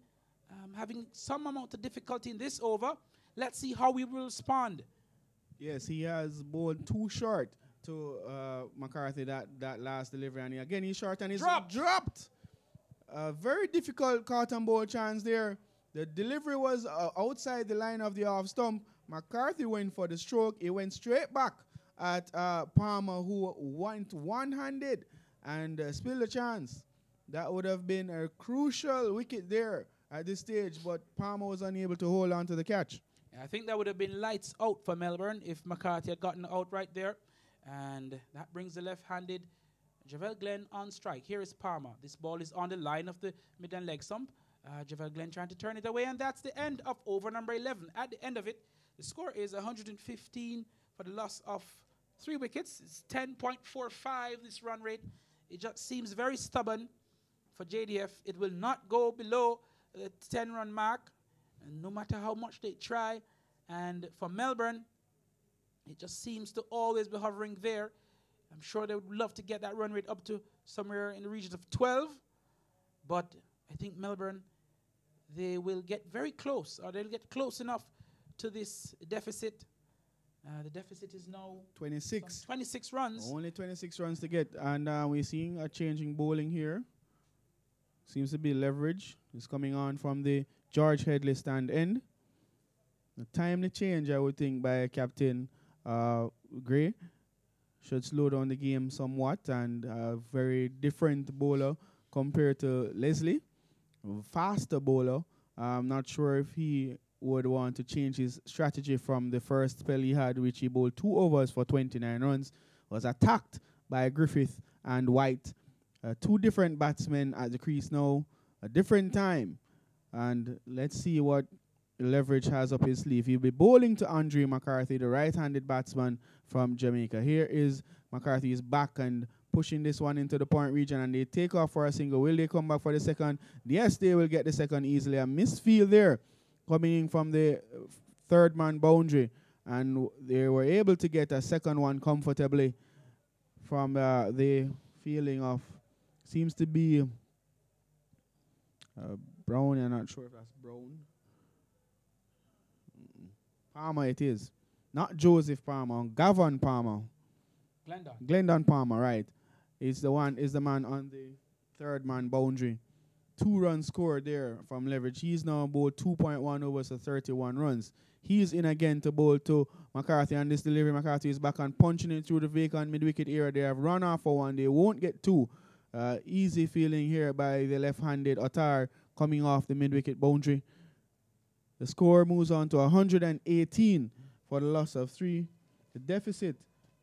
having some amount of difficulty in this over. Let's see how he will respond. Yes, he has bowled too short to McCarthy that last delivery. And again, he's short and he's dropped. Very difficult caught and bowl chance there. The delivery was outside the line of the off stump. McCarthy went for the stroke. He went straight back at Palmer, who went one-handed and spilled the chance. That would have been a crucial wicket there at this stage, but Palmer was unable to hold on to the catch. I think that would have been lights out for Melbourne if McCarthy had gotten out right there. And that brings the left-handed Javel Glenn on strike. Here is Palmer. This ball is on the line of the mid and leg stump. Javel Glenn trying to turn it away, and that's the end of over number 11. At the end of it, the score is 115 for the loss of 3 wickets. It's 10.45, this run rate. It just seems very stubborn for JDF. It will not go below the 10-run mark, and no matter how much they try. And for Melbourne, it just seems to always be hovering there. I'm sure they would love to get that run rate up to somewhere in the region of 12. But I think Melbourne, they will get very close, or they'll get close enough to this deficit. The deficit is now 26. 26 runs. Only 26 runs to get. And we're seeing a changing bowling here. Seems to be Leverage. It's coming on from the George Headley stand end. A timely change, I would think, by Captain Gray. Should slow down the game somewhat, and a very different bowler compared to Leslie. A faster bowler. I'm not sure if he would want to change his strategy from the first spell he had, which he bowled 2 overs for 29 runs. Was attacked by Griffith and White. Two different batsmen at the crease now, a different time. And let's see what Leverage has up his sleeve. He'll be bowling to Andre McCarthy, the right-handed batsman from Jamaica. Here is McCarthy's back and pushing this one into the point region, and they take off for a single. Will they come back for the second? Yes, they will get the second easily. A misfield there coming in from the third man boundary, and they were able to get a second one comfortably from the feeling of, seems to be Brown. I'm not sure if that's Brown. Palmer it is. Not Joseph Palmer, Gavin Palmer. Glendon Palmer, right. Is the man on the third man boundary. 2 runs scored there from Leverage. He's now bowled 2.1 overs to 31 runs. He's in again to bowl to McCarthy, and this delivery, McCarthy is back and punching it through the vacant mid-wicket area. They have run off for one. They won't get 2. Easy feeling here by the left-handed Ottar coming off the mid-wicket boundary. The score moves on to 118 for the loss of 3. The deficit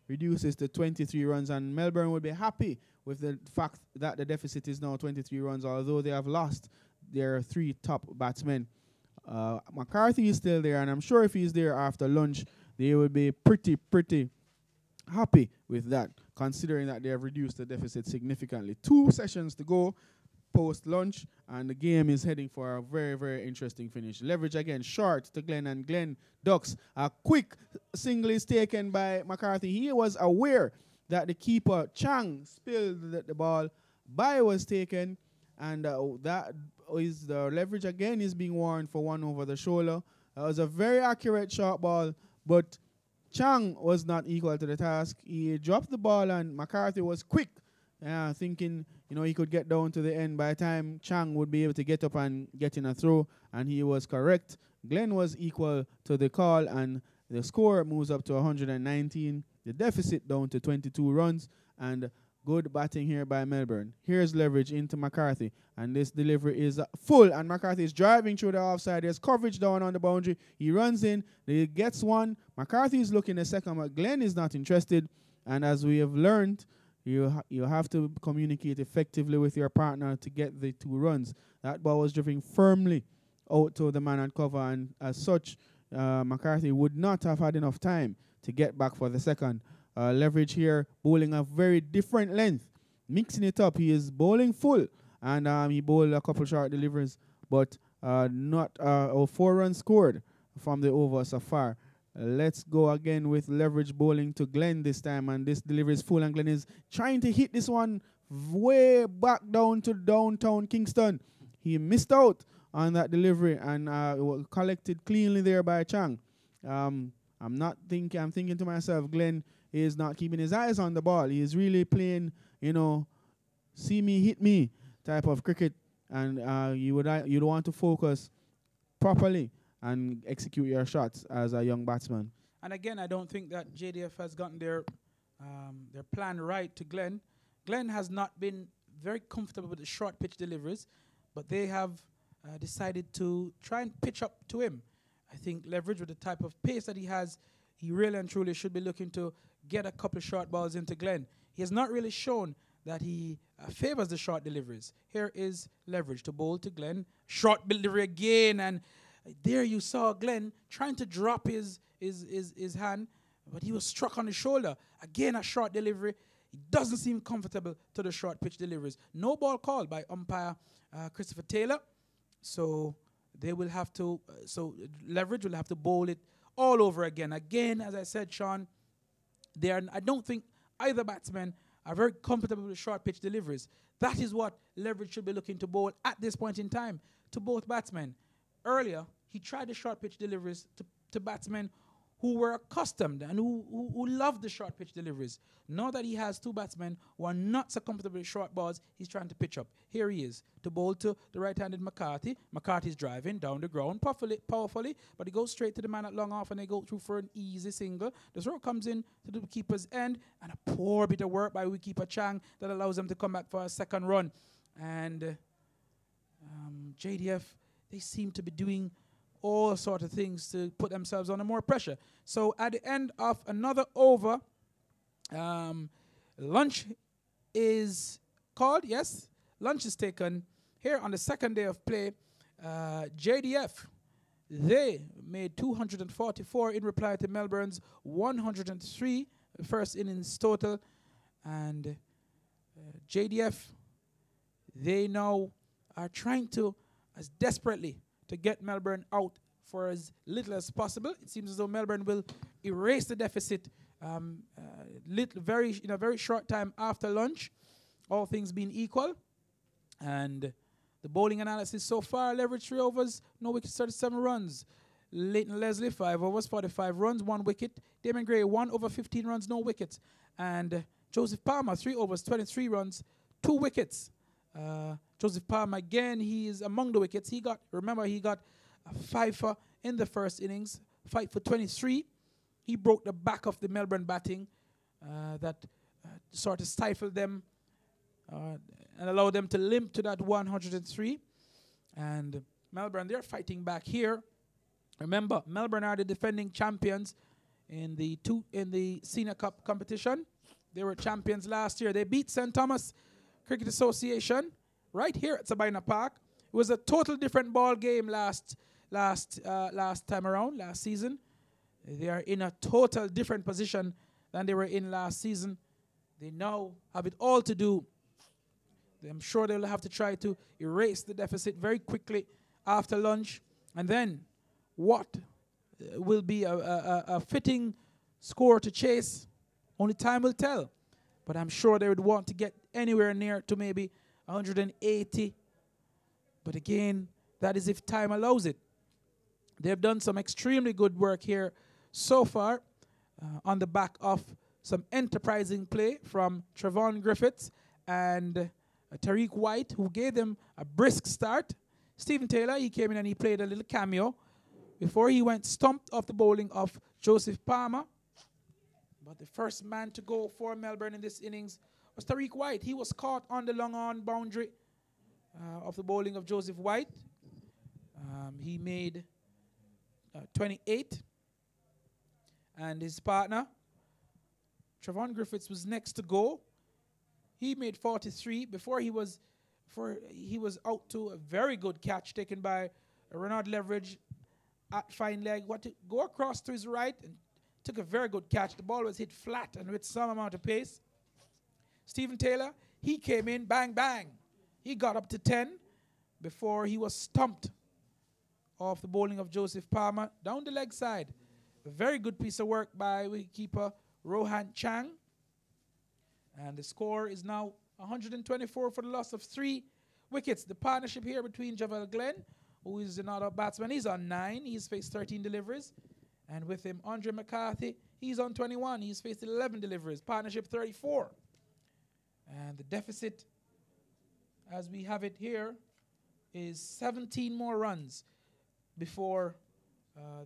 reduces to 23 runs, and Melbourne will be happy with the fact that the deficit is now 23 runs, although they have lost their 3 top batsmen. McCarthy is still there, and I'm sure if he's there after lunch, they will be pretty happy with that, considering that they have reduced the deficit significantly. 2 sessions to go post-lunch, and the game is heading for a very interesting finish. Leverage again, short to Glenn, and Glenn ducks. A quick single is taken by McCarthy. He was aware that the keeper, Chang, spilled the ball. Bye was taken, and that is the Leverage again is being warned for 1 over the shoulder. It was a very accurate short ball, but Chang was not equal to the task. He dropped the ball, and McCarthy was quick, thinking he could get down to the end. By the time Chang would be able to get up and get in a throw, and he was correct. Glenn was equal to the call, and the score moves up to 119. The deficit down to 22 runs, and good batting here by Melbourne. Here's Leverage into McCarthy, and this delivery is full, and McCarthy is driving through the offside. There's coverage down on the boundary. He runs in, he gets one. McCarthy is looking a second, but Glenn is not interested, and as we have learned, you have to communicate effectively with your partner to get the 2 runs. That ball was driven firmly out to the man at cover, and as such, McCarthy would not have had enough time to get back for the second. Leverage here bowling a very different length, mixing it up. He is bowling full, and he bowled a couple short deliveries, but not 4 runs scored from the over so far. Let's go again with Leverage bowling to Glenn this time, and this delivery is full, and Glenn is trying to hit this one way back down to downtown Kingston. He missed out on that delivery, and collected cleanly there by Chang. I'm thinking to myself, Glenn is not keeping his eyes on the ball. He is really playing, see me, hit me type of cricket, and you'd want to focus properly and execute your shots as a young batsman. And again, I don't think that JDF has gotten their plan right to Glenn. Glenn has not been very comfortable with the short pitch deliveries, but they have decided to try and pitch up to him. I think Leverage, with the type of pace that he has, he really and truly should be looking to get a couple of short balls into Glenn. He has not really shown that he favors the short deliveries. Here is Leverage to bowl to Glenn. Short delivery again, and there you saw Glenn trying to drop his hand, but he was struck on the shoulder. Again, a short delivery. He doesn't seem comfortable to the short pitch deliveries. No ball called by umpire Christopher Taylor. So they will have to, Leverage will have to bowl it all over again. Again, as I said, Sean, I don't think either batsman are very comfortable with short pitch deliveries. That is what Leverage should be looking to bowl at this point in time to both batsmen. Earlier, he tried the short pitch deliveries to batsmen who were accustomed and who loved the short pitch deliveries. Now that he has 2 batsmen who are not so comfortable with short balls, he's trying to pitch up. Here he is to bowl to the right-handed McCarthy. McCarthy's driving down the ground powerfully, but he goes straight to the man at long off, and they go through for an easy single. The throw comes in to the keeper's end, and a poor bit of work by wicketkeeper Chang that allows them to come back for a second run. And JDF, they seem to be doing all sorts of things to put themselves under more pressure. So at the end of another over, lunch is called. Yes, lunch is taken here on the second day of play. JDF, they made 244 in reply to Melbourne's 103 first innings total. And JDF, they now are trying to, as desperately, to get Melbourne out for as little as possible. It seems as though Melbourne will erase the deficit in a very short time after lunch, all things being equal. And the bowling analysis so far: leverage 3 overs, no wickets, 37 runs. Leighton Leslie, 5 overs, 45 runs, 1 wicket. Damon Gray, 1 over, 15 runs, no wickets. And Joseph Palmer, 3 overs, 23 runs, 2 wickets. Joseph Palmer, again, he is among the wickets. He got a 5 in the first innings, 5 for 23. He broke the back of the Melbourne batting that sort of stifled them and allowed them to limp to that 103. And Melbourne, they're fighting back here. Remember, Melbourne are the defending champions in the Senior Cup competition. They were champions last year. They beat St. Thomas Cricket Association right here at Sabina Park. It was a total different ball game last time around, last season. They are in a total different position than they were in last season. They now have it all to do. I'm sure they'll have to try to erase the deficit very quickly after lunch. And then what will be a fitting score to chase, only time will tell. But I'm sure they would want to get anywhere near to maybe 180. But again, that is if time allows it. They've done some extremely good work here so far on the back of some enterprising play from Trevon Griffiths and Tariq White, who gave them a brisk start. Stephen Taylor, he came in and he played a little cameo before he went stumped off the bowling of Joseph Palmer. But the first man to go for Melbourne in this innings was Tariq White. He was caught on the long on boundary of the bowling of Joseph White. He made 28. And his partner, Trevon Griffiths, was next to go. He made 43 before he was out to a very good catch taken by Renard Leverage at fine leg. What to go across to his right and took a very good catch. The ball was hit flat and with some amount of pace. Stephen Taylor, he came in, bang, bang. He got up to 10 before he was stumped off the bowling of Joseph Palmer down the leg side. A very good piece of work by wicketkeeper Rohan Chang. And the score is now 124 for the loss of 3 wickets. The partnership here between Javel Glenn, who is another batsman, he's on 9. He's faced 13 deliveries. And with him, Andre McCarthy, he's on 21. He's faced 11 deliveries. Partnership 34. And the deficit, as we have it here, is 17 more runs before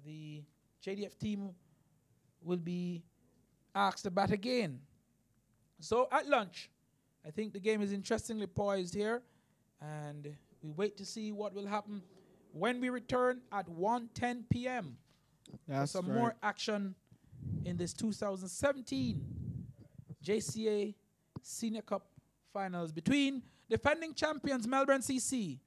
the JDF team will be asked to bat again. So at lunch, I think the game is interestingly poised here, and we wait to see what will happen when we return at 1:10 p.m. That's for some right. more action in this 2017 JCA Senior Cup Finals between defending champions Melbourne CC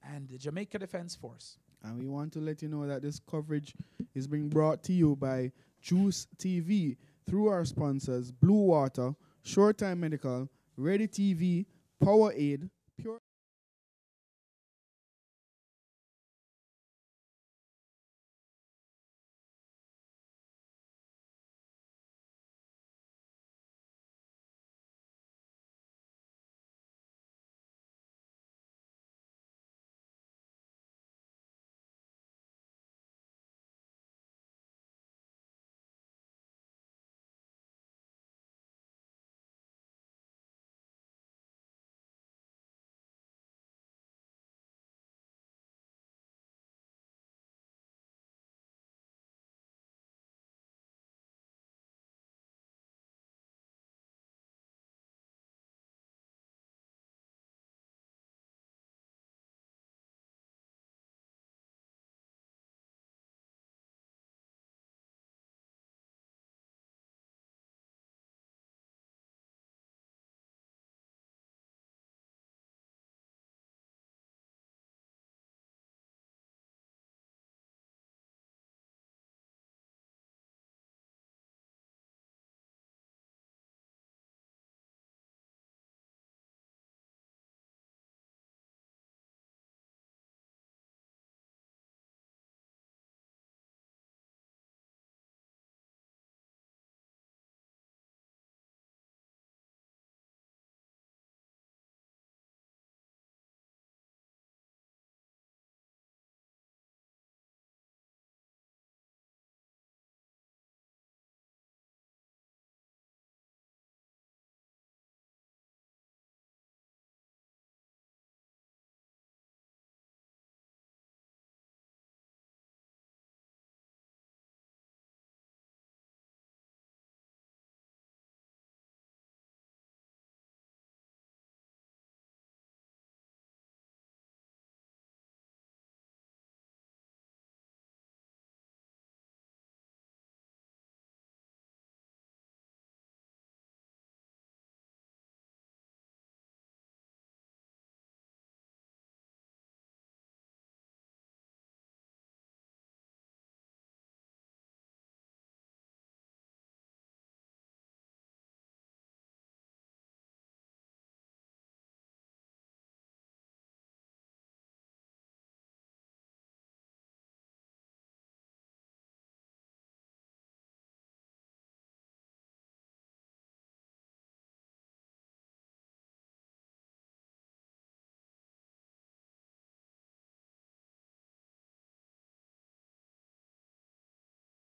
and the Jamaica Defence Force. And we want to let you know that this coverage is being brought to you by Juice TV through our sponsors Blue Water, Short Time Medical, Ready TV, Power Aid, Pure